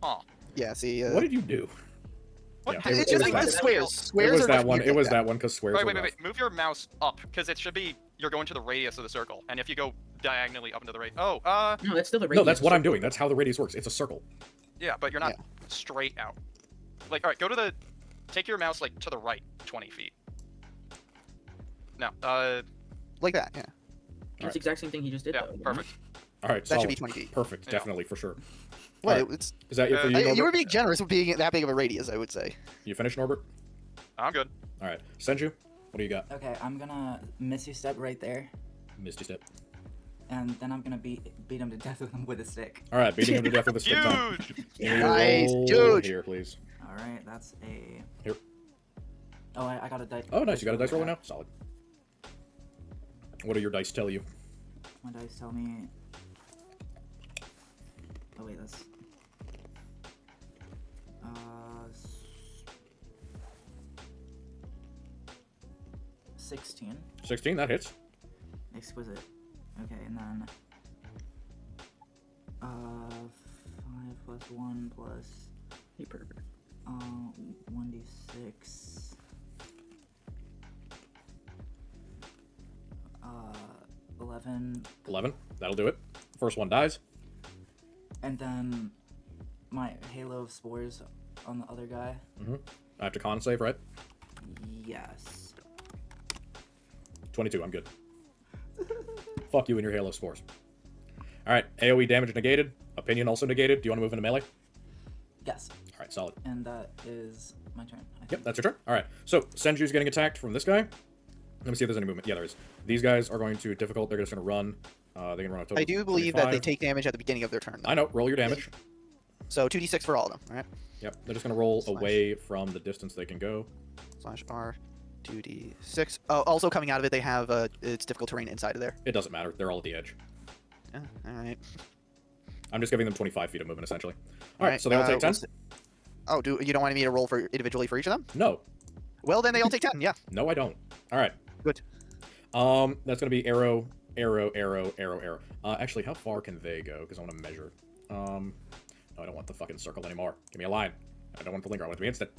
Oh. Yeah. See. What did you do? What? Yeah, It's just was like that. squares. It Squares was are that much one. easier It was to that one because squares Wait, were wait, rough. wait. Move your mouse up, because it should be you're going to the radius of the circle. And if you go diagonally up and to the right. Oh, No, that's still the No, radius. that's what I'm doing. That's how the radius works. It's a circle. yeah, but you're not straight out. Like, alright, go to the. Take your mouse, like, to the right 20 feet. No, Like that. Yeah. That's the exact same thing he just did. yeah, though, you know? perfect. All right, That solid. should be 20 feet. Perfect, Yeah. definitely for sure. What? Alright. It's. Is that it for you, I- Norbert? You were being generous with being that big of a radius, I would say. You finished, Norbert? I'm good. All right, Senju, what do you got? Okay, I'm gonna Misty Step right there, Misty step. and then I'm gonna beat him to death with a stick. All right, beating him to death with a stick time. Huge! Give me a Nice, roll huge. Here, please. All right, that's a. Here. Oh, I got a dice. Oh, nice. You got a dice roller now. Solid. What do your dice tell you? My dice tell me. Oh wait, that's. 16. 16. That hits. Exquisite. Okay, and then 5 plus 1 plus Hey, perfect. 1d6. 11, 11. That'll do it. First one dies. and then my Halo of Spores on the other guy. I have to con save, right? Yes. 22. I'm good. Fuck you and your Halo Spores. All right. AoE damage negated. Opinion also negated. Do you want to move into melee? Yes. All right. Solid. And that is my turn. I Yep, think. that's your turn. All right. So Senju's getting attacked from this guy. Let me see if there's any movement. Yeah, there is. These guys are going to difficult. They're just going to run. They can run a total. I of do believe that they 25. take damage at the beginning of their turn. Though. I know. Roll your damage. So 2d6 for all of them, right? Yep. They're just going to roll Slash. away from the distance they can go. /R, 2d6. Oh, also coming out of it, they have it's difficult terrain inside of there. It doesn't matter. They're all at the edge. Yeah, all right. I'm just giving them 25 feet of movement, essentially. All right. So they all take 10? Oh, you don't want me to roll for individually for each of them? No. Well, then they all take 10. Yeah. No, I don't. All right. Good. That's going to be arrow, arrow, arrow, arrow, arrow. Actually, how far can they go? Because I want to measure. No, I don't want the fucking circle anymore. Give me a line. I don't want the linger. I want it to be instant.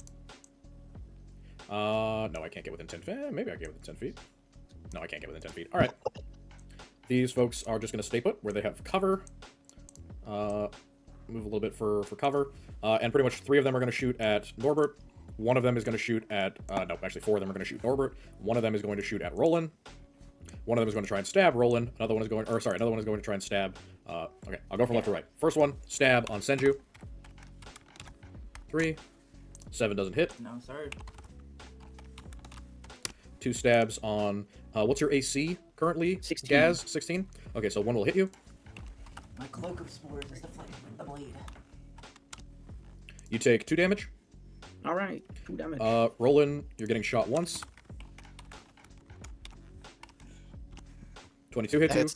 No, I can't get within 10 feet. Maybe I can get within 10 feet. No, I can't get within 10 feet. All right. These folks are just going to stay put where they have cover. Move a little bit for cover. And pretty much 3 of them are going to shoot at Norbert. 1 of them is going to shoot at... no, actually 4 of them are going to shoot Norbert. 1 of them is going to shoot at Roland. 1 of them is going to try and stab Roland. Another one is going... Or, sorry, another one is going to try and stab... okay, I'll go from left to right. First one, stab on Senju. 3. 7 doesn't hit. No, sorry. 2 stabs on... what's your AC currently? 16. Gaz? 16? Okay, so 1 will hit you. My Cloak of Spores is the blade. You take 2 damage. All right, 2 damage. Roland, you're getting shot once. 22 hits you. Hits.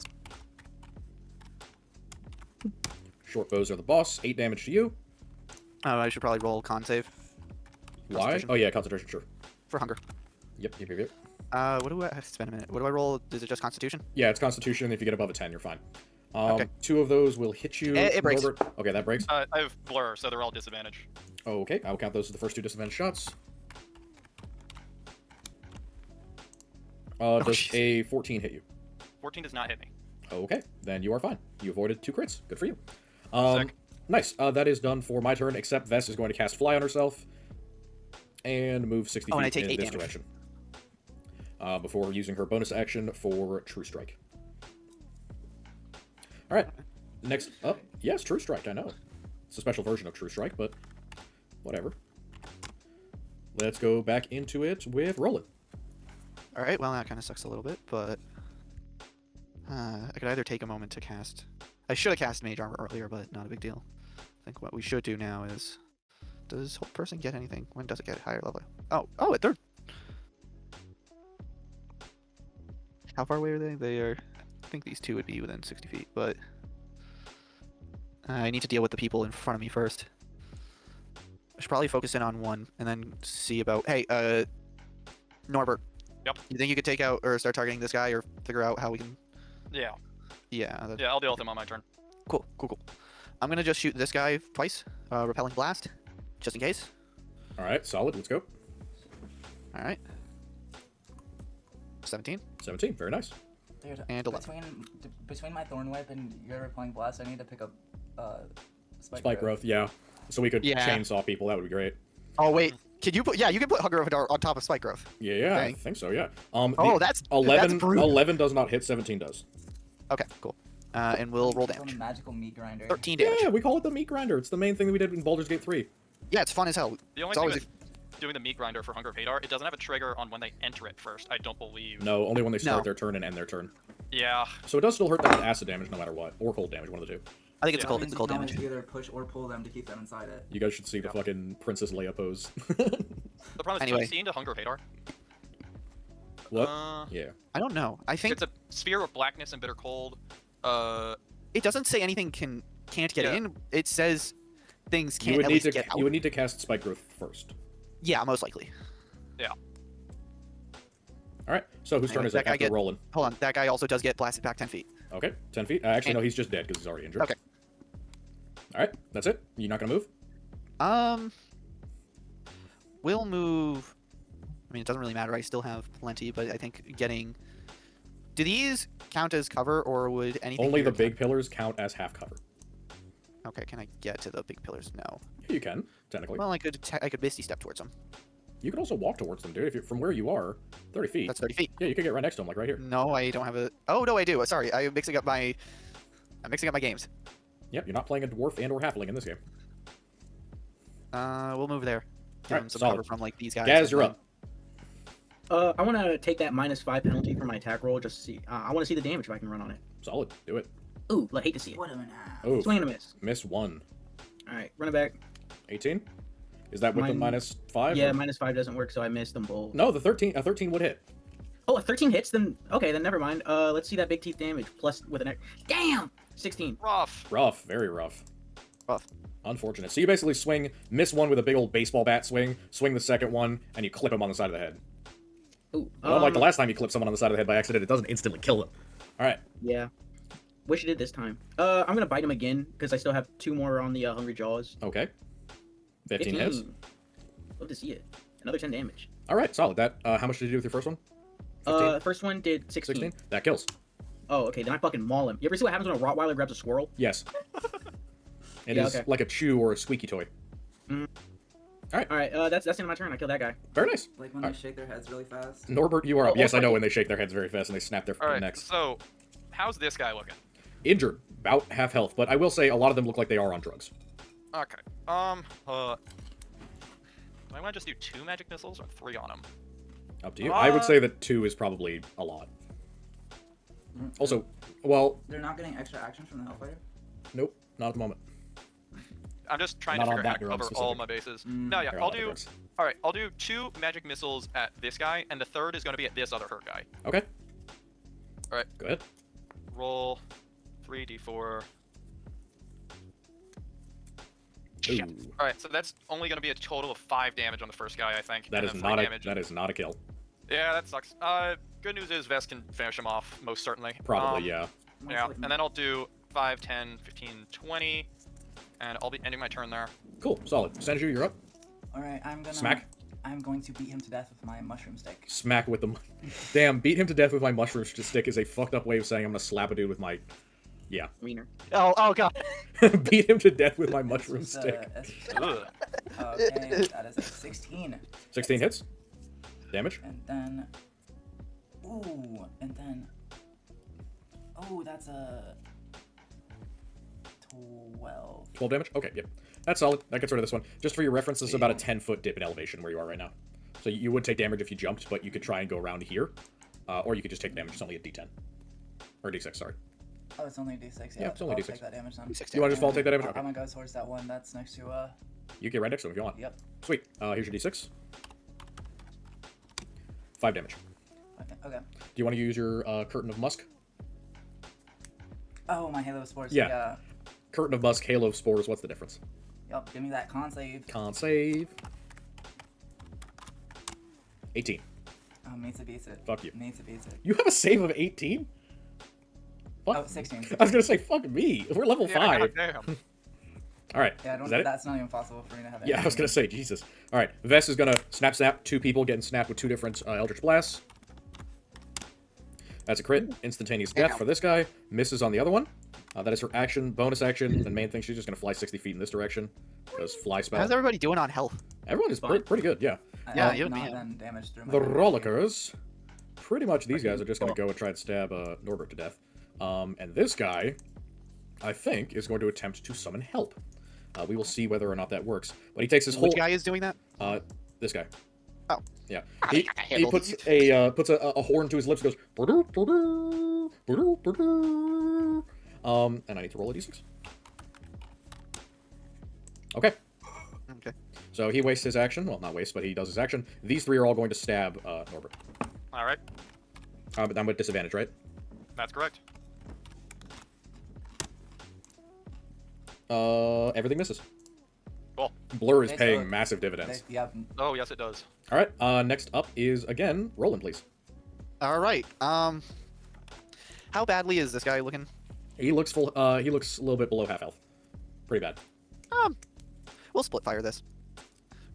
Short bows are the boss. 8 damage to you. Oh, I should probably roll con save Why? Concentration. Oh, yeah, concentration, sure. for hunger. Yep. What do I have to spend a minute? What do I roll? Is it just Constitution? Yeah, it's Constitution. If you get above a 10, you're fine. Okay. 2 of those will hit you. It breaks. Norbert. Okay, that breaks. I have blur, so they're all disadvantaged. Okay, I'll count those as the first 2 disadvantage shots. Does shit. a 14 hit you? 14 does not hit me. Okay, then you are fine. You avoided 2 crits. Good for you. Sick. Nice. That is done for my turn, except Vess is going to cast Fly on herself and move 60 Oh, and I feet take in 8 this damage. direction. before using her bonus action for True Strike. All right, next up, yes, True Strike. I know it's a special version of True Strike, but whatever. Let's go back into it with Roland. All right, well, that kind of sucks a little bit, but I could either take a moment to cast. I should have cast Mage Armor earlier, but not a big deal. I think what we should do now is, does whole person get anything? When does it get higher level? Oh, at third. How far away are they? They are. I think these two would be within 60 feet, but I need to deal with the people in front of me first. I should probably focus in on one and then see about. Hey, Norbert. Yep. You think you could take out or start targeting this guy or figure out how we can? Yeah. Yeah. Yeah, I'll deal with him on my turn. Cool. I'm gonna just shoot this guy twice. Repelling blast, just in case. All right, solid. Let's go. All right. 17. 17. Very nice. Dude, And 11. between my Thorn Whip and your Repelling Blast, I need to pick up Spike growth. Yeah. So we could Yeah. chainsaw people. That would be great. Oh wait, could you put? Yeah, you can put Hunger of Hadar on top of Spike Growth. Yeah, I Dang. think so. Yeah. Oh, that's 11. brutal. 11 does not hit. 17 does. Okay, cool. And we'll roll It's on a damage. magical meat grinder. 13 damage. Yeah, we call it the meat grinder. It's the main thing that we did in Baldur's Gate 3. Yeah, it's fun as hell. The only It's thing always with doing the meat grinder for Hunger of Hadar, it doesn't have a trigger on when they enter it first. I don't believe. No, only when they start No. their turn and end their turn. Yeah. So it does still hurt them with acid damage no matter what, or cold damage, one of the two. I think it's Yeah. cold. That It's means cold you can always damage. either push or pull them to keep them inside it. You guys should see the fucking Princess Leia pose. The problem is, Anyway. have you seen the Hunger of Hadar? What? Uh, Yeah. I don't know. I think it's a sphere of blackness and bitter cold. it doesn't say anything can't get Yeah. in. It says things You can't would at need least to get out. you would need to cast Spike Growth first. Yeah, most likely. All right. So whose turn Anyway, is that it guy after get- rolling? Hold on. That guy also does get blasted back 10 feet. Okay. 10 feet. Actually, And- no. He's just dead because he's already injured. Okay. All right. That's it. You're not gonna move. We'll move. I mean, it doesn't really matter. I still have plenty, but I think getting. Do these count as cover, or would anything? Only here the big count? pillars count as half cover. Okay, can I get to the big pillars? No. Yeah, you can technically. Well, I could Misty step towards them. You could also walk towards them, dude. If you're from where you are, 30 feet. That's 30 feet. Yeah, you could get right next to them, like right here. No, I don't have a. Oh no, I do. Sorry, I'm mixing up my games. Yep. You're not playing a dwarf and or halfling in this game. We'll move there. Give Alright, them some solid. cover from like these guys. Gaz, and you're then- up. I want to take that -5 penalty for my attack roll just to see. I want to see the damage if I can run on it. Solid. Do it. Ooh, I hate to see it. What am I? Oh, Swing and a miss. miss 1. All right, run it back. 18. Is that with the Mine- -5? Yeah, or- -5 doesn't work, so I missed them both. No, the 13. A 13 would hit. Oh, a 13 hits, then okay, then never mind. Let's see that big teeth damage plus with an. Damn, 16. rough. Rough. Very rough. Rough. Unfortunate. So you basically swing, miss one with a big old baseball bat swing the second one, and you clip him on the side of the head. Ooh, But unlike the last time you clip someone on the side of the head by accident, it doesn't instantly kill them. All right. Yeah. Wish it did this time. I'm gonna bite him again because I still have 2 more on the Hungry Jaws. Okay. 15 hits. Love to see it. Another 10 damage. All right. Solid. That. How much did you do with your first one? 15? First one did 16. 16. That kills. Oh, okay, then I fucking maul him. You ever see what happens when a Rottweiler grabs a squirrel? Yes. It Yeah, is okay. like a chew or a squeaky toy. Alright, that's the end of my turn. I killed that guy. Very nice. Like when they shake their heads really fast. Norbert, you are up. Oh, Yes, I know okay. when they shake their heads very fast and they snap their All right. necks. So, how's this guy looking? Injured, about half health, but I will say a lot of them look like they are on drugs. Okay. Do I want to just do 2 magic missiles or 3 on him? Up to you. I would say that 2 is probably a lot. Also, well, They're not getting extra action from the Hellfighter? nope, not at the moment. I'm just trying Not to on figure out how that to neuron cover all specific. my bases. Mm. No, yeah, They're I'll on the do. drugs. All right, I'll do 2 magic missiles at this guy, and the third is going to be at this other hurt guy. Okay. All right. Go ahead. Roll 3d4. Shit. Ooh, All right, so that's only going to be a total of 5 damage on the first guy, I think. that and is then 3 not a damage. that is not a kill. Yeah, that sucks. Good news is Vest can finish him off, most certainly. Probably, yeah. Most Yeah, likely. and then I'll do 5, 10, 15, 20, and I'll be ending my turn there. Cool, solid. Senju, you're up. Alright, I'm gonna... Smack. I'm going to beat him to death with my mushroom stick. Smack with the. Damn, beat him to death with my mushroom stick is a fucked up way of saying I'm gonna slap a dude with my. Yeah. Wiener. Oh god. Beat him to death with my mushroom It's, stick. Ugh. Okay, that is a 16. 16 hits. Damage. And then Ooh, and then... Oh, that's a... 12. 12 damage? Okay, yep. That's solid. That gets rid of this one. Just for your reference, this is about a 10-foot dip in elevation where you are right now. So you would take damage if you jumped, but you could try and go around here. Or you could just take damage. It's only a d10. Or d6, sorry. Oh, it's only a d6. Yeah, it's only a I'll d6. take that damage then. You want to just fall take that damage? I'm Okay. gonna go towards that one that's next to, You get right next to him if you want. Yep. Sweet. Here's your d6. 5 damage. Okay. Do you want to use your Curtain of Musk? Oh, my Halo Sports. Yeah. Curtain of Musk, Halo of Spores, what's the difference? Yep, give me that con save. Con save. 18. Oh, me to beat it. Fuck you. Me to beat it. You have a save of 18? Fuck. Oh, 16. I was gonna say, fuck me. We're level 5. Damn. Alright. Yeah, I don't, Is that it? that's not even possible for me to have. Yeah, I was gonna say, Jesus. Alright, Vess is gonna snap. 2 people getting snapped with 2 different Eldritch Blasts. That's a crit. Instantaneous death for this guy. Misses on the other one. That is her action, bonus action. The main thing, she's just gonna fly 60 feet in this direction. Because fly spell. How's everybody doing on health? Everyone is Fine. pretty good, yeah. Yeah, you you have and not me. been damaged through my The damage. Rollickers. Pretty much these guys are just gonna go and try and stab Norbert to death. And this guy, I think, is going to attempt to summon help. We will see whether or not that works. But he takes his whole... Which guy is doing that? This guy. Oh. Yeah. I He handled puts it. a horn to his lips and goes... "Ba-doo, ba-doo, ba-doo, ba-doo." And I need to roll a d6. Okay. Okay. So he wastes his action. Well, not waste, but he does his action. These 3 are all going to stab Norbert. Alright, But I'm with disadvantage, right? that's correct. Everything misses. Cool. Blur is Okay, paying so massive dividends. Yep. Oh, yes, it does. All right. Next up is again Roland, please. All right. How badly is this guy looking? He looks full. He looks a little bit below half health. Pretty bad. We'll split fire this.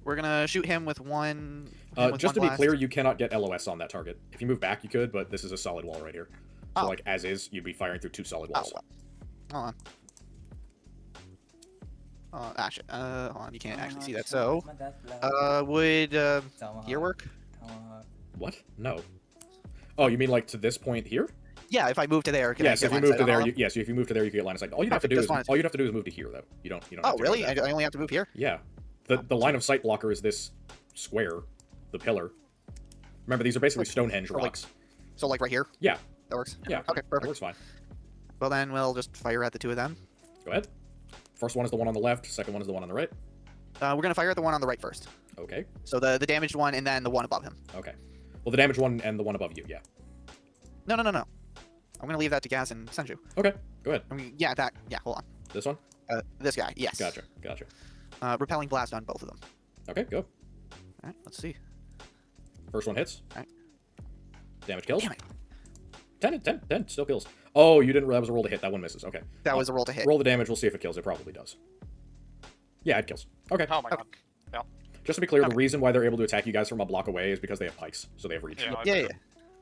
We're gonna shoot him with one. Just to be clear, you cannot get LOS on that target. If you move back, you could, but this is a solid wall right here. So Oh. like as is, you'd be firing through 2 solid Oh, walls. well. Hold on. Actually, hold on. You can't actually see that. So, would here work? What? No. Oh, you mean like to this point here? Yeah, if I move to there, can I Yes. get If you line move sight to on there, all? yes. If you move to there, you can get line of sight. All you have to do Perfect, is just wanted to- move to here, though. You don't. Oh, have to go really? there. I only have to move here? Yeah. The line of sight blocker is this square, the pillar. Remember, these are basically Stonehenge like- rocks. So, like right here? Yeah. That works? Yeah. Okay, That perfect. works fine. Well, then we'll just fire at the 2 of them. Go ahead. First one is the one on the left. Second one is the one on the right. We're gonna fire at the one on the right first. Okay. So the damaged one and then the one above him. Okay. Well, the damaged one and the one above you. Yeah. No. I'm gonna leave that to Gaz and Senju. Okay. Go ahead. I mean, yeah, that. Yeah, hold on. This one. This guy. Yes. Gotcha. Repelling blast on both of them. Okay. Go. All right. Let's see. First one hits. Alright. Damage kills. Damn it. 10 still kills. Oh, you didn't. That was a roll to hit. That one misses. Okay. That was a roll to hit. Roll the damage. We'll see if it kills. It probably does. Yeah, it kills. Okay. Oh my god. Yeah. Just to be clear, the reason why they're able to attack you guys from a block away is because they have pikes, so they have reach. Yeah, I Yeah. figured.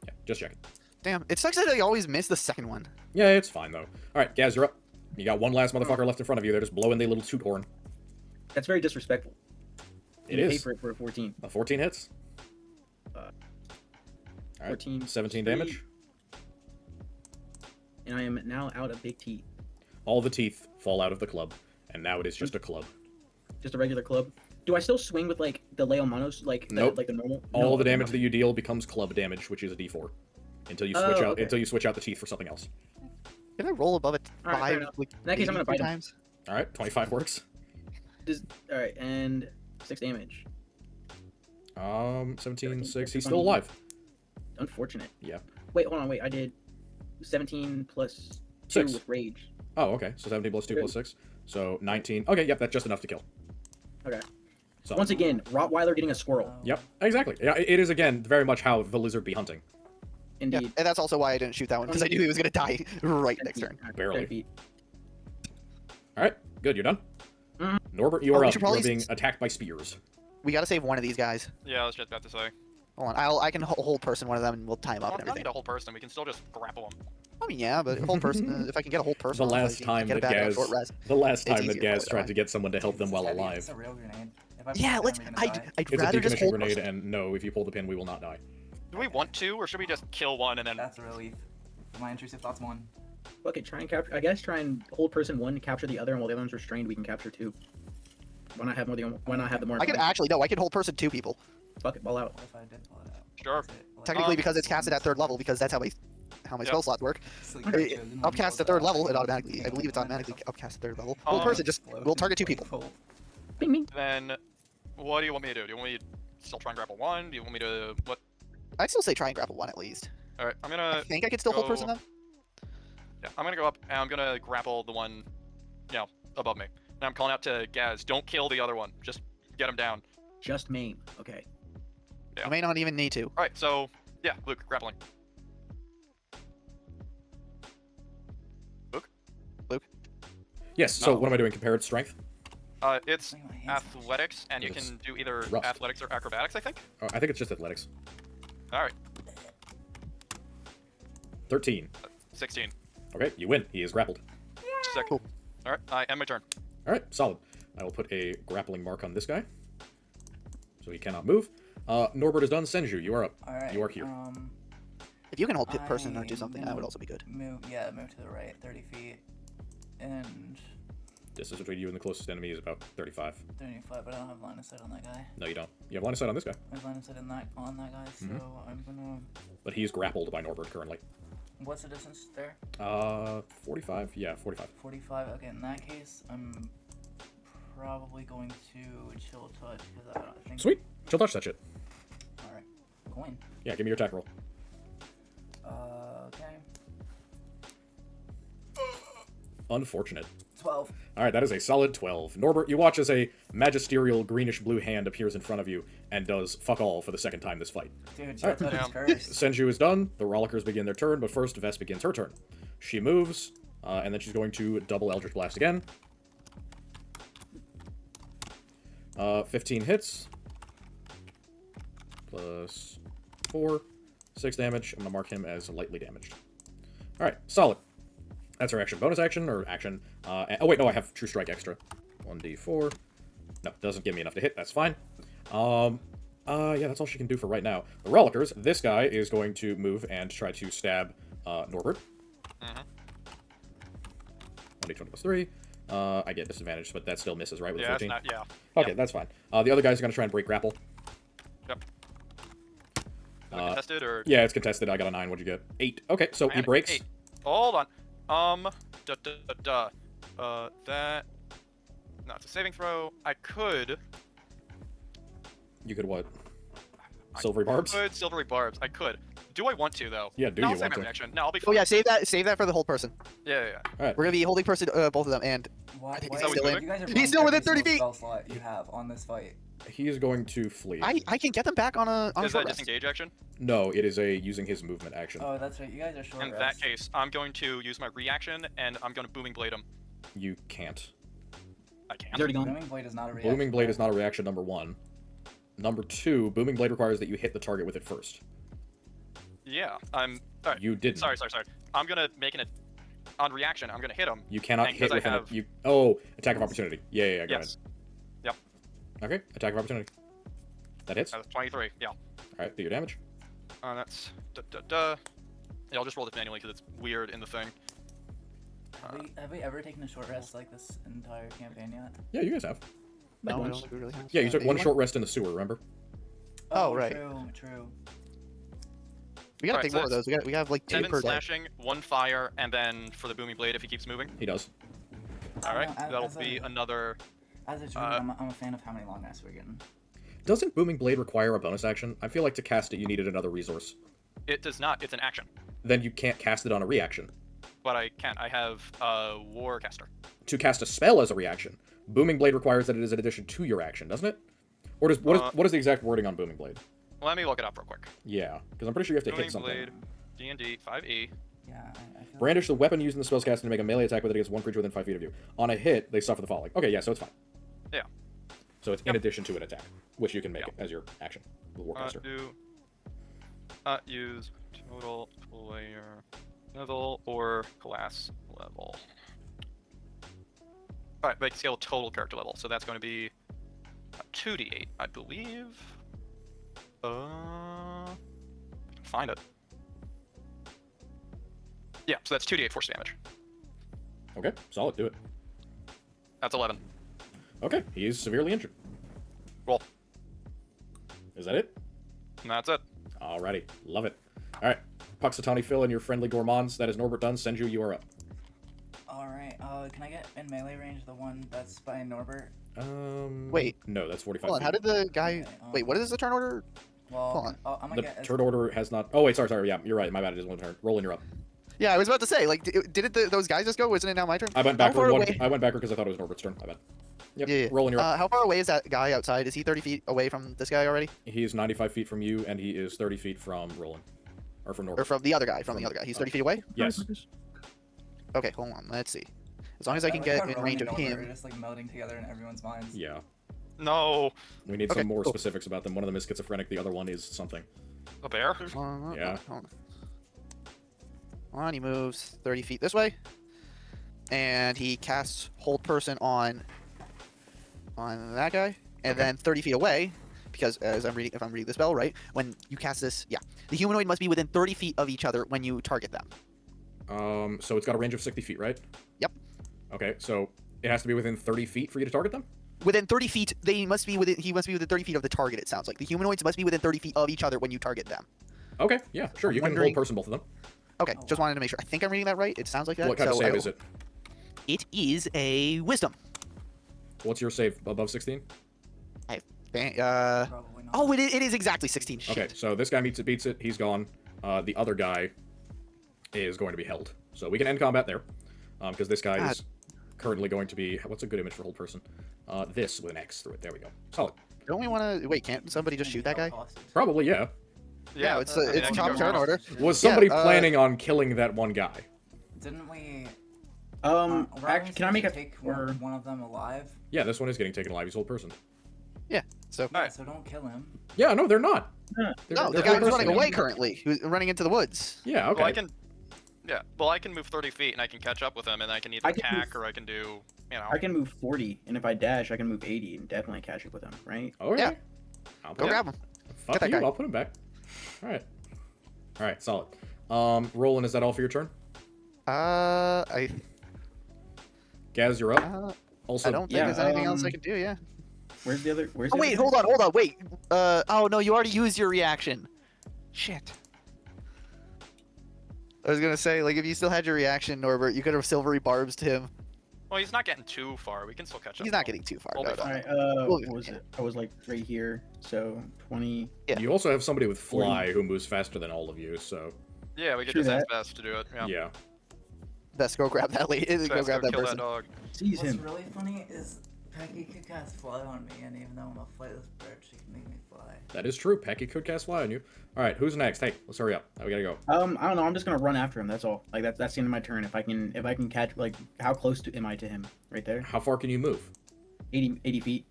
Yeah, just checking. Damn. It sucks that I always miss the second one. Yeah, it's fine though. All right, Gaz, you're up. You got one last motherfucker left in front of you. They're just blowing the little toot horn. That's very disrespectful. It You pay is. for it for a 14. 14 hits. Uh, All right, 14, 17 3. damage. And I am now out of big teeth. All the teeth fall out of the club, and now it is just a club. Just a regular club. Do I still swing with like the Leomanos, like the, Nope. like the normal? All No, the damage okay. that you deal becomes club damage, which is a D4, until you switch Oh, out okay. until you switch out the teeth for something else. Can I roll above it All right, fair 5? enough. Like, In that case, I'm gonna 83 bite him. times? All right, 25 works. All right, and 6 damage. 17, 6. He's still alive. Unfortunate. Yeah. Wait, hold on. Wait, I did 17 plus 2 6. with rage. Oh, okay. So 17 plus 2 plus 6. So 19. Okay, yep, that's just enough to kill. Okay. So, Once again, Rottweiler getting a squirrel. Yep, exactly. Yeah, it is again very much how the lizard be hunting. Yeah, Indeed. and that's also why I didn't shoot that one, because I knew he was gonna die right 10 next feet. turn. All right, Barely. 10 feet. All right, good. You're done. Mhm. Norbert, you Oh, are we up. should You are probably being attacked by spears. We gotta save one of these guys. Yeah, I was just about to say. Hold on, I can hold person one of them and we'll tie him up Well, and not need everything. a whole person. We can still just grapple them. I mean, yeah, but hold person. If I can get a whole person, The off, last I can time get that a back on a Gaz, short rest. the last It's time that easier Gaz for tried that to get someone to help them while It's alive. a real grenade. If I pull Yeah, the let's. pin, I'm gonna die. I'd It's a rather just decommissioned hold grenade, person. and no, if you pull the pin, we will not die. Do we want to, or should we just kill one and then? That's a relief. My intrusive thoughts 1. Okay, try and capture. I guess try and hold person 1 to capture the other, and while the other one's restrained, we can capture 2. Why not have more? Why not have the more? I can actually no. I can hold person 2 people. Fuck it, ball out. What if I did pull it out? Sure. Is it, like, Technically, because it's casted at 3rd level, because that's how my spell slots work. so you could've chosen one to Upcast to pull 3rd it level, out. it automatically. I believe it's automatically upcast to 3rd level. Hold person just will target 2 people. Fold. Bing bing. Then, what do you want me to do? Do you want me to still try and grapple 1? Do you want me to what? I'd still say try and grapple 1 at least. All right, I'm I gonna. think I can still hold go- person though. Yeah, I'm gonna go up and I'm gonna grapple the one, above me. And I'm calling out to Gaz, don't kill the other one. Just get him down. Just maim. Okay. Yeah. I may not even need to. All right, so yeah, Luke, grappling. Yes. So No. what am I doing? Compared strength? It's Look at my hands. athletics, and you It's can do either rough. athletics or acrobatics, I think. I think it's just athletics. All right, 13. 16. Okay, you win. He is grappled. Sick. Cool. All right, I end my turn. All right, solid. I will put a grappling mark on this guy, so he cannot move. Norbert is done. Senju, you are up. All right. You are here. If you can hold person or do I something, that would also be good. Move to the right 30 feet. And Distance between you and the closest enemy is about 35. 35, but I don't have line of sight on that guy. No, you don't. You have line of sight on this guy, I have line of sight on that guy, so I'm gonna. but he's grappled by Norbert currently. What's the distance there? 45? Yeah, 45. 45. Okay, in that case, I'm probably going to chill touch because I think. Sweet. She'll touch that shit. All right. Coin. Yeah, give me your attack roll. Okay. Unfortunate. 12. All right, that is a solid 12. Norbert, you watch as a magisterial greenish-blue hand appears in front of you and does fuck all for the second time this fight. Dude, chill touch is Damn. cursed. Senju is done. The Rollickers begin their turn, but first Vest begins her turn. She moves, and then she's going to double Eldritch Blast again. 15 hits. Plus 4. 6 damage. I'm going to mark him as lightly damaged. Alright, solid. That's her action. Bonus action, or action. Oh wait, no, I have True Strike extra. 1d4. No, doesn't give me enough to hit. That's fine. Yeah, that's all she can do for right now. The Rollickers, this guy is going to move and try to stab Norbert. 1d20 plus 3. I get disadvantage, but that still misses, right, with Yeah, 14? that's not, Okay, that's fine. The other guy's going to try and break grapple. Yep. Is it contested or? Yeah, it's contested. I got a 9. What'd you get? 8. Okay, so I he had an breaks. 8. Hold on. That. No, it's a saving throw. I could. You could what? Silvery barbs? Could silvery barbs. I could. Do I want to though? Yeah, do no, you I'll save want my to? reaction. No, I'll be Oh fine. yeah, save that for the whole person. Yeah. Alright. We're gonna be holding person both of them, and Why, think why he's are still you in. guys are He's blowing still within every 30 single feet. spell slot you have on this fight. He is going to flee. I can get them back on a Is short that rest. disengage action? No, it is a using his movement action. Oh, that's right. You guys are short In that rest. case, I'm going to use my reaction and I'm going to booming blade him. You can't. I can. He's already gone. Booming blade is not a reaction. Booming blade is not a reaction, number 1. Number 2, booming blade requires that you hit the target with it first. Yeah, I'm. Alright. You didn't. Sorry. I'm gonna make an. On reaction, I'm gonna hit him. You cannot And hit 'cause with I an... have- You... Oh, attack of opportunity. Yeah, go Yes. Yep. ahead. Okay, attack of opportunity. That hits. That's 23. Yeah. Alright, do your damage. That's. Yeah, I'll just roll this manually because it's weird in the thing. Have we ever taken a short rest like this entire campaign yet? Yeah, you guys have. No, I don't think we really have. Yeah, you took Maybe one short rest in the sewer, remember? Oh, right. True. We gotta Alright, take so more of those. We have like 2 7 per day. slashing, 1 fire, and then for the booming blade if he keeps moving. He does. Alright, as that'll a- be another. As a druid, I'm a fan of how many long rests we're getting. Doesn't booming blade require a bonus action? I feel like to cast it you needed another resource. It does not. It's an action. Then you can't cast it on a reaction. But I can. I have Warcaster. To cast a spell as a reaction, booming blade requires that it is an addition to your action, doesn't it? Or does what is the exact wording on booming blade? Let me look it up real quick. Yeah, because I'm pretty sure you have to Booming hit something. blade, D&D 5e. Yeah, I feel Brandish the weapon used in the spell's casting to make a melee attack with it against one creature within 5 feet of you. On a hit, they suffer the following. Okay, yeah, so it's fine. Yeah. So it's in addition to an attack, which you can make it as your action with Warcaster. Do use total player level or class level. Alright, make scale total character level. So that's going to be 2d8, I believe. find it. Yeah, so that's 2d8 force damage. Okay, solid. Do it. That's 11. Okay, he is severely injured. Roll. Is that it? And that's it. Alrighty, love it. All right, Puxatani Phil and your friendly gourmands. That is Norbert done. Senju, you are up. Alright, can I get in melee range the one that's by Norbert? Wait. No, that's 45 Hold on, feet. how did the guy... Okay, Wait, what is the turn order? Well, Hold on. I'm gonna The get... turn order has not... Oh, wait, sorry. Yeah, you're right. My bad. It is one turn. Roland, you're up. Yeah, I was about to say, like, those guys just go? Wasn't it now my turn? I went How backward far one. away- I went backward because I thought it was Norbert's turn. My bad. Yep, Yeah, yeah. Roland, you're up. How far away is that guy outside? Is he 30 feet away from this guy already? He is 95 feet from you, and he is 30 feet from Roland. Or from Norbert. Or from the other guy? He's 30 feet away? Yes. Okay, hold on. Let's see. As long as I can like get how in Roland range and of Norbert are him. just like melding together in everyone's minds. Yeah. No. We need Okay, some more cool. specifics about them. One of them is schizophrenic. The other one is something. A bear? Yeah. Hold on, he moves 30 feet this way. And he casts Hold Person on that guy. And then 30 feet away, because if I'm reading the spell right, when you cast this, yeah. The humanoid must be within 30 feet of each other when you target them. So it's got a range of 60 feet, right? Yep. Okay, so it has to be within 30 feet for you to target them? Within 30 feet, he must be within 30 feet of the target, it sounds like. The humanoids must be within 30 feet of each other when you target them. Okay, yeah, sure. I'm You can wondering- hold person both of them. Okay, just wanted to make sure. I think I'm reading that right. It sounds like that. What kind of so save is it? It is a wisdom. What's your save? Above 16? Probably Probably not. Oh, it is exactly 16. Shit. Okay, so this guy beats it. He's gone. The other guy is going to be held. So we can end combat there. Because this guy is currently going to be... What's a good image for hold person? This with an X through it. There we go. Solid. Don't we want to... Wait, can't somebody just shoot that guy? Probably, yeah. Yeah, it's I mean, I can top go turn now. order. Was somebody Yeah, planning on killing that one guy? Didn't we... Actually, can I make a... take or... one of them alive? Yeah, this one is getting taken alive. He's hold person. So... Yeah, so don't kill him. Yeah, no, they're not. Yeah. No, the they're guy who's resting running him. away currently. Who's running into the woods. Yeah, okay. Well, I can... Yeah, well, I can move 30 feet and I can catch up with him and I can either I can attack move- or I can do, you know... I can move 40, and if I dash, I can move 80 and definitely catch up with him, right? Okay. Yeah. I'll Go put grab him. Fuck that you, guy. I'll put him back. Alright. Alright, solid. Roland, is that all for your turn? I Gaz, you're up. Also, don't think yeah, there's anything else I can do, yeah. Where's the other... Where's Oh, the wait, other hold on, wait. Oh, no, you already used your reaction. Shit. I was gonna say, like, if you still had your reaction, Norbert, you could have silvery barbs to him. Well, he's not getting too far. We can still catch up. He's not getting too far. We'll No, be no. fine. Alright, Well, what was yeah. it? I was like right here, so 20... Yeah. you also have somebody with fly who moves faster than all of you, so Yeah, we could True use that. best to do it. Yeah. yeah. Best go grab that lady. Go Best grab go that kill person. that dog. Seize What's him. really funny is Peggy could cast fly on me, and even though I'm a flightless bird, she can make me fly. That is true. Pecky could cast fly on you. Alright, who's next? Hey, let's hurry up. We gotta go. I don't know. I'm just gonna run after him. That's all. Like that's the end of my turn. If I can catch, like, how close am I to him? Right there. How far can you move? 80 feet.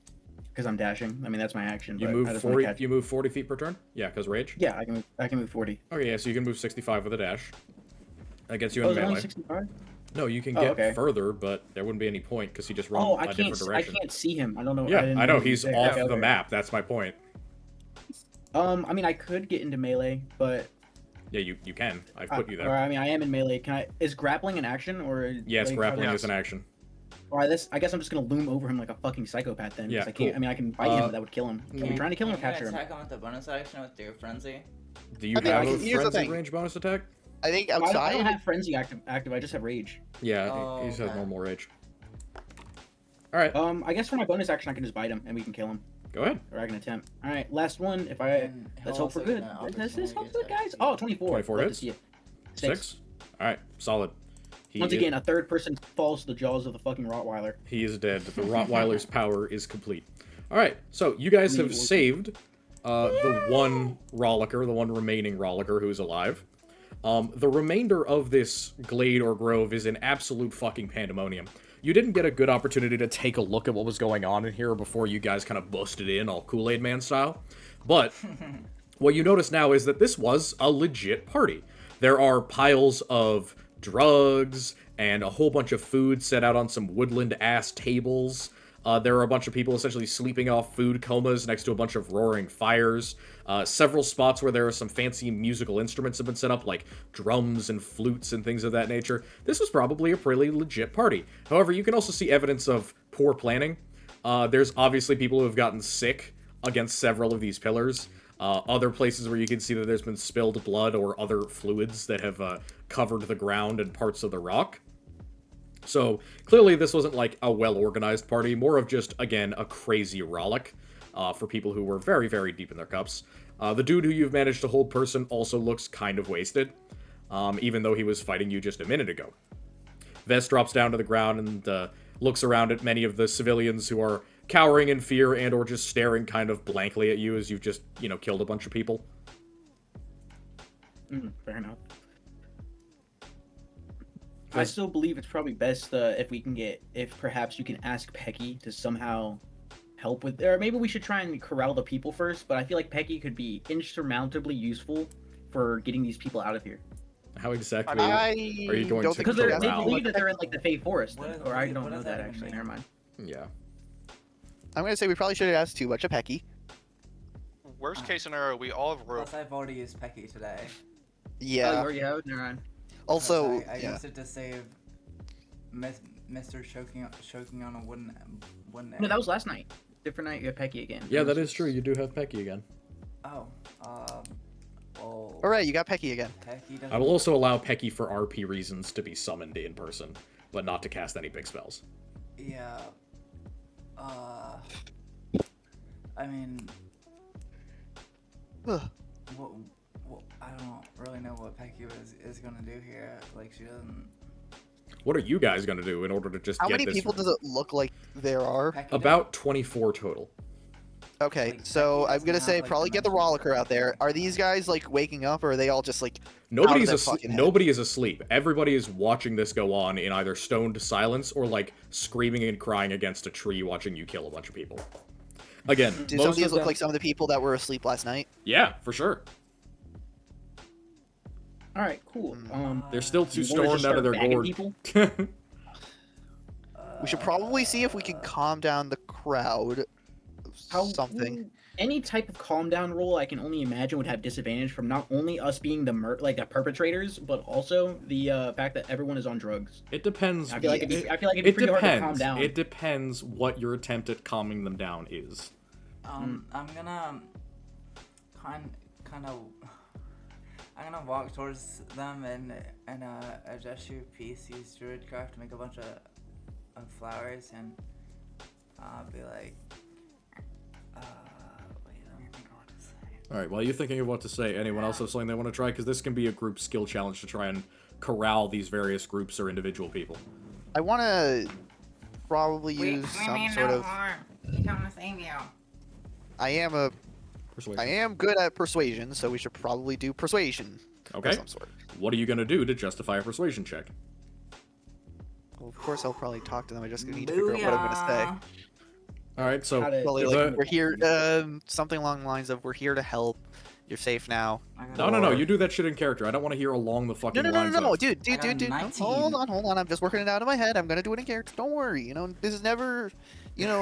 Because I'm dashing. I mean that's my action. You but I move just wanna 40 catch- you move 40 feet per turn? Yeah, because rage? Yeah, I can move 40. Okay, yeah, so you can move 65 with a dash. That gets you Oh, in is it only melee. 65? No, you can Oh, get okay. further, but there wouldn't be any point because he just runs Oh, a different direction. I can't see him. I don't know. Yeah, didn't I know, he was he's there. off Okay, the okay. map. That's my point. I mean, I could get into melee, but Yeah, you can. I've put you or there. I mean, I am in melee. Can I? Is grappling an action or? Yes, like, grappling how is does- an action. Or this, I guess I'm just gonna loom over him like a fucking psychopath then. 'cause Yeah, I can't. cool. I mean, I can bite him, but that would kill him. Are we trying to kill him or capture him? Attack him with the bonus action with your frenzy. Do you I think have I a can- here's the frenzy thing. range bonus attack? I think I outside. don't have frenzy active. I just have rage. Yeah, Oh, he just has okay. normal rage. Alright, I guess for my bonus action, I can just bite him and we can kill him, go ahead. or I can attempt. All right, last one. If I And let's he'll hope for also good. get an Does this help opportunity good, guys? attack. Oh, 24. 24 Love to hits? see it. 6? Alright, solid. He Once is- again, a third person falls to the jaws of the fucking Rottweiler. He is dead. The Rottweiler's power is complete. Alright, so you guys have saved the one Rollicker, the one remaining Rollicker who's alive. The remainder of this glade or grove is in absolute fucking pandemonium. You didn't get a good opportunity to take a look at what was going on in here before you guys kind of busted in all Kool-Aid Man style. But what you notice now is that this was a legit party. There are piles of drugs and a whole bunch of food set out on some woodland-ass tables. There are a bunch of people essentially sleeping off food comas next to a bunch of roaring fires. Several spots where there are some fancy musical instruments have been set up, like drums and flutes and things of that nature. This was probably a pretty legit party. However, you can also see evidence of poor planning. There's obviously people who have gotten sick against several of these pillars. Other places where you can see that there's been spilled blood or other fluids that have covered the ground and parts of the rock. So, clearly this wasn't like a well-organized party, more of just, again, a crazy rollick for people who were very, very deep in their cups. The dude who you've managed to hold person also looks kind of wasted, even though he was fighting you just a minute ago. Vest drops down to the ground and looks around at many of the civilians who are cowering in fear and or just staring kind of blankly at you as you've just, killed a bunch of people. Fair enough. I still believe it's probably best if perhaps you can ask Pecky to somehow help with, or maybe we should try and corral the people first, but I feel like Pecky could be insurmountably useful for getting these people out of here. How exactly are you going to Because they corral? believe that they're in like the Fey Forest, What- or I don't what know does that that actually. mean? Never mind. Yeah. I'm gonna say we probably should have asked too much of Pecky. Worst case scenario, we all have rope. Plus, I've already used Pecky today. Oh, Yeah. you already have it? Never mind. Also, I yeah. used it to save Mr. choking on a wooden No, egg. that was last night. Different night. You have Pecky again. Yeah, that is true. You do have Pecky again. Oh, well, All right, you got Pecky again. Pecky doesn't. I will also allow Pecky for RP reasons to be summoned in person, but not to cast any big spells. Yeah. I mean, Ugh. I don't really know what Pecky is gonna do here. Like, she doesn't. What are you guys going to do in order to just How get many this? people does it look like there are? Pecky About 24 total. Okay, Like, so Pecky I'm doesn't gonna have, say like, probably get the dimensions rollicker out there. Are these guys like waking up, or are they all just like Nobody's their asleep. fucking head? Nobody is asleep. Everybody is watching this go on in either stoned silence or like screaming and crying against a tree watching you kill a bunch of people. Again, Do some of most these of look them... like some of the people that were asleep last night? Yeah, for sure. All right, cool. They're still too you wanna just stormed out of start their bagging gourd. people? We should probably see if we can calm down the crowd. Something. Any type of calm down roll, I can only imagine would have disadvantage from not only us being the the perpetrators, but also the fact that everyone is on drugs. It depends. I feel like Yeah. it'd be pretty hard to calm depends. down. It depends what your attempt at calming them down is. I'm gonna kind of. I'm gonna walk towards them and adjust your piece, use Druidcraft to make a bunch of flowers and be like, wait, let me think of what to say. All right. While you're thinking of what to say, anyone else have something they want to try? Because this can be a group skill challenge to try and corral these various groups or individual people. I want to probably We use some mean sort no of. harm. We come to save you. I Persuasion. am good at persuasion, so we should probably do persuasion Okay. of some sort. What are you gonna do to justify a persuasion check? Well, of course, I'll probably talk to them. I just need to figure out what I'm gonna say. All right. So How to- Probably The- like we're here. Something along the lines of "We're here to help. You're safe now." no. You do that shit in character. I don't want to hear along the fucking No, lines of... dude. I got No, 19. hold on. I'm just working it out in my head. I'm gonna do it in character. Don't worry. This is never,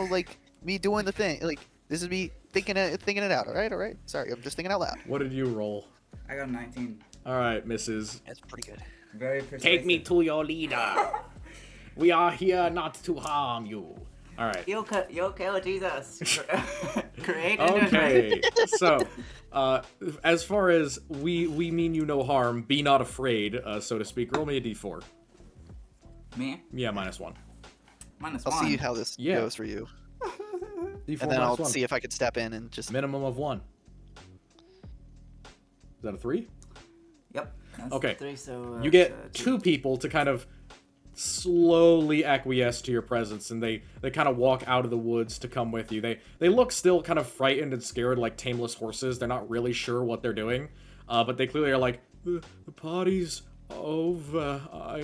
like me doing the thing. Like this is me thinking it out. All right. Sorry, I'm just thinking out loud. What did you roll? I got 19. All right, Mrs. That's pretty good. Very persuasive. Take me to your leader. We are here not to harm you. All right. You'll kill Jesus. Create Okay. So, as far as we mean you no harm, be not afraid, so to speak. Roll me a d4. Me? Yeah, -1. Minus I'll one. see how this Yeah. goes for you, D4 and then I'll -1. see if I could step in and just. Minimum of 1. Is that a 3? Yep. That's Okay. 3, so You get 2 people to kind of slowly acquiesce to your presence, and they kind of walk out of the woods to come with you. They look still kind of frightened and scared like tameless horses. They're not really sure what they're doing, but they clearly are like, the party's over,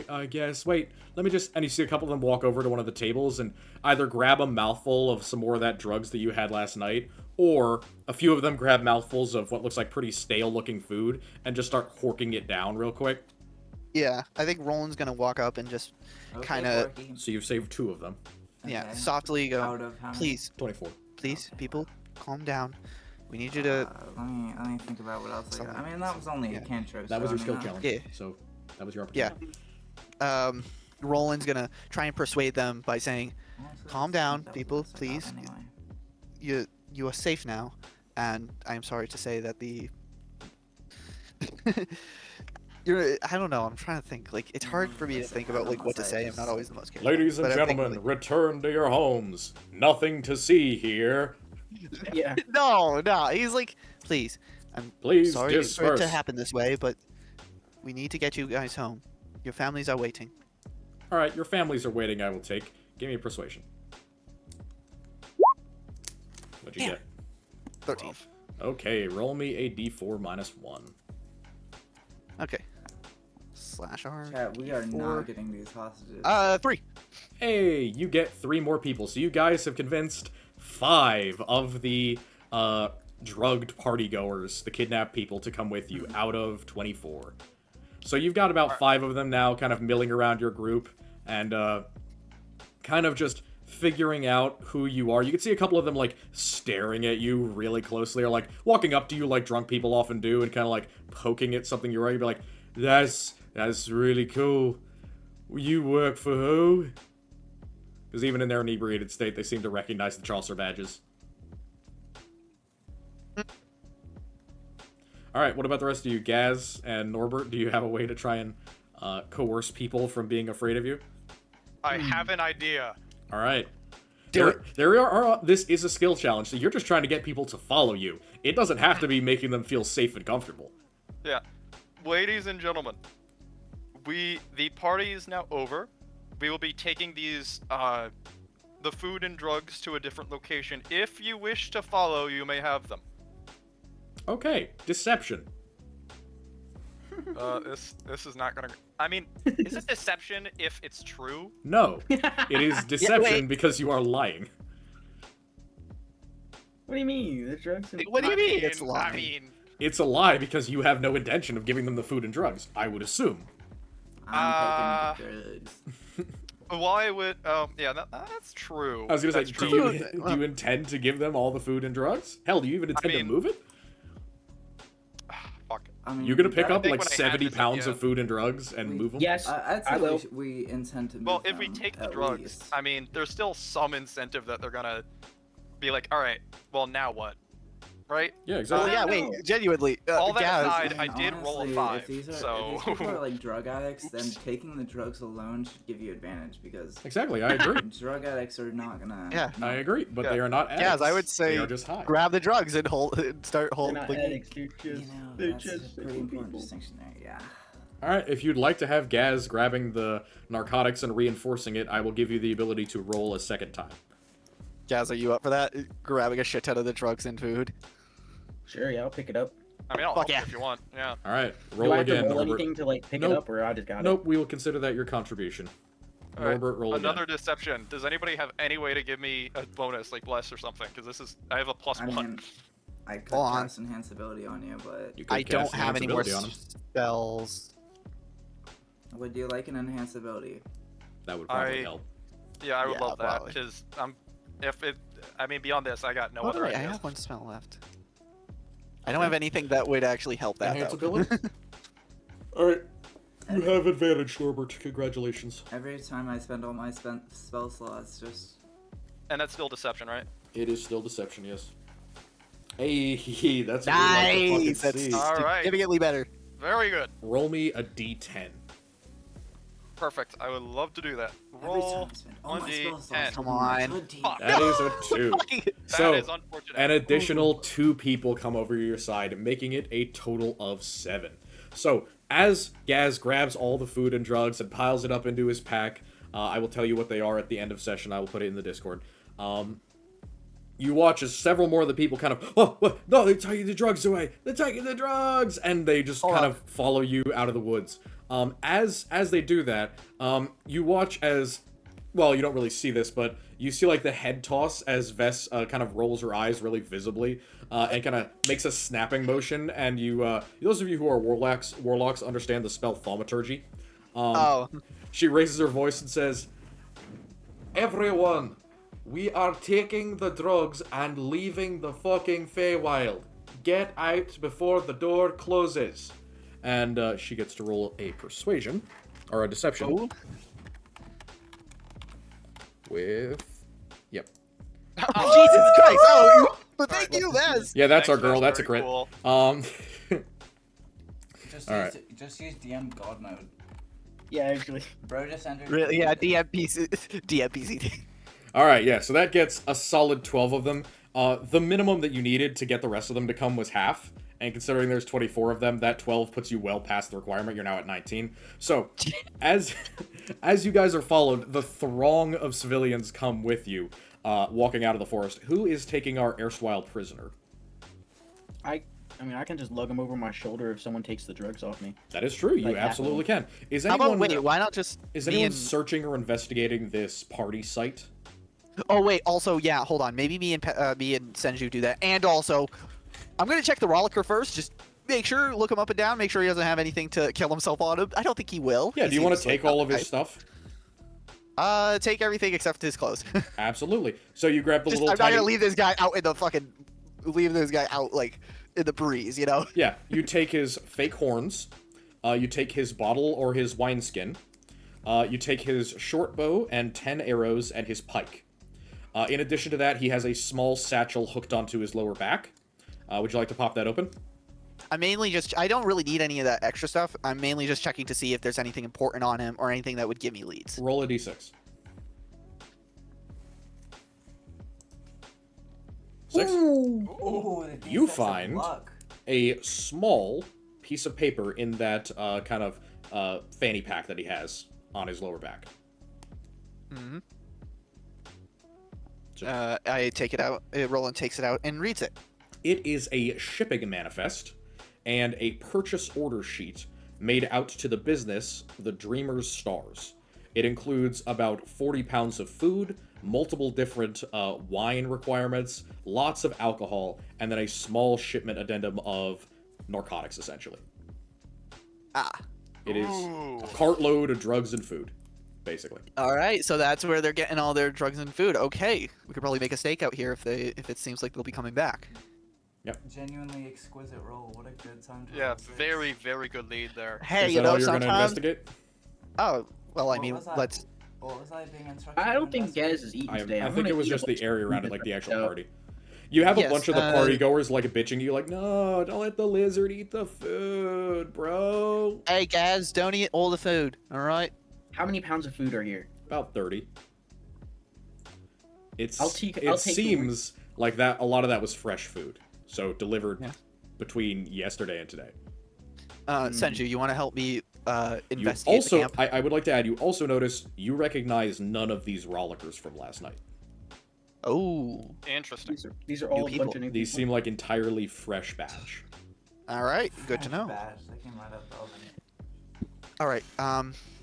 I guess. Wait, let me just... And you see a couple of them walk over to one of the tables and either grab a mouthful of some more of that drugs that you had last night, or a few of them grab mouthfuls of what looks like pretty stale-looking food and just start horking it down real quick. Yeah, I think Roland's gonna walk up and just Okay, kinda- Porky. So you've saved 2 of them. Yeah, Okay. softly go. Out of how many? Please, 24. please, Okay. people, calm down. We need you to. Let me think about what else I got. I mean, that was only Yeah. a cantrip. That was so, your I skill mean, challenge. Yeah. So that was your Yeah. opportunity. Roland's gonna try and persuade them by saying, honestly, "Calm I down, think that was people, the best I got please. Anyway. You are safe now." And I am sorry to say that the. I don't know. I'm trying to think. Like, it's hard for me to Listen, think about like Adam, what to let's say. I'm just- not always the most charismatic. Ladies and but I'm thinking, gentlemen, return to your homes. Nothing to see here. Yeah. No, he's like, please. I'm Please sorry for it disperse. to happen this way, but we need to get you guys home. Your families are waiting. All right, your families are waiting. I will take. Give me a persuasion. What'd you Yeah. get? 13. Okay, roll me a d4 minus 1. Okay. Slash R. Chat, we are Four. not getting these hostages. 3. Hey, you get 3 more people. So you guys have convinced 5 of the drugged partygoers, the kidnapped people, to come with you out of 24. So you've got about 5 of them now kind of milling around your group and kind of just figuring out who you are. You can see a couple of them like staring at you really closely or like walking up to you like drunk people often do and kind of like poking at something you're wearing. You'd be like, that's really cool. You work for who? Because even in their inebriated state, they seem to recognize the Chaucer badges. Alright, what about the rest of you? Gaz and Norbert, do you have a way to try and coerce people from being afraid of you? I have an idea. Alright. Do it. This is a skill challenge, so you're just trying to get people to follow you. It doesn't have to be making them feel safe and comfortable. Yeah. Ladies and gentlemen, the party is now over. We will be taking these, the food and drugs to a different location. If you wish to follow, you may have them. Okay, deception. This is not gonna... I mean, is it deception if it's true? No. It is deception wait. because you are lying. What do you mean? The drugs and... What do you I mean it's lying? I mean, It's a lie because you have no intention of giving them the food and drugs, I would assume. I'm taking the drugs. why would... yeah, that's true. I was gonna say, That's do true. you intend to give them all the food and drugs? Hell, do you even intend to mean- move it? Fuck. I mean, You're gonna pick I up think like when I had 70 this pounds idea- of food and drugs and move them? Yes, I'd say I will. we intend to move Well, if we them, take the at drugs, least. I mean, there's still some incentive that they're gonna be like, alright, well, now what? Right? Yeah, Oh exactly. yeah, wait, genuinely. All that Gaz, aside, I I did roll a honestly, 5, if these so... people are like drug addicts, then taking the drugs alone should give you advantage because Exactly, I agree. drug addicts are not gonna. Yeah. I agree, but Yeah. they are not addicts. Gaz, I would say they are just high. grab the drugs and start They're holding. not Like, addicts, they're You just, know, they're that's just a pretty simple important people. distinction there. Yeah. Alright, if you'd like to have Gaz grabbing the narcotics and reinforcing it, I will give you the ability to roll a second time. Gaz, are you up for that? Grabbing a shit ton of the drugs and food. Sure, yeah, I'll pick it up. I mean, I'll Fuck help yeah. you if you want, yeah. Alright, Do roll I have to again, roll Norbert. anything to like pick Nope. it up, or I just got Nope, we will consider that your contribution. Alright, Norbert, roll Another again. deception. Does anybody have any way to give me a bonus, like bless or something? Because this is... I have a plus I 1. mean, I could Hold on. cast enhance ability on you, but You could I don't cast have any more invincibility on him. spells. would you like an enhance ability? That would probably I- help. Yeah, I would Yeah, love that, probably. because if it... I mean, beyond this, I got no Oh, other wait, I ideas. have one spell left. I don't have anything that would actually help that Enhance though. ability? Alright, you have advantage, Norbert. Congratulations. Every time I spend all my spell slots, just And that's still deception, right? It is still deception, yes. Hey, that's what we like to fucking Nice! That's see. Alright. significantly better. Very good. Roll me a d10. Perfect. I would love to do that. every time Roll I spend all my spell 1d10. slots. Come on my on. good team. Fuck. That is a 2. That So, is unfortunate. an additional 2 people come over your side, making it a total of 7. So, as Gaz grabs all the food and drugs and piles it up into his pack, I will tell you what they are at the end of session. I will put it in the Discord. You watch as several more of the people kind of, oh, what? No, they're taking the drugs away. They're taking the drugs, and they just kind of follow you out of the woods. As they do that, you watch as, well, you don't really see this, but you see like the head toss as Vess kind of rolls her eyes really visibly, and kind of makes a snapping motion. And you, those of you who are warlocks understand the spell thaumaturgy. Oh, She raises her voice and says, Everyone, we are taking the drugs and leaving the fucking Feywild. Get out before the door closes. And she gets to roll a persuasion, or a deception. Oh. With... Yep. Jesus Christ! Oh, but thank you, Vaz. Yeah, that's Thanks, our girl. that's That's a very crit. cool. Just All use, just use DM God mode. Yeah, actually. Bro just entered. Really? Yeah, DMPCD. All right, yeah. So that gets a solid 12 of them. The minimum that you needed to get the rest of them to come was half. And considering there's 24 of them, that 12 puts you well past the requirement. You're now at 19. So, as you guys are followed, the throng of civilians come with you, walking out of the forest. Who is taking our erstwhile prisoner? I mean, I can just lug him over my shoulder if someone takes the drugs off me. That is true. You Like absolutely can. Is How anyone about wait? Why not just? is me anyone and- searching or investigating this party site? Oh wait. Also, yeah. Hold on. Maybe me and Senju do that. And also, I'm gonna check the Rolliker first. Just make sure, look him up and down. Make sure he doesn't have anything to kill himself on him. I don't think he will. Yeah. He Do you want to seems like take all of his type. stuff? Take everything except his clothes. Absolutely. So you grab the Just, little I'm tiny. not gonna leave this guy out in the fucking. Leave this guy out like in the breeze, you know. Yeah, you take his fake horns, you take his bottle or his wineskin, you take his short bow and 10 arrows and his pike. In addition to that, he has a small satchel hooked onto his lower back. Would you like to pop that open? I'm mainly just. I don't really need any of that extra stuff. I'm mainly just checking to see if there's anything important on him or anything that would give me leads. Roll a d6. 6. Ooh, the You defense of find- luck. A small piece of paper in that kind of fanny pack that he has on his lower back. Mm-hmm. So- I take it out. Roland takes it out and reads it. It is a shipping manifest and a purchase order sheet made out to the business, the Dreamer's Stars. It includes about 40 pounds of food, multiple different wine requirements, lots of alcohol, and then a small shipment addendum of narcotics, essentially. Ah. It is Ooh. a cartload of drugs and food, basically. All right, so that's where they're getting all their drugs and food. Okay, we could probably make a stakeout here if it seems like they'll be coming back. Genuinely exquisite roll. What a good time to Yeah, roll six. very, very good lead there. Hey, is you that all know, you're going to sometimes. investigate? Oh, well, I What mean, was that? let's. What was I being instructed? I to don't think investigate? Gaz is eating I today. I'm think gonna it was eat a just the bunch area of around it, food like the actual so- party. You have a Yes, bunch of the party goers like bitching you, like, no, don't let the lizard eat the food, bro. Hey, Gaz, don't eat all the food. All right. How many pounds of food are here? About 30. It's I'll take it the seems like that a lot of that was fresh food, so delivered Yeah. between yesterday and today. Senju, you want to help me You investigate also, the camp? I would like to add, you also notice you recognize none of these rollickers from last night. Oh, Interesting. These are all a people. bunch of new These people. seem like entirely fresh batch. all right. Good to Fresh know. Batch. They came right out of the oven. All right.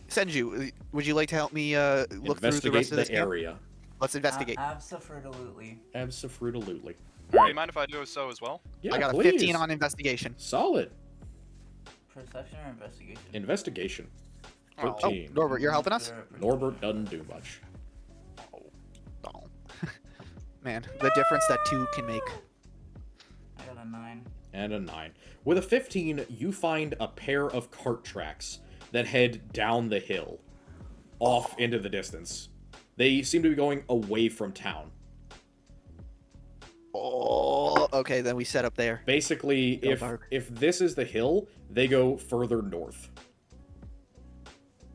Senju, would you like to help me look through the Investigate rest of the this camp? area. Let's investigate. Absolutely. Absolutely. Do All you right. mind if I do so as well? Yeah, I got a please. 15 on investigation. Solid. Perception or investigation? Investigation. Oh. 13. Norbert, you're helping us? Norbert doesn't do much. Oh. Man, the difference that 2 can make. I got a 9. And a 9. With a 15, you find a pair of cart tracks that head down the hill, off into the distance. They seem to be going away from town. Oh, okay, then we set up there. Basically, Go if dark. if this is the hill, they go further north.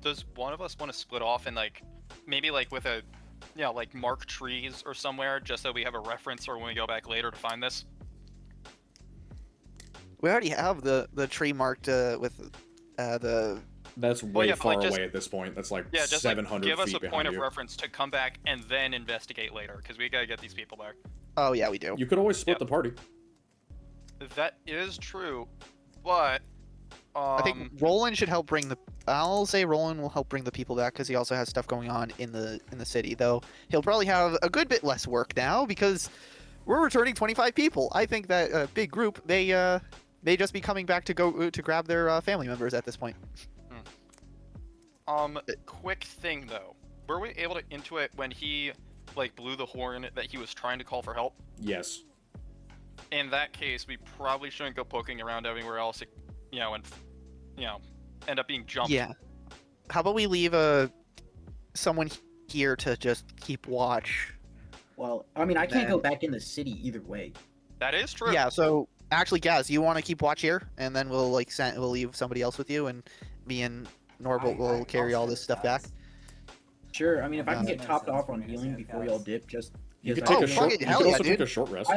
Does one of us want to split off and like maybe like with a like mark trees or somewhere just so we have a reference or when we go back later to find this? We already have the tree marked with the. That's way yeah, but, far like, just- away at this point. That's like Yeah, just like 700 give us feet a behind point of you. reference to come back and then investigate later because we gotta get these people back. Oh yeah, we do. You could always split Yep. the party. That is true, but I think Roland should help bring the. I'll say Roland will help bring the people back because he also has stuff going on in the city. Though he'll probably have a good bit less work now because we're returning 25 people. I think that a big group may just be coming back to go to grab their family members at this point. quick thing though. were we able to intuit when he like blew the horn that he was trying to call for help? Yes. In that case, we probably shouldn't go poking around everywhere else, you know, and you know, end up being jumped. Yeah. How about we leave someone here to just keep watch? Well, I mean, I can't go Then- back in the city either way. That is true. Yeah. So actually, Gaz, you want to keep watch here, and then we'll we'll leave somebody else with you, and me and Norbert will carry all this stuff back. Sure. I mean, if I can That get makes topped sense off for on me to healing say before fast. y'all dip, just You could because take Oh, a short. fucking You hell could yeah, also take dude. a short rest.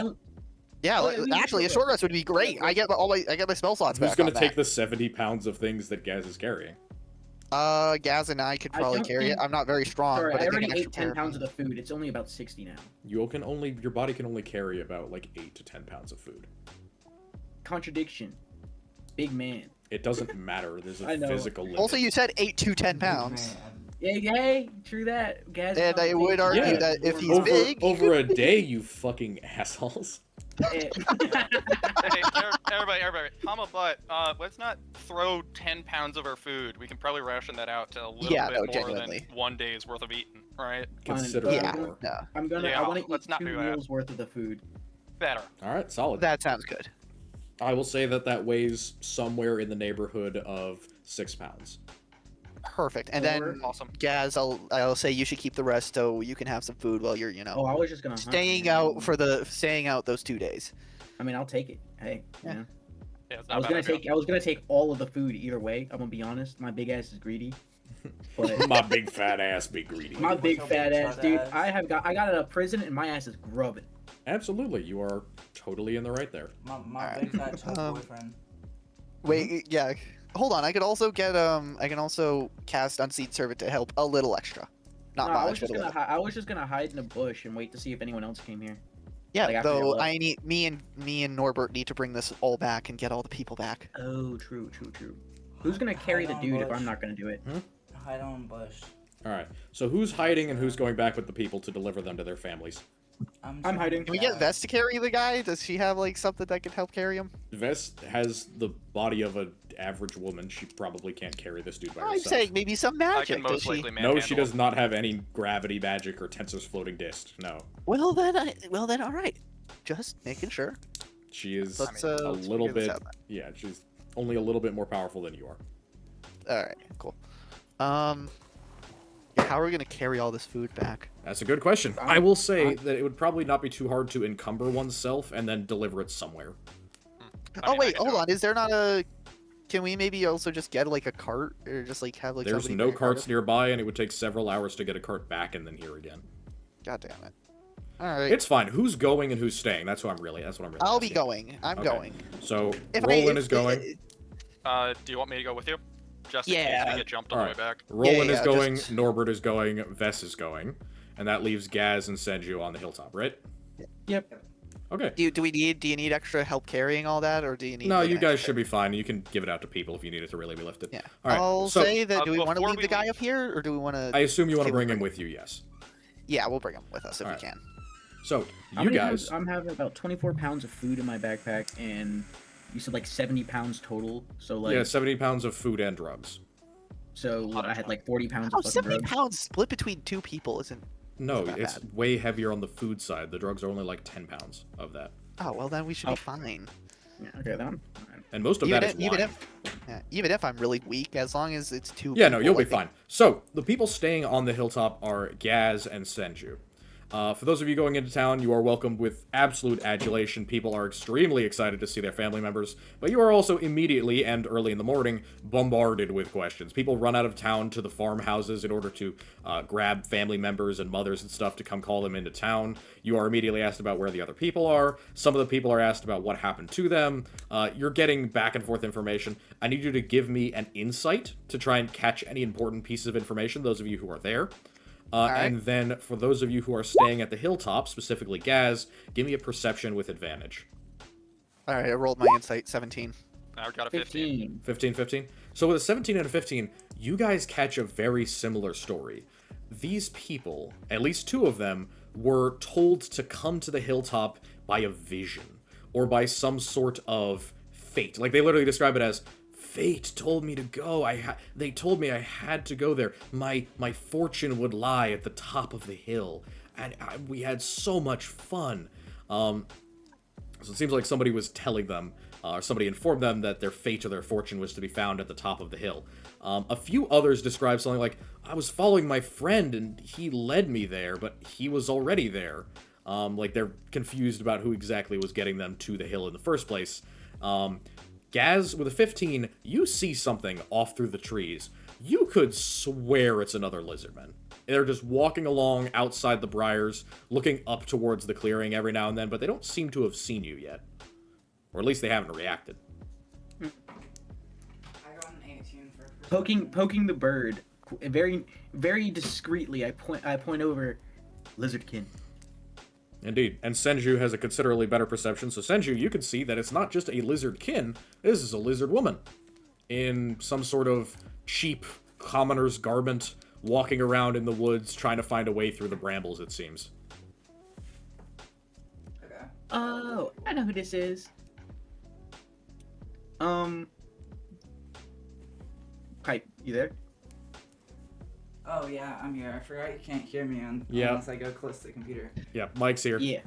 Yeah. Well, I mean, Actually, a sure. short rest would be great. I get my spell slots Who's back. gonna on take that. the 70 pounds of things that Gaz is carrying? Gaz and I could I probably don't carry it. think- I'm not very strong, Sorry, but I I think already an ate extra 10 pair- pounds of the food. It's only about 60 now. Your body can only carry about like 8 to 10 pounds of food. Contradiction. Big man. It doesn't matter. There's a I know. physical limit. Also, you said 8 to 10 pounds. Hey, true that. Gaz is And on I the would page. argue Yeah. that if he's over big, over a day, you fucking assholes. Eh, Hey, everybody, calm a butt. Let's not throw 10 pounds of our food. We can probably ration that out to a little Yeah, bit no, more genuinely. than 1 day's worth of eating, right? Considerably yeah, more. no, I'm gonna. Yeah, I want to let's eat not 2 do that. meals worth of the food. Better. All right, solid. that sounds good. I will say that weighs somewhere in the neighborhood of 6 pounds. Perfect. And then, Awesome. Gaz, I'll say you should keep the rest so you can have some food while you're, Oh, I was just gonna. hunt, staying man. out those 2 days. I mean, I'll take it. Hey, Yeah. you know. Yeah, it's I not was a gonna bad idea. take. I was gonna take all of the food either way. I'm gonna be honest. My big ass is greedy. But My big fat ass be greedy. my big your fat big ass, fat dude. ass? I got out of prison and my ass is grubbing. Absolutely, you are totally in the right there. My Alright. big fat chub Um, boyfriend. Wait, yeah. Hold on. I could also get I can also cast Unseen Servant to help a little extra. Not No, I was much, just but a gonna. little. I was just gonna hide in a bush and wait to see if anyone else came here. Yeah, like, after though y'all left. I need me and Norbert need to bring this all back and get all the people back. Oh, true. Who's gonna carry the Hide on dude if bush. I'm not gonna do it? Hide on bush. All right. So who's hiding and who's going back with the people to deliver them to their families? I'm trying hiding. to Can we get Vest to carry the guy? Does she have like something that can help carry him? Vest has the body of an average woman. She probably can't carry this dude by I'm herself. saying maybe some I magic. can Does most she? likely No, manhandle she does him. not have any gravity magic or Tensor's floating disc. No, Well then, all right. Just making sure. she is Let's, a let's little figure this bit. out then. Yeah, she's only a little bit more powerful than you are. All right, cool. How are we gonna carry all this food back? That's a good question. I will say that it would probably not be too hard to encumber oneself and then deliver it somewhere. I Oh mean, I wait, can do hold it. on. Is there not a? Can we maybe also just get like a cart or just like have like There's somebody no bring a cart carts up? nearby, and it would take several hours to get a cart back and then here again. God damn it! All right, It's fine. Who's going and who's staying? That's what I'm really. I'll be asking. going. I'm Okay. going. So If Roland if- is going. Do you want me to go with you? Just in case Yeah. we get jumped on the way Alright. back. Roland yeah, is going. just- Norbert is going. Vess is going, and that leaves Gaz and Senju on the hilltop, right? Yep. Okay. Do you need extra help carrying all that, or do you need? No, like, you an guys extra- should be fine. You can give it out to people if you need it to really be lifted. Yeah. All right. I'll so say that. Do we want to before leave we the guy leave- up here, or do we want to? I assume you want to Okay, we'll bring him bring- with you. Yes. Yeah, we'll bring him with us if Alright. we can. So How you many guys. pounds- I'm having about 24 pounds of food in my backpack, and you said like 70 pounds total. So like, Yeah, 70 pounds of food and drugs. so lot of I had time. like 40 pounds Oh, of fucking 70 drugs. pounds split between 2 people isn't. No, Not it's bad. way heavier on the food side. The drugs are only like 10 pounds of that, Oh well, then we should Oh. be fine. Yeah, okay, then. Alright. and most of Even that is if, even wine. even if I'm really weak, as long as it's 2. Yeah, no, people, you'll be I think- fine. So, the people staying on the hilltop are Gaz and Senju. For those of you going into town, you are welcomed with absolute adulation. People are extremely excited to see their family members, but you are also immediately and early in the morning bombarded with questions. People run out of town to the farmhouses in order to grab family members and mothers and stuff to come call them into town. You are immediately asked about where the other people are. Some of the people are asked about what happened to them. You're getting back and forth information. I need you to give me an insight to try and catch any important pieces of information, those of you who are there. right. And then for those of you who are staying at the hilltop, specifically Gaz, give me a perception with advantage. All right, I rolled my insight 17. I got a 15. 15. 15. So with a 17 and a 15, you guys catch a very similar story. These people, at least 2 of them, were told to come to the hilltop by a vision or by some sort of fate. Like they literally describe it as fate told me to go. They told me I had to go there. My fortune would lie at the top of the hill, and we had so much fun. So it seems like somebody was telling them, or somebody informed them that their fate or their fortune was to be found at the top of the hill. A few others describe something like, I was following my friend and he led me there, but he was already there. Like they're confused about who exactly was getting them to the hill in the first place. Gaz, with a 15, you see something off through the trees. You could swear it's another lizardman. They're just walking along outside the briars, looking up towards the clearing every now and then, but they don't seem to have seen you yet. Or at least they haven't reacted. I got an 18 for Poking the bird, very very discreetly. I point over, lizardkin. Indeed, and Senju has a considerably better perception, so Senju, you can see that it's not just a lizardkin, this is a lizard woman. In some sort of cheap commoner's garment, walking around in the woods, trying to find a way through the brambles, it seems. Okay. Oh, I know who this is. Pipe, you there? Oh yeah, I'm here. I forgot you can't hear me Yeah. unless I go close to the computer. Yeah, Mike's here. Yeah.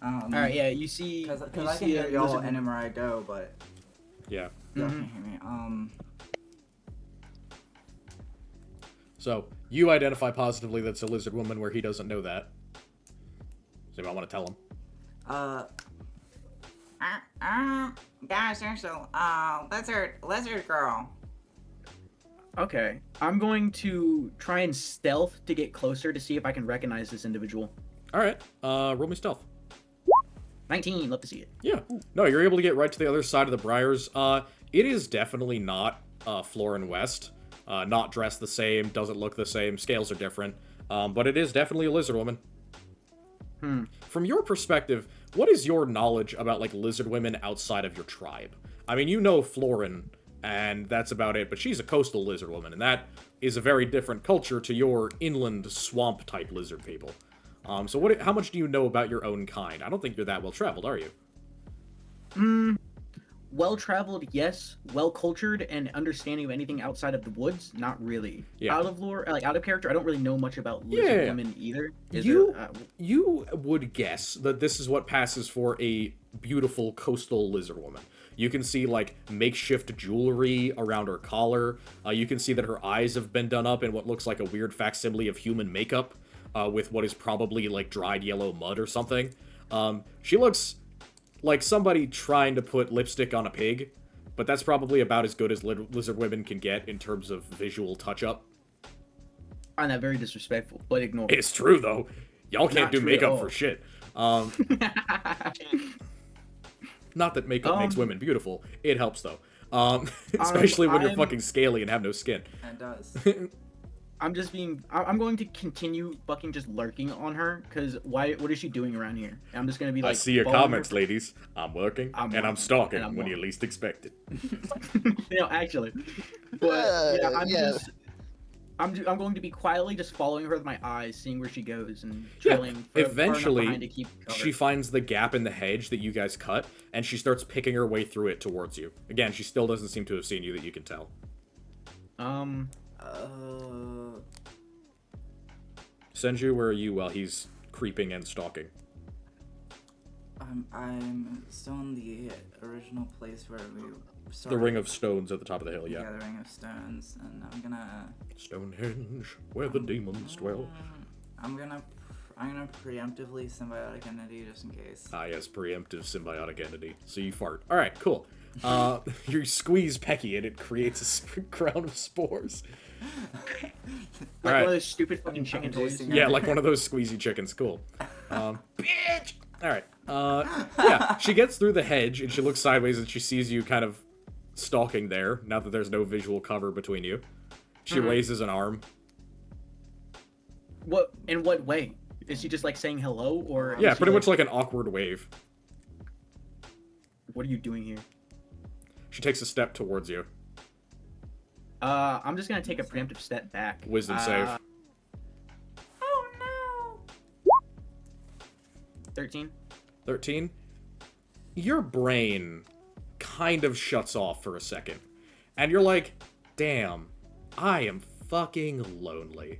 Alright, yeah, you see... Because you I can see hear a y'all lizard- anywhere I go, but Yeah. y'all Mhm. can't hear me. So, you identify positively that's a lizard woman where he doesn't know that. So you might want to tell him. Guys, there's a lizard girl. Okay. I'm going to try and stealth to get closer to see if I can recognize this individual. Alright, roll me stealth. 19, love to see it. Yeah. No, you're able to get right to the other side of the briars. It is definitely not Florin West. Not dressed the same, doesn't look the same, scales are different. But it is definitely a lizard woman. From your perspective, what is your knowledge about, like, lizard women outside of your tribe? I mean, you know Florin, and that's about it, but she's a coastal lizard woman, and that is a very different culture to your inland swamp-type lizard people. So how much do you know about your own kind? I don't think you're that well-traveled, are you? Well-traveled, yes. Well-cultured and understanding of anything outside of the woods, not really. Yeah. Out of lore, like out of character, I don't really know much about lizard women either. You would guess that this is what passes for a beautiful coastal lizard woman. You can see, like, makeshift jewelry around her collar. You can see that her eyes have been done up in what looks like a weird facsimile of human makeup, with what is probably, like, dried yellow mud or something. She looks like somebody trying to put lipstick on a pig, but that's probably about as good as lizard women can get in terms of visual touch-up. I find that very disrespectful, but ignore it. It's true, though. Y'all can't Not do true at makeup all. for shit. Not that makeup makes women beautiful. It helps, though. Especially when you're fucking scaly and have no skin. It does. I'm going to continue fucking just lurking on her, because what is she doing around here? And I'm just going to be like... I see your following comments, her. ladies. I'm working, I'm and I'm working, stalking and I'm when you working. least expect it. Actually. But, I'm going to be quietly just following her with my eyes, seeing where she goes, and trailing far enough Eventually, behind to keep cover. she finds the gap in the hedge that you guys cut, and she starts picking her way through it towards you. Again, she still doesn't seem to have seen you that you can tell. Senju, where are you while he's creeping and stalking? I'm still in the original place where we started. The Ring of Stones at the top of the hill, yeah. Yeah, the Ring of Stones, and I'm gonna. Stonehenge, where the demons dwell. I'm gonna preemptively symbiotic entity just in case. Ah, yes, preemptive symbiotic entity. So you fart. Alright, cool. You squeeze Pecky and it creates a crown of spores. Like Alright. one of those stupid fucking chicken toys. Yeah, like one of those squeezy chickens. Cool. Bitch! Alright. Yeah, she gets through the hedge and she looks sideways and she sees you kind of stalking there, now that there's no visual cover between you. She raises an arm. What? In what way? Is she just like saying hello, or? Yeah, is she, pretty much like an awkward wave. What are you doing here? She takes a step towards you. I'm just gonna take a preemptive step back. Wisdom save. Oh no! 13. 13. Your brain kind of shuts off for a second. And you're like, damn, I am fucking lonely.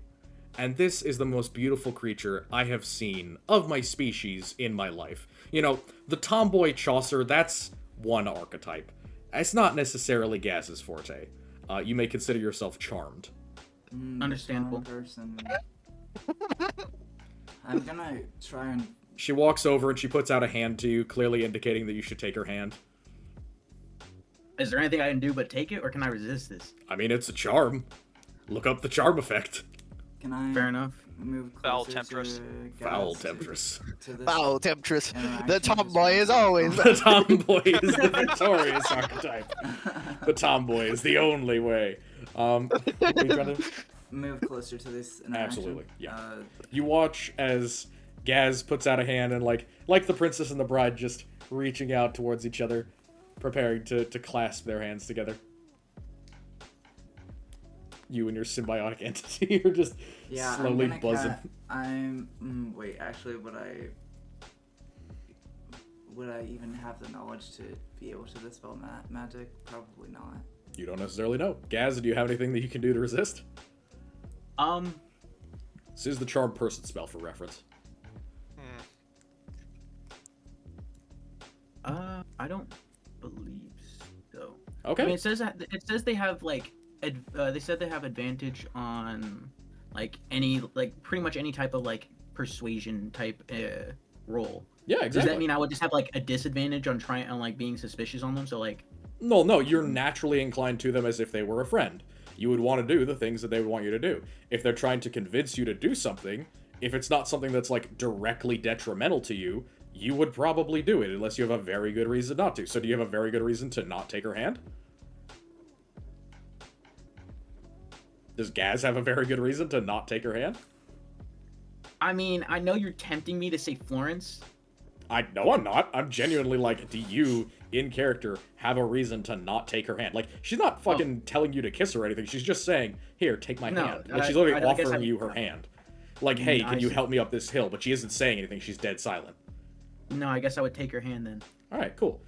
And this is the most beautiful creature I have seen of my species in my life. You know, the tomboy Chaucer, that's one archetype. It's not necessarily Gaz's forte. You may consider yourself charmed. Understandable. Person. I'm gonna try and. She walks over and she puts out a hand to you, clearly indicating that you should take her hand. Is there anything I can do but take it, or can I resist this? I mean, it's a charm. Look up the charm effect. Can I? Fair enough. Move Foul closer temptress. to Foul Gaz temptress. to this Foul temptress. The interaction tomboy just is always. The tomboy is the victorious archetype. The tomboy is the only way. Are you trying to... move closer to this interaction. Absolutely, yeah. You watch as Gaz puts out a hand and like the princess and the bride just reaching out towards each other, preparing to clasp their hands together. You and your symbiotic entity are just slowly buzzing. Wait, actually, would I even have the knowledge to be able to dispel magic? Probably not. You don't necessarily know. Gaz, do you have anything that you can do to resist? This is the charm person spell for reference. I don't believe so. Okay. I mean, it says they have like they said they have advantage on like any pretty much any type of like persuasion type roll. Yeah, exactly. Does that mean I would just have like a disadvantage on trying on like being suspicious on them? So like. No, you're naturally inclined to them as if they were a friend. You would want to do the things that they would want you to do. If they're trying to convince you to do something, if it's not something that's like directly detrimental to you, you would probably do it unless you have a very good reason not to. So do you have a very good reason to not take her hand? Does Gaz have a very good reason to not take her hand? I mean, I know you're tempting me to say Florence. No, I'm not. I'm genuinely like, do you, in character, have a reason to not take her hand? Like, she's not fucking telling you to kiss her or anything. She's just saying, here, take my hand. Like, she's literally offering you her hand. Like, hey, can you help me up this hill? But she isn't saying anything. She's dead silent. No, I guess I would take her hand then. All right, cool.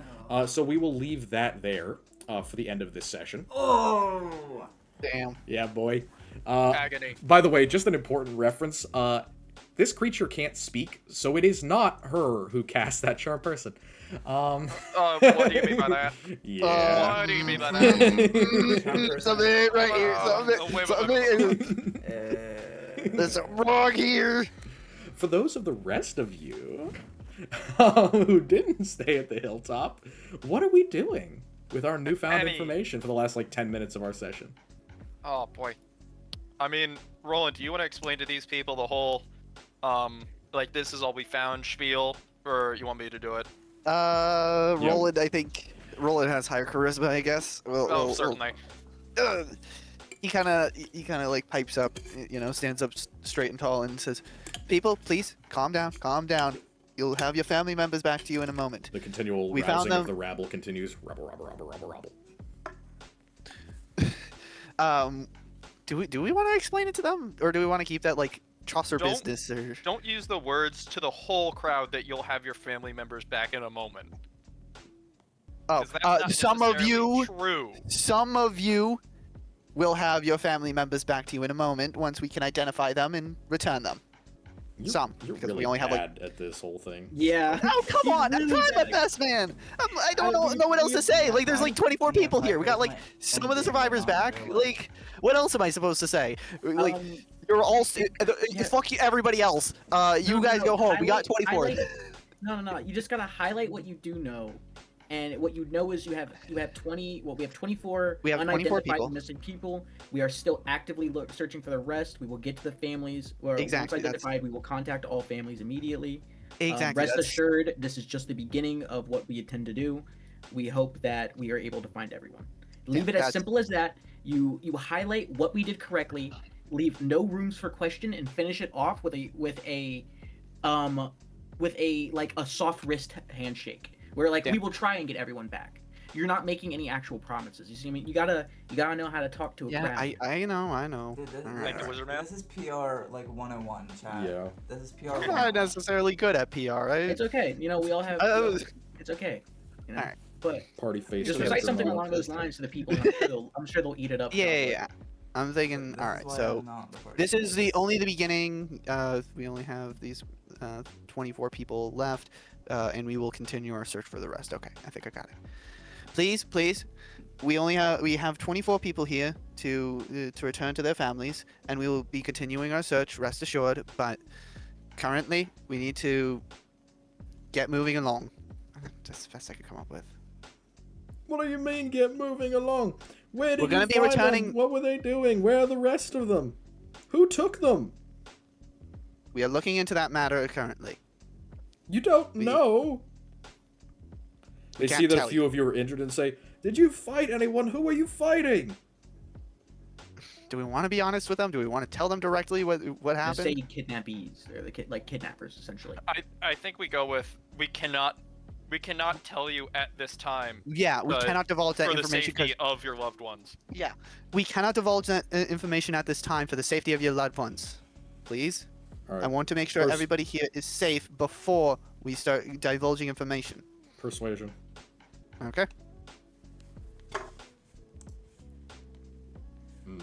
So we will leave that there for the end of this session. Oh! Damn. Yeah, boy. Agony. By the way, just an important reference. This creature can't speak, so it is not her who cast that charm person. What do you mean by that? Yeah. What do you mean by that? Something right here. Wait. Something. There's something wrong here. For those of the rest of you who didn't stay at the hilltop, what are we doing with our newfound information for the last, 10 minutes of our session? Oh, boy. I mean, Roland, do you want to explain to these people the whole, this is all we found spiel, or you want me to do it? Roland, I think Roland has higher charisma, I guess. Certainly. He kind of pipes up, stands up straight and tall and says, "People, please calm down. You'll have your family members back to you in a moment." The continual rousing of the rabble continues. Rabble. Do we want to explain it to them, or do we want to keep that Chaucer business? Or don't use the words to the whole crowd that you'll have your family members back in a moment. Oh, some of you will have your family members back to you in a moment once we can identify them and return them. You're because really we only have bad at this whole thing. Yeah. Oh, come on! I'm trying my best, man. I don't know what else to say. There's 24 people here. We got some of the survivors back. What else am I supposed to say? You're all fuck you, everybody else. You guys go home. We got 24. No. You just gotta highlight what you do know, and what you know is you have 20. Well, we have 24. We have 24 people. Missing people. We are still actively searching for the rest. We will get to the families. Exactly. Once identified, we will contact all families immediately. Exactly. Rest assured, this is just the beginning of what we intend to do. We hope that we are able to find everyone. Leave it as simple as that. You highlight what we did correctly. Leave no rooms for question, and finish it off with a soft wrist handshake, where we will try and get everyone back. You're not making any actual promises. You see what I mean? You gotta know how to talk to a crowd. I know. Dude, Thank you, Wizard Man. This is PR 101, chat. Yeah. This is PR. I'm not necessarily good at PR, right? It's okay. We all have. It's okay. Alright. but party face. just together recite for something Mo. along those lines to the people. And I'm sure they'll eat it up. Yeah. I'm thinking. This All is right, why so I'm not the party this is leader. only the beginning. We only have these 24 people left, and we will continue our search for the rest. Okay, I think I got it. Please, we have 24 people here to return to their families, and we will be continuing our search. Rest assured. But currently, we need to get moving along. That's the best I could come up with. What do you mean, get moving along? Where did We're gonna you be find returning- them? What were they doing? Where are the rest of them? Who took them? We are looking into that matter currently. You don't We- know. They can't see that a tell few of you are injured and say, "Did you fight anyone? Who are you fighting?" Do we want to be honest with them? Do we want to tell them directly what Just say happened? kidnappees or like kidnappers essentially. I think we go with we cannot tell you at this time Yeah, we cannot divulge that for the information safety because of your loved ones. yeah, we cannot divulge that information at this time for the safety of your loved ones. Please, All right. I want to make sure Pers- everybody here is safe before we start divulging information. Persuasion. Okay. Hmm.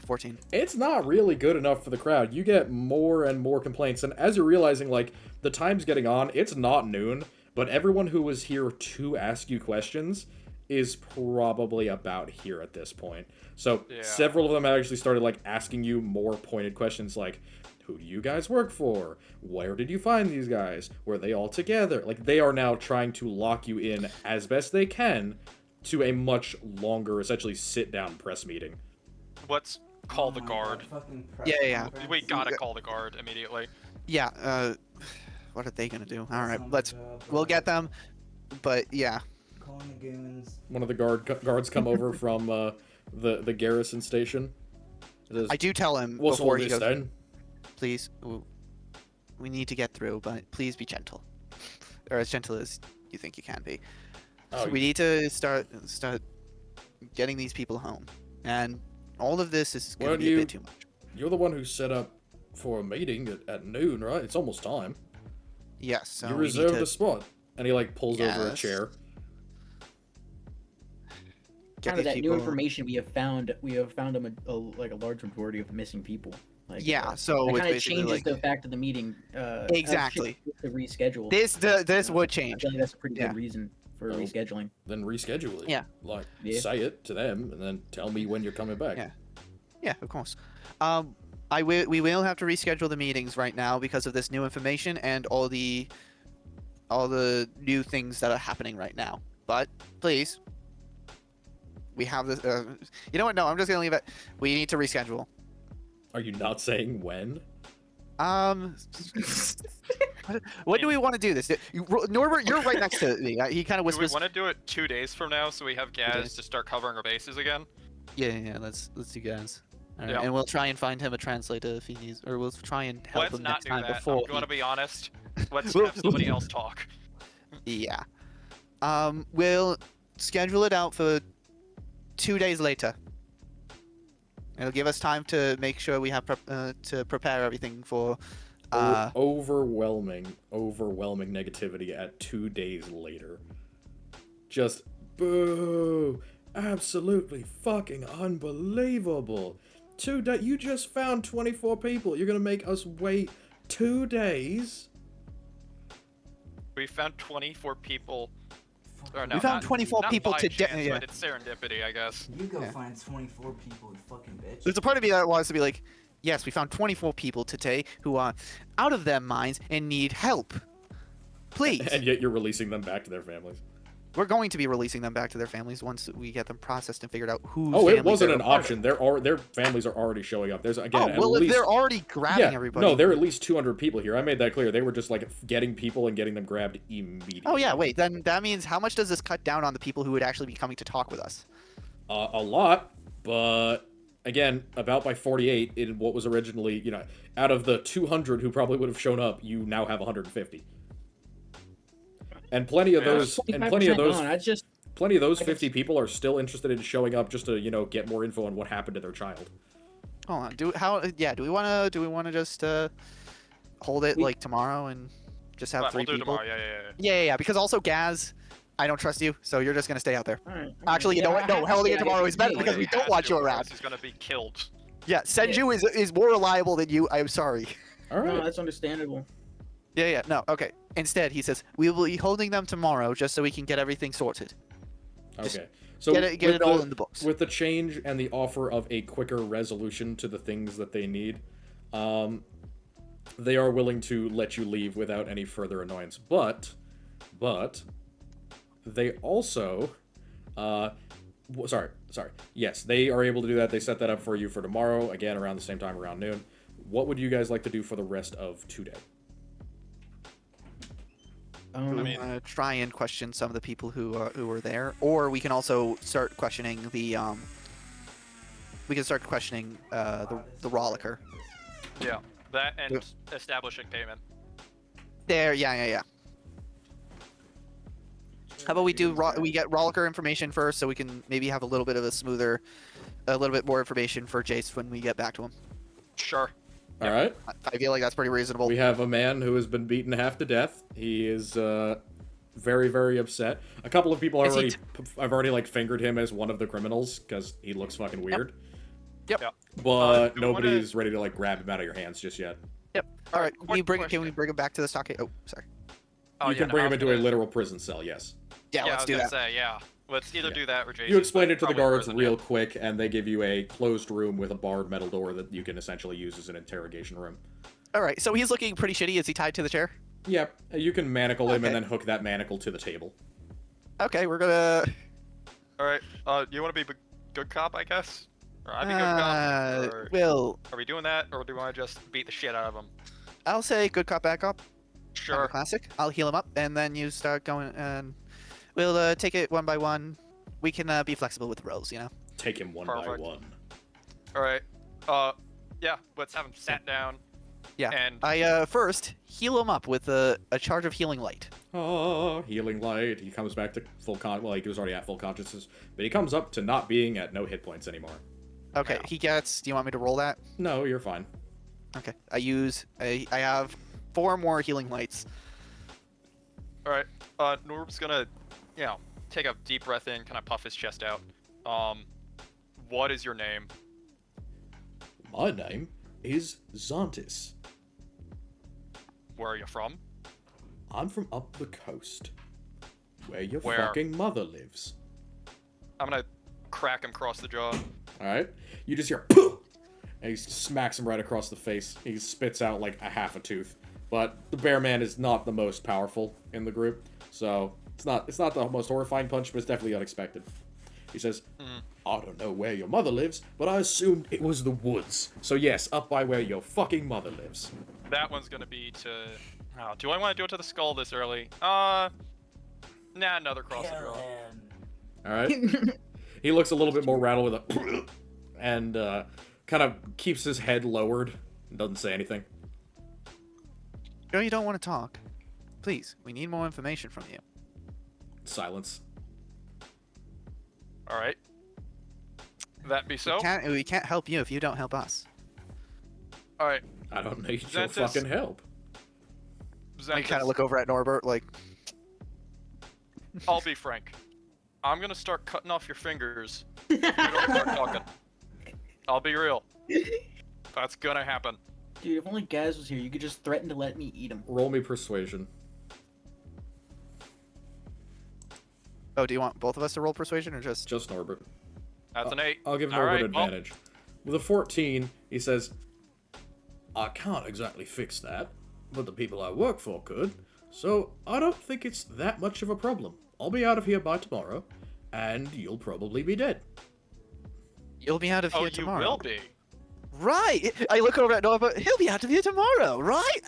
14. It's not really good enough for the crowd. You get more and more complaints, and as you're realizing, like, the time's getting on, it's not noon, but everyone who was here to ask you questions is probably about here at this point. So, Yeah. several of them actually started, like, asking you more pointed questions, like, who do you guys work for? Where did you find these guys? Were they all together? Like, they are now trying to lock you in as best they can to a much longer, essentially, sit-down press meeting. Let's call Oh the my guard. God, fucking Yeah. conference. We gotta call the guard immediately. Yeah. What are they gonna do? All right, Some let's. job, We'll right? get them. But yeah, Calling the goons. One of the guards come over from the garrison station. Says, I do tell him "What's all before he this goes. then?" Please, we need to get through, but please be gentle, or as gentle as you think you can be. Oh, So we need to start getting these people home, and all of this is going Well, to be a bit too much. You're the one who set up for a meeting at noon, right? It's almost time. Yes, so You we need reserved to a spot. And he, like, pulls over a Yes. chair. get Kind of these that new people. information we have found a large majority of missing people. Like, Yeah, so that it's kind of basically changes like the fact of the meeting. Exactly. To reschedule. this would I change. feel like that's a pretty Yeah. good reason for Well, rescheduling. Then reschedule it. Yeah. Like, Yeah. say it to them, and then tell me when you're coming back. Yeah. Yeah, of course. We will have to reschedule the meetings right now because of this new information and all the new things that are happening right now. But please, we have this. You know what? No, I'm just gonna leave it. We need to reschedule. Are you not saying when? When do we want to do this? Norbert, you're right next to me. He kind of Do we whispers. want to do it 2 days from now so we have Gaz days. to start covering our bases again? Yeah. Let's do guys. All right, Yeah. and we'll try and find him a translator if he needs, or we'll try and help Let's him not next do time that. before. I'm gonna be honest. Let's Well- have somebody else talk. Yeah. We'll schedule it out for 2 days later. It'll give us time to make sure we have to prepare everything for. Overwhelming negativity at 2 days later. Just boo! Absolutely fucking unbelievable. 2 days. You just found 24 people. You're gonna make us wait 2 days? We found 24 people. Or no, We found not- 24 not people by today, chance, yeah. But it's serendipity, I guess. You go Yeah. find 24 people, you fucking bitch. There's a part of me that wants to be like, yes, we found 24 people today who are out of their minds and need help. Please. And yet you're releasing them back to their families. We're going to be releasing them back to their families once we get them processed and figured out who. Oh, it wasn't an option. Their families are already showing up. There's again. Oh at well, if least, they're already grabbing yeah, everybody. no, there are at least 200 people here. I made that clear. They were just like getting people and getting them grabbed immediately. Oh yeah, wait. Then that means how much does this cut down on the people who would actually be coming to talk with us? A lot, but again, about by 48 in what was originally, out of the 200 who probably would have shown up, you now have 150. And plenty of Yeah. those, gone. plenty of those 50 people are still interested in showing up just to, get more info on what happened to their child. Hold on. Do we want to just hold it like tomorrow and just have But 3 we'll do people? tomorrow. Yeah. Yeah. Because also Gaz, I don't trust you, so you're just gonna stay out there. Alright. Actually, you know what? No, holding it tomorrow is better Like, because we he don't has want to, you or around. else He's gonna be killed. Yeah, Senju is more reliable than you. I'm sorry. All right. No, that's understandable. Yeah, no, okay. Instead, he says, we will be holding them tomorrow just so we can get everything sorted. Just Okay. So get it all in the books. With the change and the offer of a quicker resolution to the things that they need, they are willing to let you leave without any further annoyance. But they also, sorry. Yes, they are able to do that. They set that up for you for tomorrow, again, around the same time, around noon. What would you guys like to do for the rest of today? I mean, try and question some of the people who were there, or we can also start questioning the the Rollicker. Yeah, that and establishing payment. There, yeah. How about we we get Rollicker information first, so we can maybe have a little bit more information for Jace when we get back to him. Sure. All right. I feel like that's pretty reasonable. We have a man who has been beaten half to death. He is very, very upset. A couple of people I've already like fingered him as one of the criminals because he looks fucking weird. Yep. But nobody's ready to like grab him out of your hands just yet. Yep. All right. Can we bring him back to the stockade? Oh, sorry. You can bring him into a literal prison cell. Yes. Yeah. Let's do that. Let's either do that or Jason. You explain it to the guards prison, real quick, and they give you a closed room with a barred metal door that you can essentially use as an interrogation room. All right. So he's looking pretty shitty. Is he tied to the chair? Yep. You can manacle him and then hook that manacle to the table. Okay. We're gonna. All right. You want to be good cop, I guess? Or I be good cop? Or Will. Are we doing that, or do we want to just beat the shit out of him? I'll say good cop, bad cop. Sure. Classic. I'll heal him up, and then you start going, and we'll take it one by one. We can be flexible with the roles, you know. Take him one by one. All right. Yeah. Let's have him sat down. Yeah. And I first heal him up with a charge of healing light. Oh, healing light. He comes back to full well, he was already at full consciousness, but he comes up to not being at no hit points anymore. Okay. Yeah. He gets. Do you want me to roll that? No, you're fine. Okay. I have 4 more healing lights. All right. Norb's gonna, take a deep breath in, kind of puff his chest out. What is your name? My name is Xantis. Where are you from? I'm from up the coast, where your Where? fucking mother lives. I'm gonna crack him across the jaw. All right. You just hear, "Pooh!" and he smacks him right across the face. He spits out like a half a tooth. But the bear man is not the most powerful in the group, so it's not the most horrifying punch, but it's definitely unexpected. He says, I don't know where your mother lives, but I assumed it was the woods. So yes, up by where your fucking mother lives. That one's gonna be to... Oh, do I want to do it to the skull this early? Nah, another cross the jaw. Alright. He looks a little bit more rattled with a... and kind of keeps his head lowered and doesn't say anything. No, you don't want to talk. Please, we need more information from you. Silence. All right. That be so? We can't help you if you don't help us. All right. I don't need your Xantis. fucking help. I kind of look over at Norbert like... I'll be frank. I'm gonna start cutting off your fingers if you don't start talking. I'll be real. That's gonna happen. Dude, if only Gaz was here, you could just threaten to let me eat him. Roll me persuasion. Oh, do you want both of us to roll persuasion or just... Just Norbert. That's an 8. I'll give All Norbert right, advantage. With a 14, he says, I can't exactly fix that, but the people I work for could, so I don't think it's that much of a problem. I'll be out of here by tomorrow, and you'll probably be dead. You'll be out of here you tomorrow. will be. Right! I look over at Norbert, he'll be out of here tomorrow, right?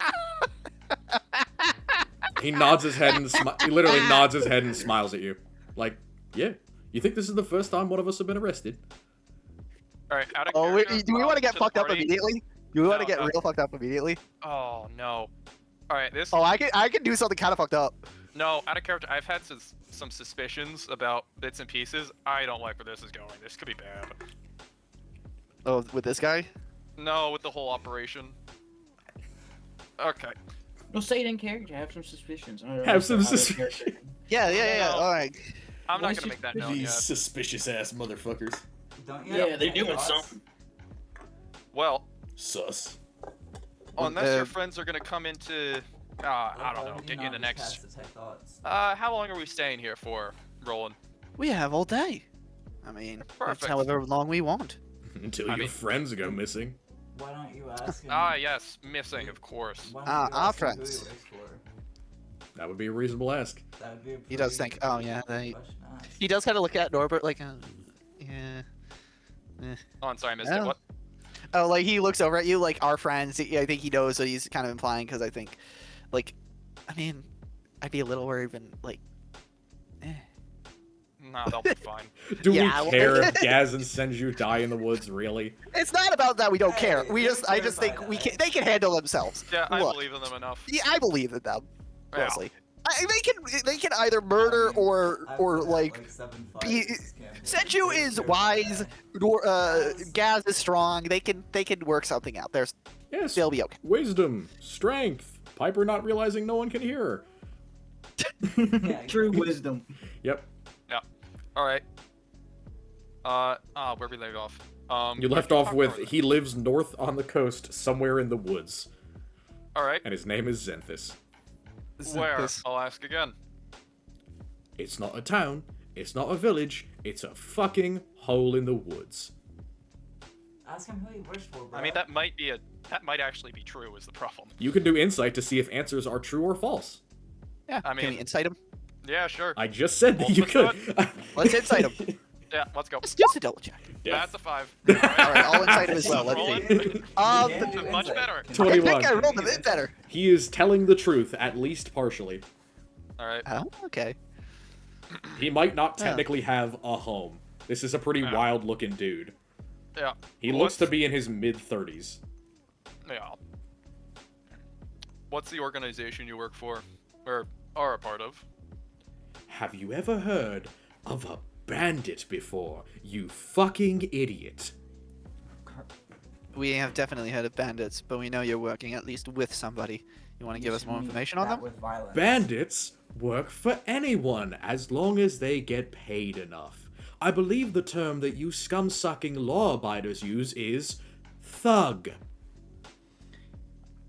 He nods his head and he literally nods his head and smiles at you. Like, yeah. You think this is the first time one of us have been arrested? All right, out of Oh, wait, character, do we want to get the fucked up party. immediately? Do we want to No, get real fucked up immediately? Oh no. All right, this. Oh, I can do something kind of fucked up. No, out of character. I've had some suspicions about bits and pieces. I don't like where this is going. This could be bad. Oh, with this guy? No, with the whole operation. Okay. No, say it in character. I have some suspicions. I don't know Have some how to suspicions. character. Yeah. No. All right. I'm Why not should- gonna make that known These yet. suspicious ass motherfuckers. Don't you? Yeah, have they're pet doing dogs? something. Well, Sus. unless your friends are gonna come into, I Why don't know, would you get you not the just next. cast detect thoughts? How long are we staying here for, Roland? We have all day. I mean, that's Perfect. however long we want. Until I your mean- friends go missing. Why don't you ask him? Yes, missing, of course. Why Ah, don't you our ask him who he friends. works for? That would be a reasonable ask. That would be a He does pretty think, oh yeah, good they. question to ask. He does kind of look at Norbert like, yeah. Oh, I'm sorry, I missed Oh. it. What? Oh, like he looks over at you like our friends. I think he knows what he's kind of implying because I think, like, I mean, I'd be a little worried when like, Nah, they'll be fine. Do Yeah, we care if Gaz and Senju die in the woods, really? it's not about that we don't care. Hey, I just think clarify we that. can. They can handle themselves. Yeah, I Look, believe in them enough. yeah, I believe in them. Yeah. Mostly, they can either murder I mean, I've or been at, like. 7 be- fights this campaign. Senju Pretty is sure wise. that. Gaz is strong. They can work something out. Yes. They'll be okay. Wisdom, strength, Piper not realizing no one can hear her. Yeah, True wisdom. Yep. All right. Where we leave off? You left off with he lives north on the coast, somewhere in the woods, All right. and his name is Zenthis. Where? This- I'll ask again. It's not a town, it's not a village, it's a fucking hole in the woods. Ask him who he works for, bro. I mean, that might actually be true. Is the problem? You can do insight to see if answers are true or false. Yeah. I can we mean- incite him? Yeah, sure. I just said that Well, you let's could. Let's incite him. Yeah, let's go. Just a double check. That's a 5. All right, I'll incite him as well. Let's see. Roland, Can't do much insight. better. Can Twenty- you- I think 21. I rolled a bit better. He is telling the truth, at least partially. All right. Oh, okay. He might not Yeah. technically have a home. This is a pretty Yeah. wild looking dude. Yeah. He looks to be in his mid-30s. Yeah. What's the organization you work for, or are a part of? Have you ever heard of a bandit before, you fucking idiot? We have definitely heard of bandits, but we know you're working at least with somebody. You want to give us more information on that them? With violence. Bandits work for anyone as long as they get paid enough. I believe the term that you scum-sucking law-abiders use is thug.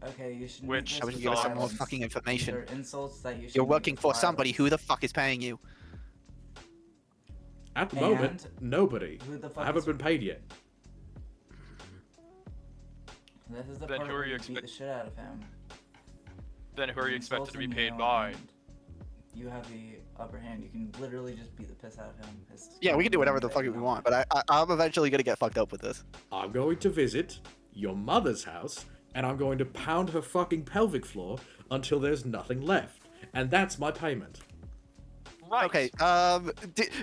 Okay, you should. Which- make How this would you give us some more violence. fucking information? These are insults that you should You're make working with for somebody. Who violence. the fuck is paying you? At the moment, And nobody. who the I fuck haven't is- been paid yet. This is the Then part who are where you you beat the expect- shit out of him. Then who are you He's expected to be insulting paid you, by? and You have the upper hand. You can literally just beat the piss out of him. Yeah, we can do whatever the fuck we want, but I'm eventually gonna get fucked up with this. I'm going to visit your mother's house, and I'm going to pound her fucking pelvic floor until there's nothing left. And that's my payment. Right. Okay.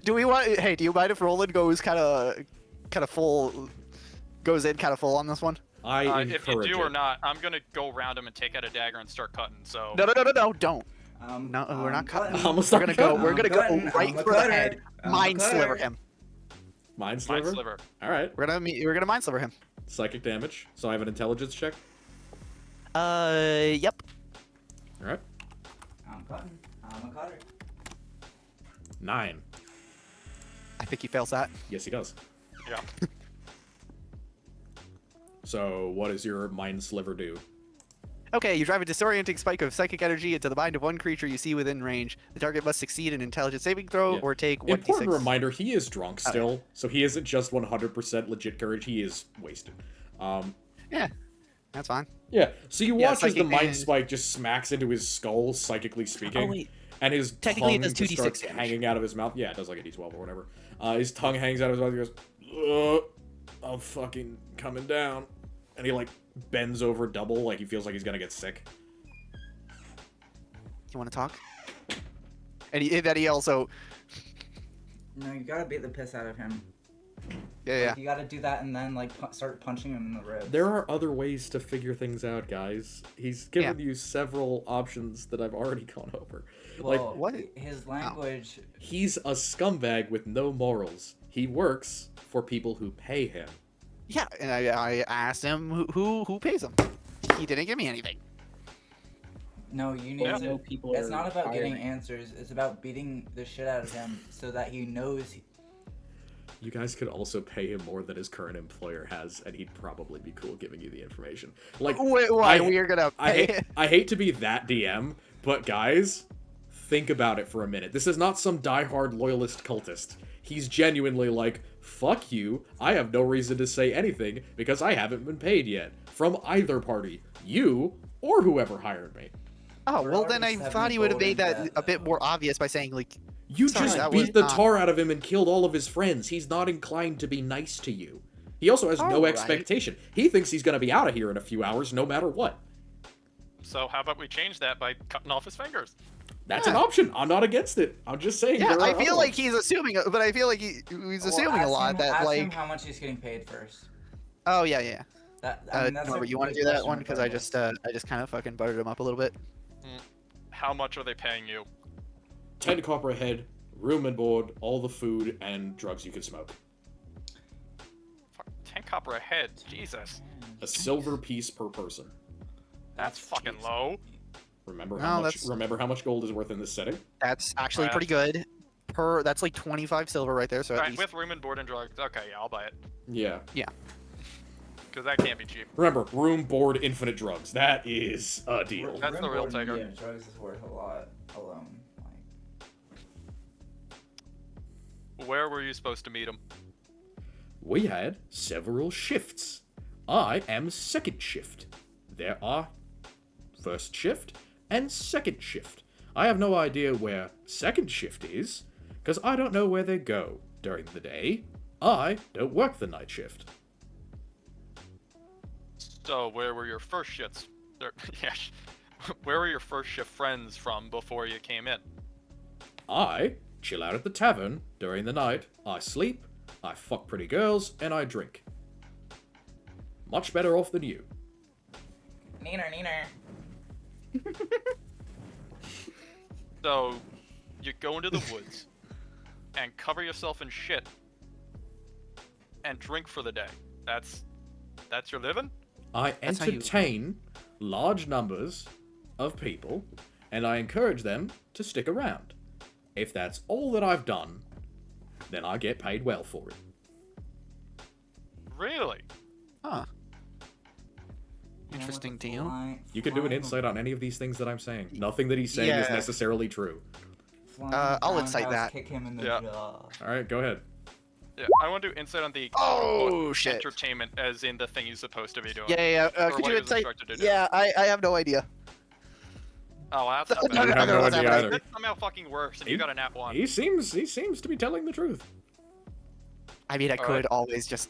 Do we want? Hey, do you mind if Roland goes kind of full, goes in kind of full on this one? I If you encourage do or it. not, I'm gonna go around him and take out a dagger and start cutting. So. No, don't. No, we're not cutting. I'm We're gonna go. We're gonna go cutting, right I'm a for the cutter, head. I'm a Mind sliver cutter. him. Mind Mind sliver? sliver. Alright. We're gonna mind sliver him. Psychic damage. So I have an intelligence check. Yep. Alright. I'm cutting. I'm a cutter. 9. I think he fails that. Yes, he does. Yeah. So, what does your mind sliver do? Okay, you drive a disorienting spike of psychic energy into the mind of one creature you see within range. The target must succeed an intelligence saving throw Yeah. or take 1d6. Important reminder, he is drunk Oh, still, so he isn't just 100% legit courage, he is wasted. Yeah, that's fine. Yeah, so you Yeah, watch as the psychic mind and- spike just smacks into his skull, psychically speaking. Oh wait, And his Technically, it tongue does just 2d6 starts damage. hanging out of his mouth. Yeah, it does like a d12 or whatever. His tongue hangs out of his mouth. He goes, I'm fucking coming down. And he, like, bends over double, like he feels like he's gonna get sick. you want to talk? And then he also, No, you gotta beat the piss out of him. yeah. You gotta do that and then like start punching him in the ribs. There are other ways to figure things out, guys. He's given you several options that I've already gone over. Well, Like, what? His language. he's a scumbag with no morals. He works for people who pay him. Yeah, and I asked him who pays him. He didn't give me anything. No, you need Yeah. to. know people It's are not about getting hiring. answers. It's about beating the shit out of him so that he knows. You guys could also pay him more than his current employer has, and he'd probably be cool giving you the information. Like, Wait, why I- we're gonna pay? I hate to be that DM, but guys, think about it for a minute. This is not some diehard loyalist cultist. He's genuinely like, fuck you, I have no reason to say anything because I haven't been paid yet. From either party. You, or whoever hired me. Oh, We're well then I already thought he would have 70 made that gold in a bit debt, more though. obvious by saying like, You Sorry, just that was beat the not- tar out of him and killed all of his friends. He's not inclined to be nice to you. He also has no Alright. expectation. He thinks he's gonna be out of here in a few hours no matter what. So how about we change that by cutting off his fingers? That's an Yeah. option. I'm not against it. I'm just saying. yeah, there are I other feel like ones. he's assuming, but I feel like he's Well, assuming a ask lot him- that ask him like, how much he's getting paid first. oh yeah. That's Norbert, a you want to good do that question one because I regardless. just kind of fucking buttered him up a little bit. How much are they paying you? 10 copper a head, room and board, all the food and drugs you can smoke. Fuck, 10 copper a head. Jesus. A silver piece per person. That's fucking low. Remember No, how much? that's- Remember how much gold is worth in this setting? That's actually Right. pretty good. That's like 25 silver right there. So at Right, least with room and board and drugs. Okay, yeah, I'll buy it. Yeah. Because that can't be cheap. Remember, room, board, infinite drugs. That is a deal. That's the real Rimboard and, taker. Yeah, drugs is worth a lot alone. Like, Where were you supposed to meet him? We had several shifts. I am second shift. There are first shift and second shift. I have no idea where second shift is, because I don't know where they go during the day. I don't work the night shift. So where were your first shifts? Yeah. Where were your first shift friends from before you came in? I chill out at the tavern during the night. I sleep, I fuck pretty girls, and I drink. Much better off than you. Neener. So you go into the woods and cover yourself in shit and drink for the day. That's your living? I That's how you- entertain large numbers of people, and I encourage them to stick around. If that's all that I've done, then I get paid well for it. Really? Huh. man Interesting with a deal. You can do an flying- insight on any of these things that I'm saying. Nothing that he's saying is Yeah. necessarily true. flying I'll insight roundhouse that. Kick him in the Yeah. jaw. Alright, go ahead. Yeah, I want to do insight on the Oh shit. entertainment as in the thing you're supposed to be doing. Yeah. Or Could what you he was insight? instructed to do. Yeah, I have no idea. Oh, that's not No, bad. I have no what's idea happening. either. That somehow fucking works, and He- you got a nat 1. He seems to be telling the truth. I mean, I All could right. always just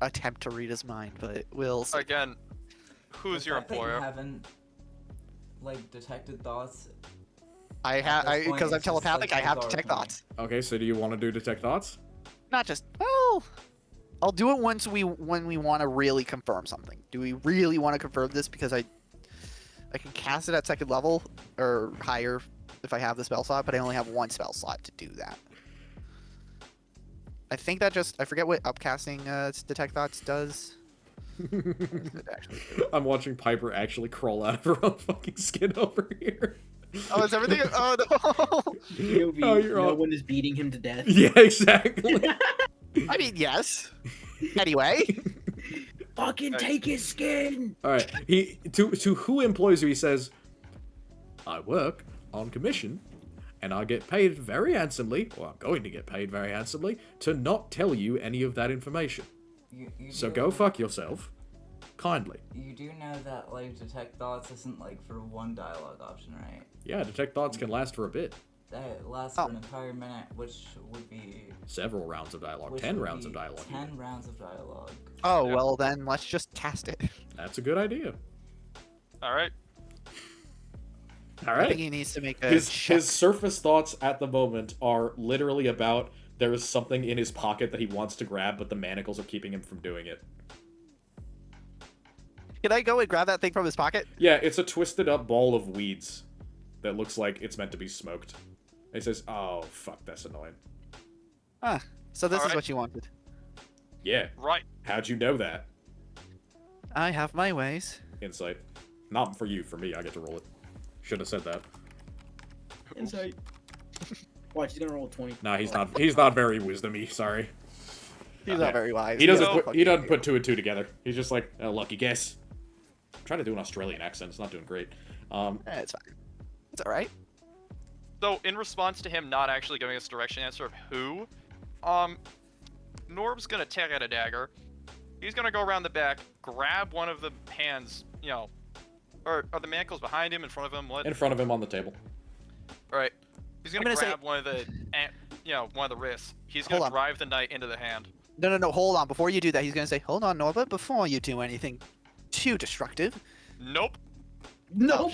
attempt to read his mind, but we'll see. Again, who's The your fact that you employer? haven't like detected thoughts. I have, this point, because I'm it's just, telepathic, like, I have bizarre detect to me. thoughts. Okay, so do you want to do detect thoughts? Not just, well, I'll do it when we want to really confirm something. Do we really want to confirm this? Because I can cast it at second level or higher if I have the spell slot, but I only have one spell slot to do that. I think that I forget what upcasting detect thoughts does. What does it actually do? I'm watching Piper actually crawl out of her own fucking skin over here. Oh, is everything? Oh no! POV, Oh, you're no on- one is beating him to death. Yeah, exactly. I mean, yes. Anyway, Fucking take his skin! All right. He to who employs you? He says, "I work on commission, and I get paid very handsomely, or I'm going to get paid very handsomely, to not tell you any of that information. You So do- go fuck yourself, kindly." You do know that like detect thoughts isn't like for one dialogue option, right? Yeah, detect thoughts can last for a bit, That lasts Oh. for an entire minute, which would be several rounds of dialogue, which 10 would rounds of be dialogue. 10 rounds of dialogue. oh Yeah. well, then let's just cast it. That's a good idea. Alright. All I think right. he needs to make a His check. surface thoughts at the moment are literally about there is something in his pocket that he wants to grab, but the manacles are keeping him from doing it. Can I go and grab that thing from his pocket? Yeah, it's a twisted up ball of weeds that looks like it's meant to be smoked. He says, "Oh, fuck, that's annoying." Ah, so this is Alright. what you wanted. Yeah, Right. how'd you know that? I have my ways. Insight. Not for you, for me, I get to roll it. Should have said that. Insight. Watch, he's gonna roll 20. Nah, he's not. He's not very wisdomy. Sorry. He's not very wise. He doesn't. So- He doesn't put 2 and 2 together. He's just like a lucky guess. I'm trying to do an Australian accent. It's not doing great. It's fine. It's all right. So, in response to him not actually giving us a direction answer of who, Norb's gonna take out a dagger. He's gonna go around the back, grab one of the hands, you know, or are the manacles behind him, in front of him? What? In front of him on the table. All right. He's gonna gonna say- grab one of the, one of the wrists. He's Hold gonna on. drive the knight into the hand. No. Hold on. Before you do that, he's gonna say, "Hold on, Norbert. Before you do anything too destructive." Nope. Nope.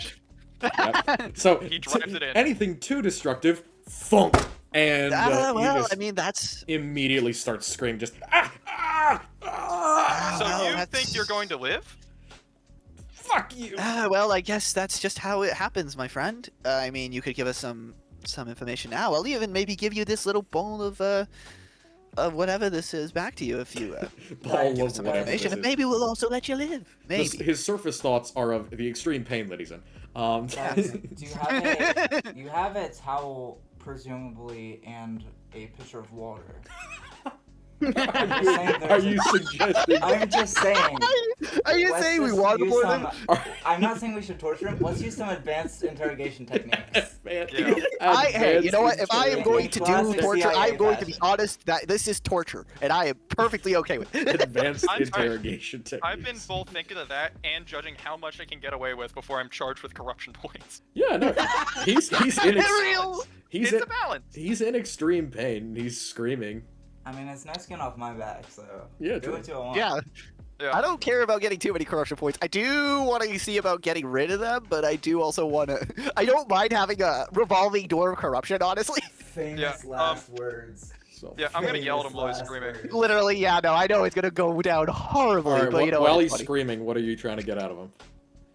Yep. So He drives it in. anything too destructive, thunk, and he Well, just I mean, that's. immediately starts screaming, just ah. So Well, you that's- think you're going to live? Fuck you. Well, I guess that's just how it happens, my friend. I mean, you could give us some information now. I'll even maybe give you this little bowl of whatever this is back to you if you Ball give of us some whatever information, this and is. maybe we'll also let you live. Maybe. His surface thoughts are of the extreme pain that he's in. Guys, do you have a towel, presumably, and a pitcher of water? Are you suggesting? I'm just saying. Are you let's saying we just want use more some- than? I'm not saying we should torture him. Let's use some advanced interrogation techniques. Man, Yeah. Hey, you know what? If I am going to do Classic torture, I am CIA going to be fashion. honest that this is torture, and I am perfectly okay with it. advanced I'm- interrogation techniques. I've been both thinking of that and judging how much I can get away with before I'm charged with corruption points. Yeah, no, he's in Real. he's It's in, a balance. he's in extreme pain. He's screaming. I mean, it's no skin off my back, so Yeah, do true. what you want. Yeah. Yeah. I don't care about getting too many corruption points. I do want to see about getting rid of them, but I do also want to. I don't mind having a revolving door of corruption, honestly. Famous Yeah, last words. So Yeah, I'm gonna yell at him Famous while he's last screaming. words. Literally, yeah, no, I know it's gonna go down horribly, all right. but you know While what, he's it's funny. screaming, what are you trying to get out of him?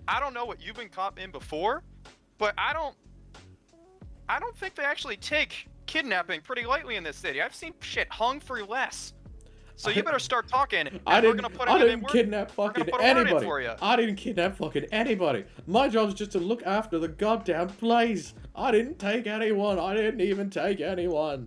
I don't know what you've been caught in before, but I don't think they actually take kidnapping pretty lightly in this city. I've seen shit hung for less. So you better start talking, and I we're didn't. gonna put I it in didn't work. kidnap gonna fucking put a word in anybody. for you. I didn't kidnap fucking anybody. My job is just to look after the goddamn place. I didn't take anyone. I didn't even take anyone.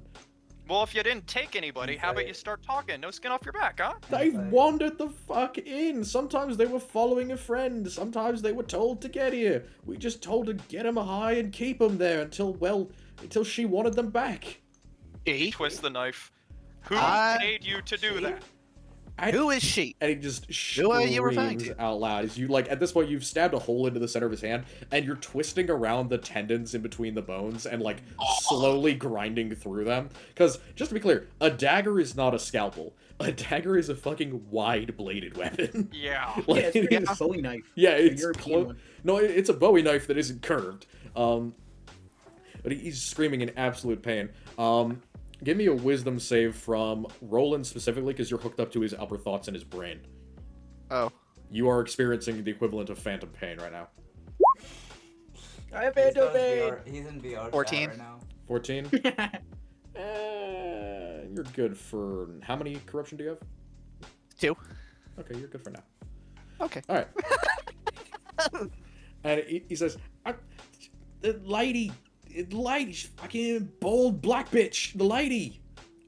Well, if you didn't take anybody, how about you start talking? No skin off your back, huh? They Right. wandered the fuck in. Sometimes they were following a friend. Sometimes they were told to get here. We just told to get them high and keep them there until she wanted them back. Twist the knife. Who I- paid you to do that? Who is she? And he just Who are you referring screams to? out loud. As you like at this point, you've stabbed a hole into the center of his hand, and you're twisting around the tendons in between the bones and like slowly grinding through them. Because just to be clear, a dagger is not a scalpel. A dagger is a fucking wide-bladed weapon. Yeah. Yeah, Like, it's a Bowie knife. yeah, A it's European one. no, it's a Bowie knife that isn't curved. But he's screaming in absolute pain. Give me a wisdom save from Roland specifically, because you're hooked up to his upper thoughts and his brain. Oh. You are experiencing the equivalent of phantom pain right now. I have He's, Phantom going pain. VR he's in VR chat 14. right now. 14? You're good for... How many corruption do you have? 2. Okay, you're good for now. Okay. Alright. And he says, the lady, she's fucking bald black bitch, the lady.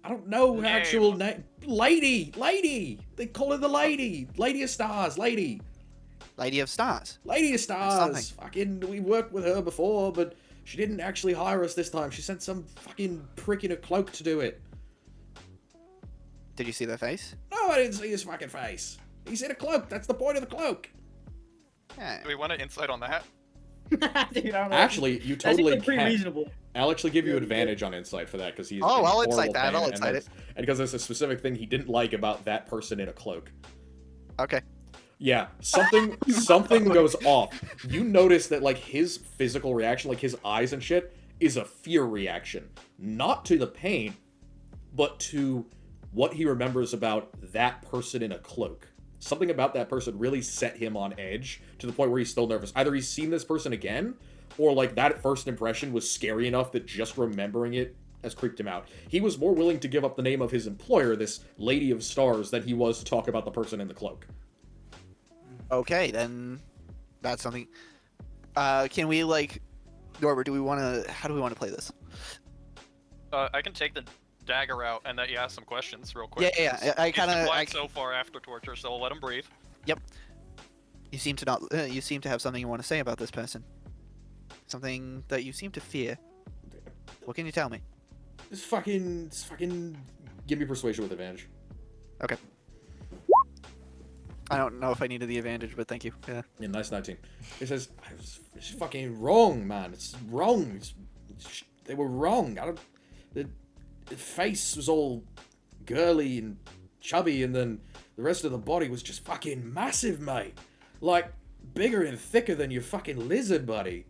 I don't know her Name. actual name. Lady. They call her the lady. Lady of Stars, lady. Lady of Stars. Lady of Stars. something. Fucking, we worked with her before, but she didn't actually hire us this time. She sent some fucking prick in a cloak to do it. Did you see their face? No, I didn't see his fucking face. He's in a cloak. That's the point of the cloak. Yeah. Do we want an insight on that? Dude, I don't know. Actually, you That's totally pretty can. reasonable. I'll actually give you advantage on insight for that because he's. Oh, in I'll horrible insight that, pain, I'll and insight that's- And because there's a specific thing he didn't like about that person in a cloak. Okay. Yeah, something goes off. You notice that like his physical reaction, like his eyes and shit, is a fear reaction, not to the pain, but to what he remembers about that person in a cloak. Something about that person really set him on edge to the point where he's still nervous. Either he's seen this person again, or like that first impression was scary enough that just remembering it has creeped him out. He was more willing to give up the name of his employer, this Lady of Stars, than he was to talk about the person in the cloak. Okay, then that's something. Can we like Norbert, do we want to? How do we want to play this? I can take the dagger out and let you ask some questions real quick. Yeah. I He's kind been of. quiet so far after torture, so I'll let him breathe. You seem to not. You seem to have something you want to say about this person. Something that you seem to fear. What can you tell me? Just fucking give me persuasion with advantage. Okay. I don't know if I needed the advantage, but thank you. Yeah. Yeah, nice 19. It says, it's fucking wrong, man. It's wrong. They were wrong. The face was all girly and chubby, and then the rest of the body was just fucking massive, mate. Like, bigger and thicker than your fucking lizard, buddy.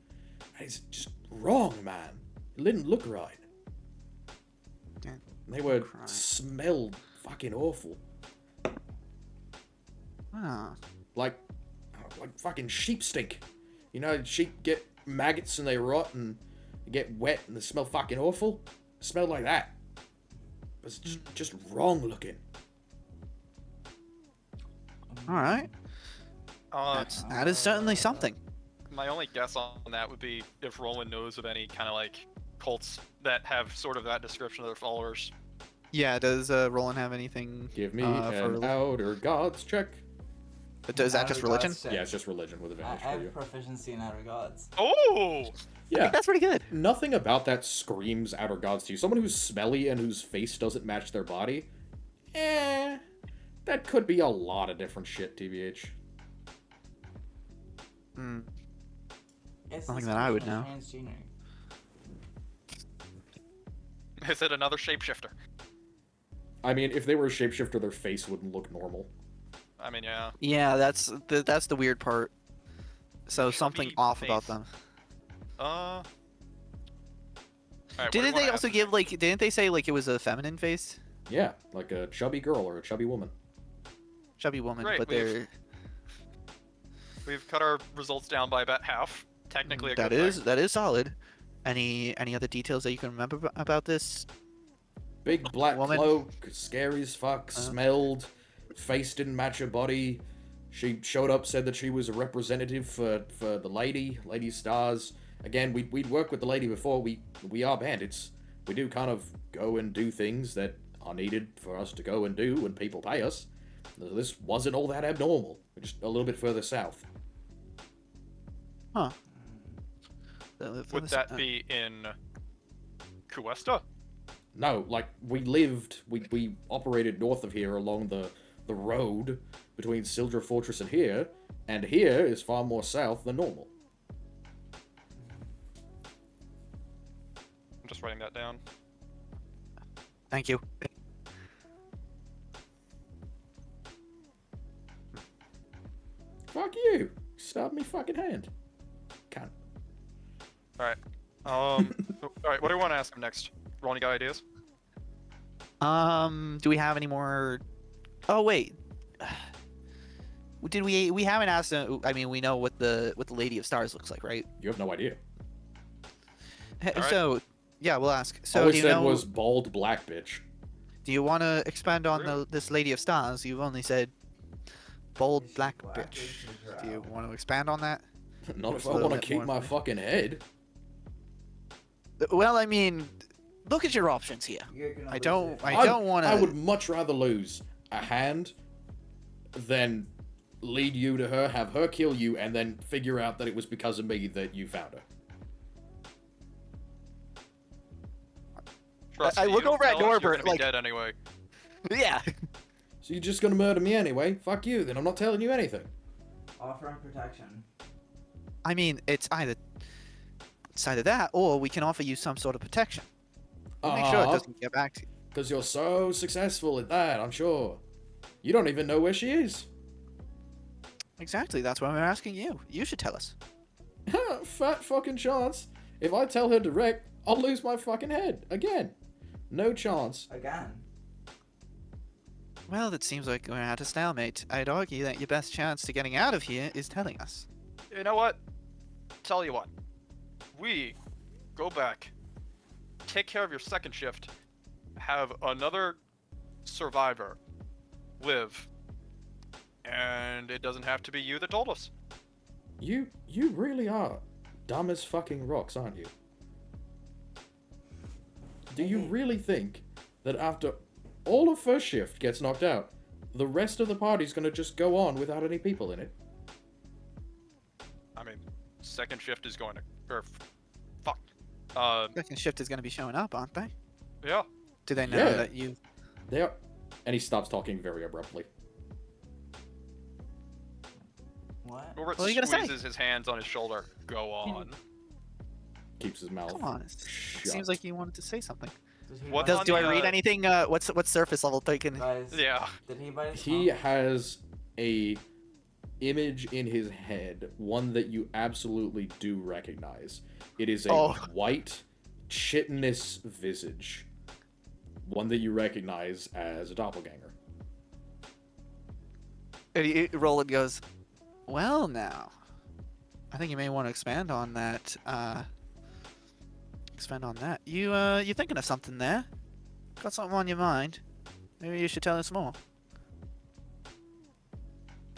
And it's just wrong, man. It didn't look right. Yeah. They were Right. smelled fucking awful. Ah. Like fucking sheep stink. You know, sheep get maggots and they rot and get wet and they smell fucking awful. It smelled like that. It's just wrong looking. All right. That is certainly something. My only guess on that would be if Roland knows of any kind of like cults that have sort of that description of their followers. Yeah. Does Roland have anything? Give me for an outer gods check. Is that just religion? Yeah, it's just religion with I advantage for you. have proficiency in outer gods. Oh! Yeah, That's pretty good. nothing about that screams outer gods to you. Someone who's smelly and whose face doesn't match their body, that could be a lot of different shit, TBH. Hmm. It's Something this that I would person know. transgender. Is it another shapeshifter? I mean, if they were a shapeshifter, their face wouldn't look normal. I mean, yeah. Yeah, that's the weird part. So something Chubby off face. about them. Alright, what do you Didn't wanna they also ask? give like? Didn't they say like it was a feminine face, Yeah, like a chubby girl or a chubby woman. chubby woman? Great, but we've- We've cut our results down by about half. Technically a good that is solid. Any other details that you can remember about this? Big black Woman? cloak, scary as fuck, smelled, face didn't match her body. She showed up, said that she was a representative for the Lady Stars. Again, we'd worked with the lady before. We are bandits. We do kind of go and do things that are needed for us to go and do when people pay us. This wasn't all that abnormal. We're just a little bit further south. Huh. Would that be in Cuesta? No, like, we operated north of here along the road between Sildra Fortress and here is far more south than normal. I'm just writing that down. Thank you. Fuck you! Stop me fucking hand. Can't. Alright. Alright, what do you want to ask him next? Ron, you got ideas? Do we have any more? Oh wait. Did we haven't asked? I mean, we know what the Lady of Stars looks like, right? You have no idea. Alright. So, yeah, we'll ask. So, All we do you said know? was bald black bitch. Do you want to expand on Really? this Lady of Stars? You've only said bold She's black black bitch. as a Do you drow. want to expand on that? Not What's if a I little want to bit keep more my information? fucking head. Well, I mean, look at your options here. You're gonna I lose don't. it. I don't want to. I would much rather lose a hand than lead you to her, have her kill you, and then figure out that it was because of me that you found her. Trust I me, look you over at tell us you're Norbert, gonna be like- dead anyway. Yeah. So you're just gonna murder me anyway? Fuck you, then I'm not telling you anything. Offer him protection. I mean, it's either that, or we can offer you some sort of protection. Make sure it doesn't get back to you. Because you're so successful at that, I'm sure. You don't even know where she is. Exactly. That's why we're asking you. You should tell us. Fat fucking chance. If I tell her direct, I'll lose my fucking head. Again. No chance. Again. Well, it seems like we're at a stalemate. I'd argue that your best chance to getting out of here is telling us. You know what? Tell you what. We go back, take care of your second shift, have another survivor live, and it doesn't have to be you that told us. You really are dumb as fucking rocks, aren't you? Do you really think that after all of first shift gets knocked out, the rest of the party's gonna just go on without any people in it? I mean, second shift is going to, or fuck. Second shift is going to be showing up, aren't they? Yeah. Do they know Yeah. that you? They are. And he stops talking very abruptly. What? Norbert What are you gonna say? squeezes his hands on his shoulder. Go on. Keeps his mouth Come on. It shut. seems like you wanted to say something. Did he What bite- on Do I the, read anything? What's surface level taken? Guys, Yeah. did he bite his He tongue? has a image in his head, one that you absolutely do recognize. It is a Oh. white, chitinous visage. One that you recognize as a doppelganger. And Roland goes, "Well, now, I think you may want to expand on that. You thinking of something there? Got something on your mind? Maybe you should tell us more."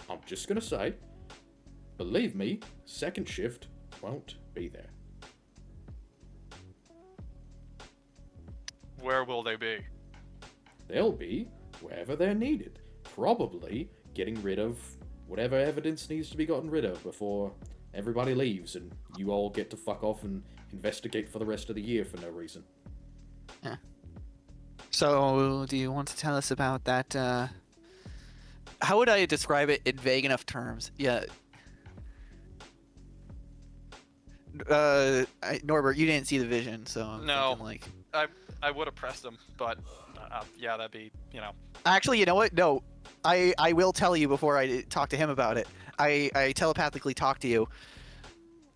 I'm just gonna say, believe me, second shift won't be there. Where will they be? They'll be wherever they're needed. Probably getting rid of whatever evidence needs to be gotten rid of before everybody leaves and you all get to fuck off and investigate for the rest of the year for no reason. So, do you want to tell us about that? How would I describe it in vague enough terms? Yeah. Norbert, you didn't see the vision, so I'm No. thinking like. I would have pressed him, but yeah, that'd be, you know. Actually, you know what? No, I will tell you before I talk to him about it. I telepathically talk to you.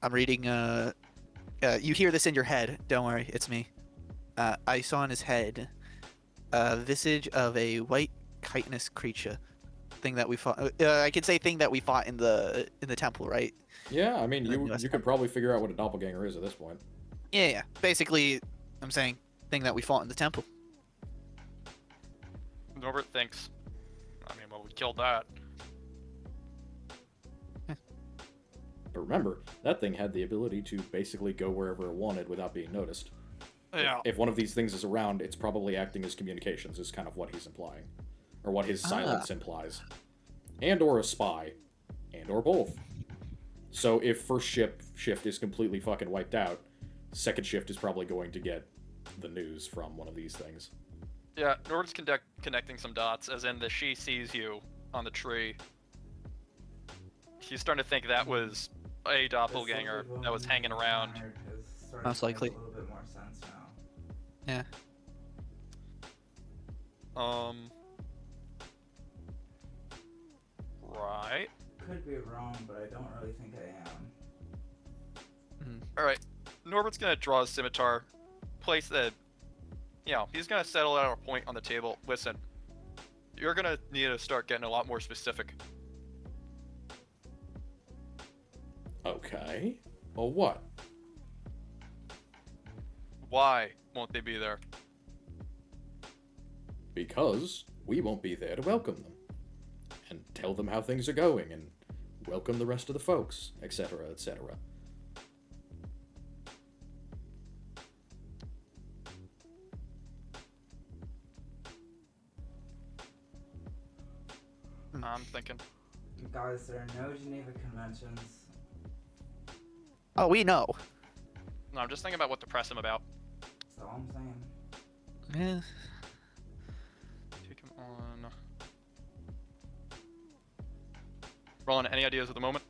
I'm reading. You hear this in your head. Don't worry, it's me. I saw in his head a visage of a white chitinous creature. Thing that we fought. I could say thing that we fought in the temple, right? Yeah, I mean, you Yes. could probably figure out what a doppelganger is at this point. Yeah. Basically, I'm saying thing that we fought in the temple. Norbert thinks, I mean, well, we killed that. But remember, that thing had the ability to basically go wherever it wanted without being noticed. Yeah. If one of these things is around, it's probably acting as communications, is kind of what he's implying. Or what his silence implies. And or a spy. And or both. So if first shift is completely fucking wiped out, second shift is probably going to get the news from one of these things. Yeah, Norbert's connecting some dots, as in the she sees you on the tree. He's starting to think that was a doppelganger that was hanging around. Most likely. A little bit more sense now. Yeah. Right. Could be wrong, but I don't really think I am. Alright. Norbert's gonna draw his scimitar, place the, you know, he's gonna settle out a point on the table. Listen, you're gonna need to start getting a lot more specific. Okay. Well, what? Why won't they be there? Because we won't be there to welcome them. And tell them how things are going, and welcome the rest of the folks, etc., etc. I'm thinking. Guys, there are no Geneva Conventions. Oh, we know. No, I'm just thinking about what to press him about. That's all I'm saying. Yeah. Take him on. Roland, any ideas at the moment?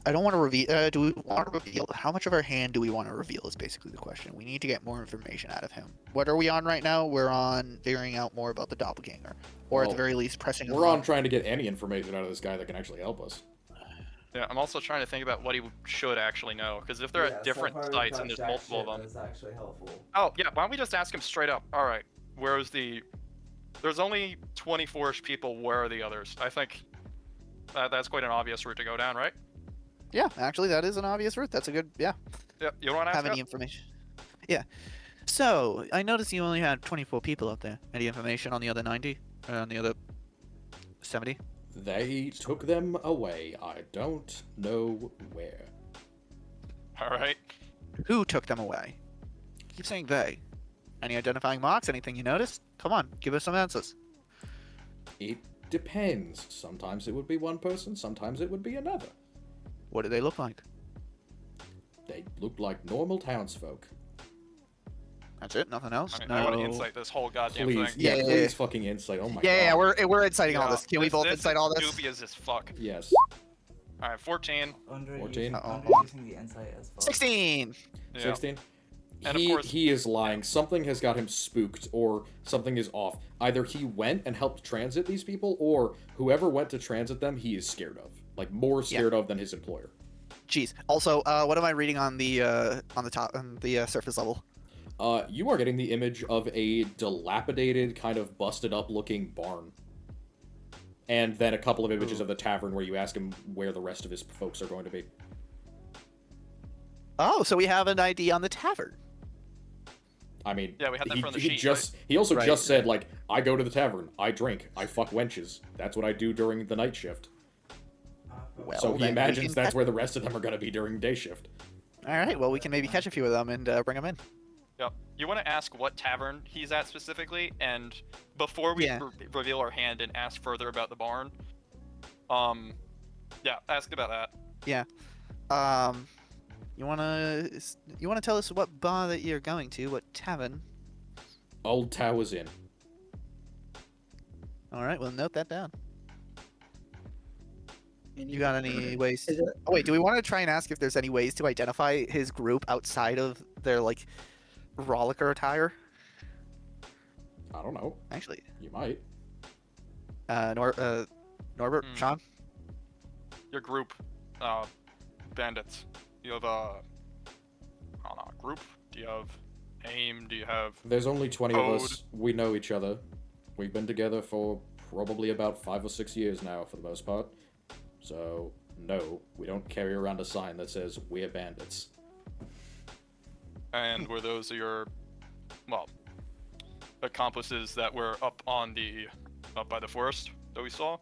I don't want to reveal. Do we want to reveal? How much of our hand do we want to reveal? Is basically the question. We need to get more information out of him. What are we on right now? We're on figuring out more about the doppelganger, or at Well, the very least, pressing. him We're on trying to get any information out of this guy that can actually help us. Yeah, I'm also trying to think about what he should actually know, because if they're Yeah, at so different far we've sites got and there's jack multiple of shit them. that is actually helpful. Oh, yeah, why don't we just ask him straight up? Alright, where's the... There's only 24-ish people, where are the others? I think that's quite an obvious route to go down, right? Yeah, actually, that is an obvious route. That's a good. Yeah. Yeah, you don't want to ask Have any him? information? Yeah. So I noticed you only had 24 people out there. Any information on the other 90? On the other 70? They took them away. I don't know where. All right. Who took them away? Keep saying they. Any identifying marks? Anything you noticed? Come on, give us some answers. It depends. Sometimes it would be one person, sometimes it would be another. What do they look like? They looked like normal townsfolk. That's it? Nothing else? I, mean, no. I want to insight this whole goddamn Please, thing. yeah, Yeah, please yeah. fucking insight. Oh my Yeah, god. we're inciting all this. Can we both this incite all this? is dubious as fuck. Yes. All right, 14. Under 14. using, Uh-oh. under using the insight as well. 16! Yeah. 16. And of course- he is lying. Something has got him spooked, or something is off. Either he went and helped transit these people, or whoever went to transit them, he is scared of. Like, more scared of than his employer. Jeez. Also, what am I reading on the top, on the surface level? You are getting the image of a dilapidated, kind of busted up looking barn. And then a couple of images of the tavern where you ask him where the rest of his folks are going to be. Oh, so we have an ID on the tavern. I mean, Yeah, we had that from the he sheet, just he also Right. just said, like, I go to the tavern, I drink, I fuck wenches. That's what I do during the night shift. Well, So he then we imagines can that's catch- where the rest of them are going to be during day shift. All right. Well, we can maybe catch a few of them and bring them in. Yep. You want to ask what tavern he's at specifically, and before we Yeah. reveal our hand and ask further about the barn, yeah, ask about that. Yeah. You wanna tell us what bar that you're going to? What tavern? Old Tower's Inn. All right. Well, note that down. And You got any ways? Is it- Oh wait, do we want to try and ask if there's any ways to identify his group outside of their like rollicker attire? I don't know. Actually, You might. Norbert, Hmm. Sean. Your group, bandits. You have I don't know, a group? Do you have aim? Do you have? There's only 20 of Code. us. We know each other. We've been together for probably about 5 or 6 years now, for the most part. So, no, we don't carry around a sign that says, we're bandits. And were those your, well, accomplices that were up by the forest that we saw?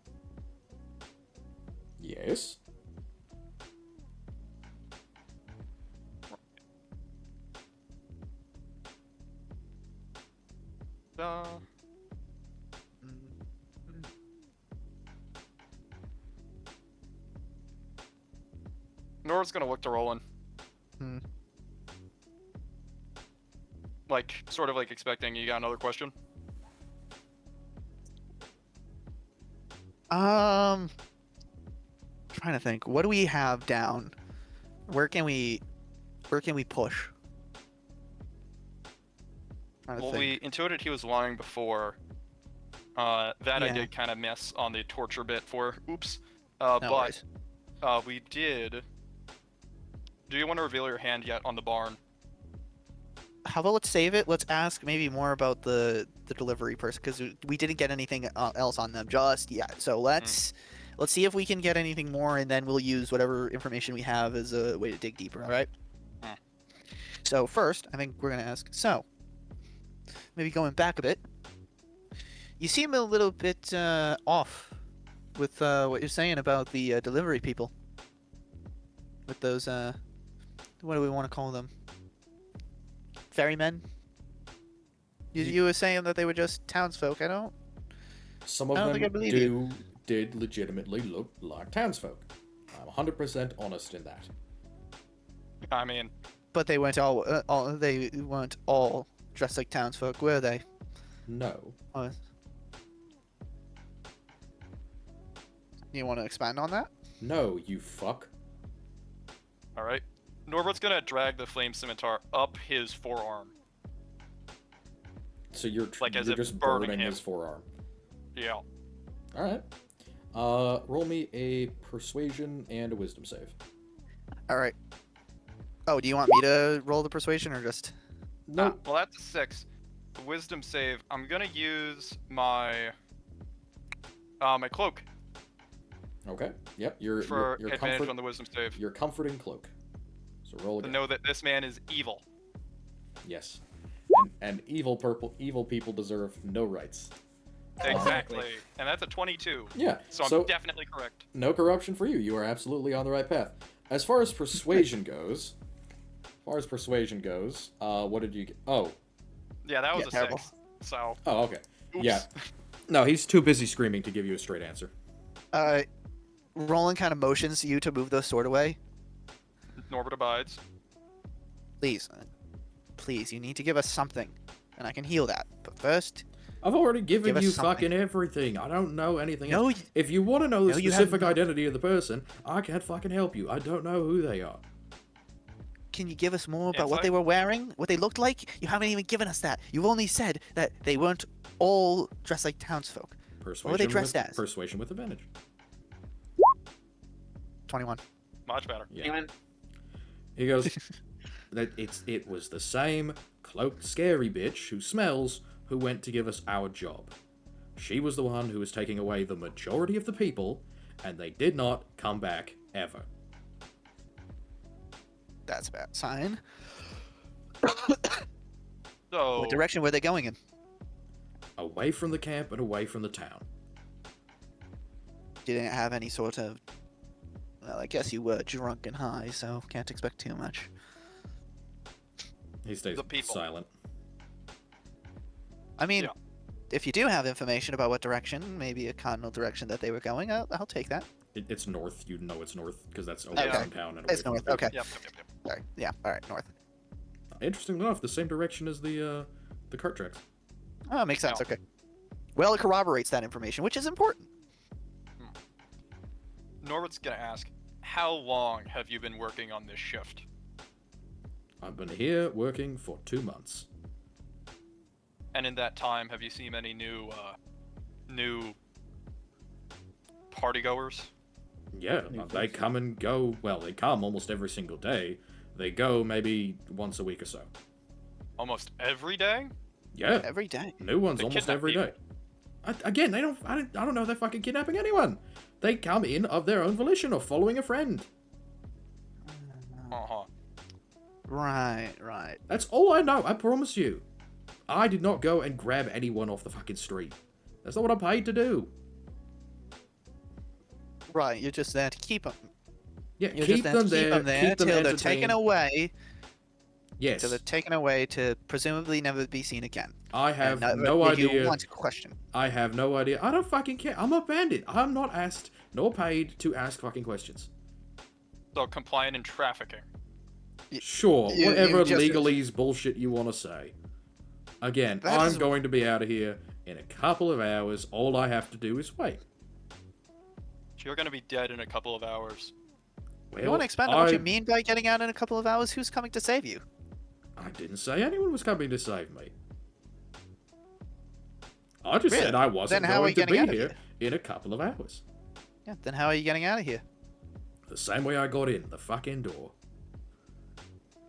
Yes? Uh, Nora's gonna look to Roland. Hmm. Like, sort of like expecting you got another question. Trying to think. What do we have down? Where can we push? Trying to Well, think. we intuited he was lying before. That I Yeah. did kind of miss on the torture bit for. Oops. No But worries. we did. Do you want to reveal your hand yet on the barn? How about let's save it? Let's ask maybe more about the delivery person because we didn't get anything else on them just yet. So let's see if we can get anything more, and then we'll use whatever information we have as a way to dig deeper. All right. Hmm. So first, I think we're gonna ask. So maybe going back a bit, you seem a little bit off with what you're saying about the delivery people. With those what do we want to call them? Ferrymen? You were saying that they were just townsfolk. Some of I don't think I them believe did legitimately look like townsfolk. I'm 100% honest in that. I mean, But they weren't they weren't all dressed like townsfolk, were they? No. You want to expand on that? No, you fuck. all right. Norbert's gonna drag the flame scimitar up his forearm. So you're, Like as you're if just burning burning him. his forearm. Yeah. Alright. Roll me a persuasion and a wisdom save. All right. Oh, do you want me to roll the persuasion or just? No. Well, that's a 6. The wisdom save. I'm gonna use my my cloak Okay. Yep. You're for you're advantage on the wisdom save. Your comforting cloak. So roll To again. know that this man is evil. Yes. And evil people deserve no rights. Exactly. And that's a 22. Yeah. So I'm definitely correct. No corruption for you. You are absolutely on the right path. As far as persuasion goes, what did you get? Oh. Yeah, that was a terrible. 6. So. Oh, okay. Oops. Yeah. No, he's too busy screaming to give you a straight answer. Roland kind of motions you to move the sword away. Norbert abides. Please, you need to give us something, and I can heal that. But first, I've already given Give us you something. fucking everything. I don't know anything No, else. If you want to know the no, you specific haven't. identity of the person, I can't fucking help you. I don't know who they are. can you give us more about what Insight? they were wearing, what they looked like? You haven't even given us that. You've only said that they weren't all dressed like townsfolk. Persuasion were they dressed with, as? Persuasion with advantage. 21. Much better. Yeah. He goes, it was the same cloaked scary bitch who smells who went to give us our job. She was the one who was taking away the majority of the people, and they did not come back ever. That's a bad sign. So. What direction were they going in? Away from the camp and away from the town. Didn't have any sort of... Well, I guess you were drunk and high, so can't expect too much. He stays The people. silent. I mean, Yeah. if you do have information about what direction, maybe a cardinal direction that they were going, I'll take that. It's north. You know it's north because that's away Okay. from town and away It's from north, the people. okay. Yep. Sorry. Yeah, alright, north. Interesting enough, the same direction as the cart tracks. Oh, makes sense, Yeah. okay. Well, it corroborates that information, which is important. Norbert's gonna ask, how long have you been working on this shift? I've been here working for 2 months. And in that time, have you seen any new partygoers? Yeah, they come and go. Well, they come almost every single day. They go maybe once a week or so. Almost every day? Yeah, Every day. new ones They almost kidnap every people. day. Again, I don't know if they're fucking kidnapping anyone. They come in of their own volition or following a friend. Uh-huh. Right. That's all I know, I promise you. I did not go and grab anyone off the fucking street. That's not what I'm paid to do. Right, you're just there to keep them. Yeah, You're keep just them there to there, keep them there keep them till they're taken entertained. away. Yes, Till they're taken away to presumably never be seen again. I have And no if you idea. want to question. I have no idea. I don't fucking care. I'm a bandit. I'm not asked nor paid to ask fucking questions. So compliant and trafficking. Sure, You whatever just- legalese bullshit you want to say. Again, That I'm is- going to be out of here in a couple of hours. All I have to do is wait. You're gonna be dead in a couple of hours. Well, You want to expand on what you mean by getting out in a couple of hours? Who's coming to save you? I didn't say anyone was coming to save me. I just Really? said I wasn't Then how are going you to getting be out of here in a couple of hours. Yeah, then how are you getting out of here? The same way I got in, the fucking door.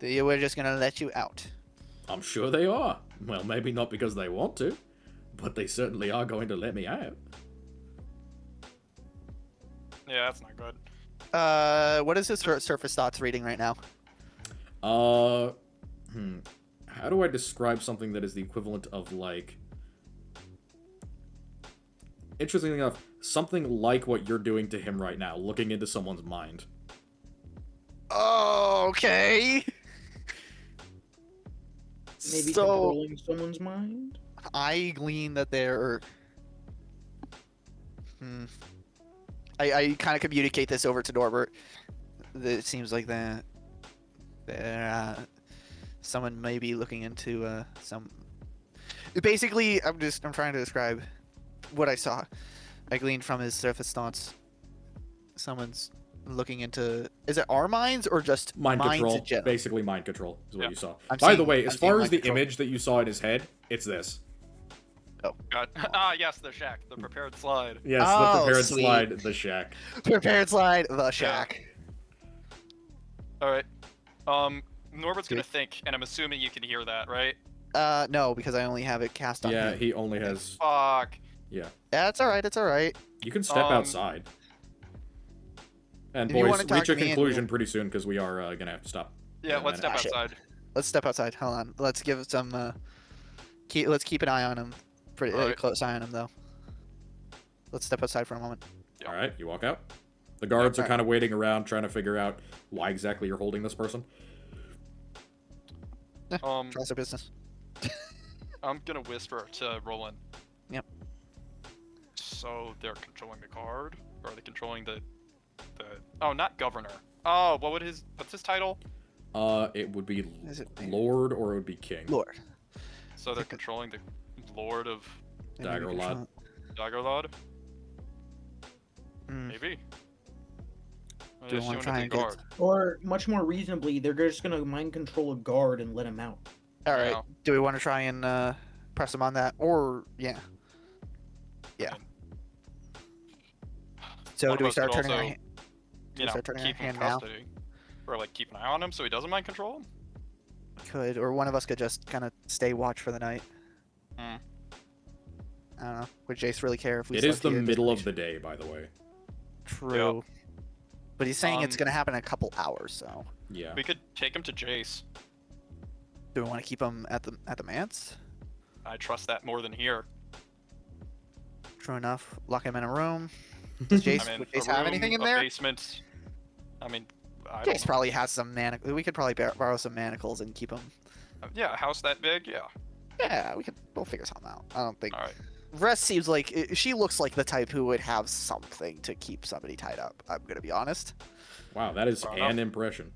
We're just gonna let you out. I'm sure they are. Well, maybe not because they want to, but they certainly are going to let me out. Yeah, that's not good. What is his surface thoughts reading right now? How do I describe something that is the equivalent of, like... Interestingly enough, something like what you're doing to him right now, looking into someone's mind. Okay. Maybe So controlling someone's mind? I glean that they're. I kind of communicate this over to Norbert. It seems like they're someone may be looking into some. Basically, I'm trying to describe what I saw. I gleaned from his surface thoughts. Someone's looking into. Is it our minds or just Mind minds control. in general? Basically mind control is what Yeah. you saw. I'm By the seeing- way, I'm as seeing far as mind the control. image that you saw in his head, it's this. God. Ah, yes, the shack, the prepared slide. Yes, Oh, the prepared sweet. slide, the shack. Prepared slide, the shack. All right. Norbert's gonna think, and I'm assuming you can hear that, right? No, because I only have it cast on Yeah, him. he only has... Fuck. Yeah. That's alright, it's alright. You can step outside. And If you boys, wanna talk reach a to me and conclusion we'll- pretty soon, because we are gonna have to stop. Yeah, in a let's step minute. shit. outside. Let's step outside. Hold on. Let's give some let's keep an eye on him. Pretty Alright. close eye on him though. Let's step outside for a moment. All right, you walk out. The guards are Alright. kind of waiting around, trying to figure out why exactly you're holding this person. Trust their business. I'm gonna whisper to Roland. Yep. So they're controlling the guard, or are they controlling the? Oh, not governor. Oh, what's his title? It would be Is it Lord or it would be King. Lord? So they're controlling the Lord of Dagger Lord. Daggerlord? Mm. Maybe. Do we want to try and get? Or much more reasonably, they're just gonna mind control a guard and let him out. All right. Yeah. Do we want to try and press him on that, or yeah? Yeah. So One do of we us start could turning our also, hand? You know, start turning our keep him in hand now? custody, or like keep an eye on him so he doesn't mind control him. Could, or one of us could just kind of stay watch for the night. Hmm. I don't know. Would Jace really care if we? It is slept the here just middle to of make the day, by the way. True. But he's saying it's Um, gonna happen in a couple hours, so Yeah. We could take him to Jace. do we want to keep him at the manse? I trust that more than here. True enough. Lock him in a room. Does Jace, I mean, would a Jace have room, anything in a there? basement. I mean, I don't Jace know. probably has some We could probably borrow some manacles and keep him. Yeah, a house that big. Yeah. Yeah, we'll figure something out. I don't think. All right. Rest seems like she looks like the type who would have something to keep somebody tied up. I'm gonna be honest. Wow, that is Fair an enough. impression.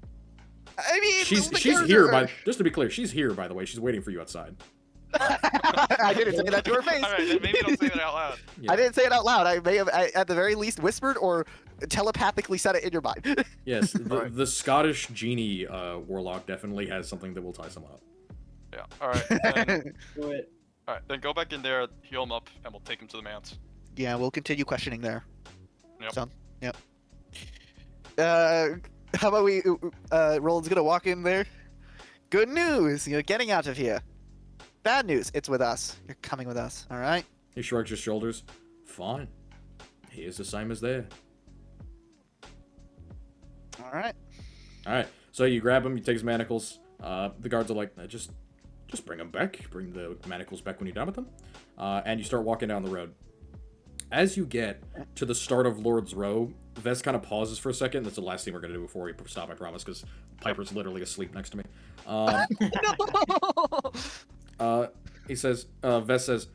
I mean, She's the here character- just to be clear, she's here by the way. She's waiting for you outside. I didn't say that to her face. All right, then maybe don't say that out loud. Yeah. I didn't say it out loud. I may have, at the very least, whispered or telepathically said it in your mind. Yes, the, Alright. the Scottish genie warlock definitely has something that will tie someone up. Yeah. All right. Then, Do it. all right. Then go back in there, heal him up, and we'll take him to the manse. Yeah, we'll continue questioning there. Yep. So, yep. How about we? Roland's gonna walk in there. Good news, you're getting out of here. Bad news, it's with us. You're coming with us. All right. He shrugs his shoulders. Fine. He is the same as there. All right. Alright, so you grab him, you take his manacles. The guards are like, just bring him back. Bring the manacles back when you're done with them. And you start walking down the road. As you get to the start of Lord's Row, Vess kind of pauses for a second. That's the last thing we're going to do before we stop, I promise, because Piper's literally asleep next to me. He says, Vess says,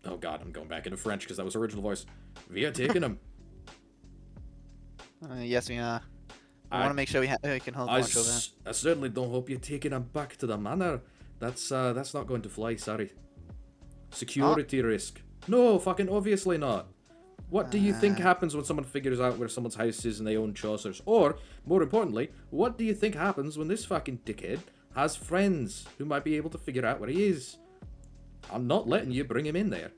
oh god, I'm going back into French because that was original voice. We are taking him. Yes, we are. I I- want to make sure we can hold watch over. I certainly don't hope you're taking him back to the manor. That's not going to fly, sorry. Security risk. No, fucking obviously not. What do you think happens when someone figures out where someone's house is and they own Chaucer's? Or, more importantly, what do you think happens when this fucking dickhead has friends who might be able to figure out where he is? I'm not letting you bring him in there.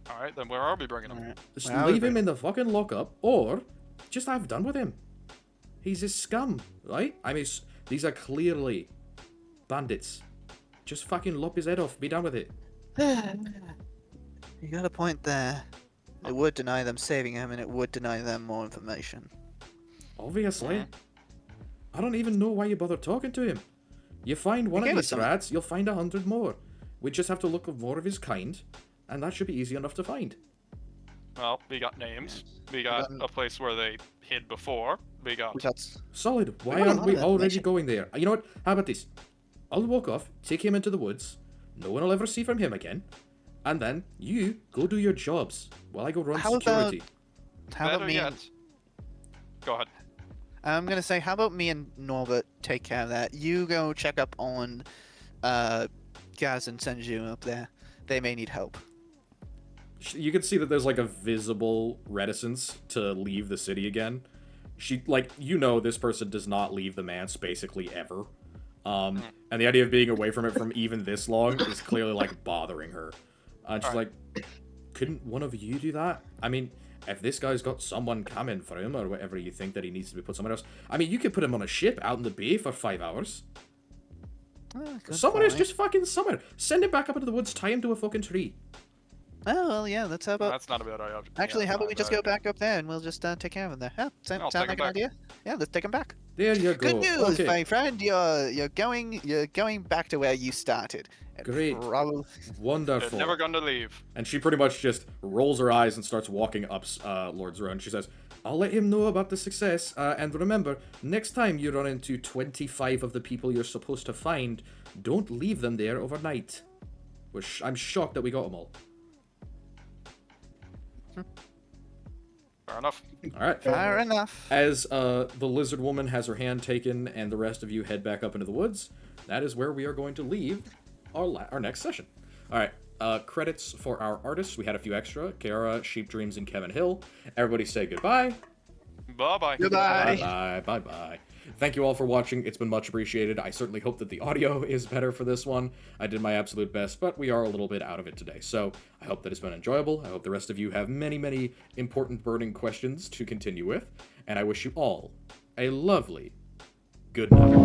All right. Then where are we bringing him? All right. Just Well, leave him in the fucking lockup, or just have done with him. He's a scum, right? I mean, these are clearly bandits. Just fucking lop his head off. Be done with it. You got a point there. It would deny them saving him, and it would deny them more information. Obviously. I don't even know why you bother talking to him. You find one He of gave us these some- rats, you'll find 100 more. We just have to look for more of his kind, and that should be easy enough to find. Well, we got names. We got a place where they hid before. We got. That's Solid. Why got a aren't lot we of already information. going there? You know what? How about this? I'll walk off, take him into the woods. No one will ever see from him again. And then you go do your jobs while I go run How about- security. how about Better me. yet. Go ahead. I'm gonna say, how about me and Norbert take care of that? You go check up on Gaz and Senju up there. They may need help. You can see that there's like a visible reticence to leave the city again. She, like, you know, this person does not leave the manse basically ever. And the idea of being away from it from even this long is clearly like bothering her. And she's like, couldn't one of you do that? I mean, if this guy's got someone coming for him or whatever you think that he needs to be put somewhere else, I mean, you could put him on a ship out in the bay for 5 hours. Good Somewhere is point. just fucking somewhere. Send him back up into the woods, tie him to a fucking tree. Oh, well, yeah, that's how about... That's not a bad idea. Actually, Yeah, how about we not just bad. go back up there and we'll just take care of them there? Huh? I'll Sound take 'em like an back. idea? Yeah, let's take them back. There you go. Good news, Okay. my friend. You're going back to where you started. And Great. Probably... They're Wonderful. never gonna leave. And she pretty much just rolls her eyes and starts walking up Lord's Road. She says, I'll let him know about the success, and remember, next time you run into 25 of the people you're supposed to find, don't leave them there overnight. Which I'm shocked that we got them all. Fair enough. Alright. Fair enough. As the lizard woman has her hand taken and the rest of you head back up into the woods, that is where we are going to leave our next session. Alright. Credits for our artists. We had a few extra. Kara, Sheep Dreams, and Kevin Hill. Everybody say goodbye. Bye-bye. Goodbye. Bye-bye. Bye-bye. Thank you all for watching. It's been much appreciated. I certainly hope that the audio is better for this one. I did my absolute best, but we are a little bit out of it today. So I hope that it's been enjoyable. I hope the rest of you have many, many important burning questions to continue with. And I wish you all a lovely good night.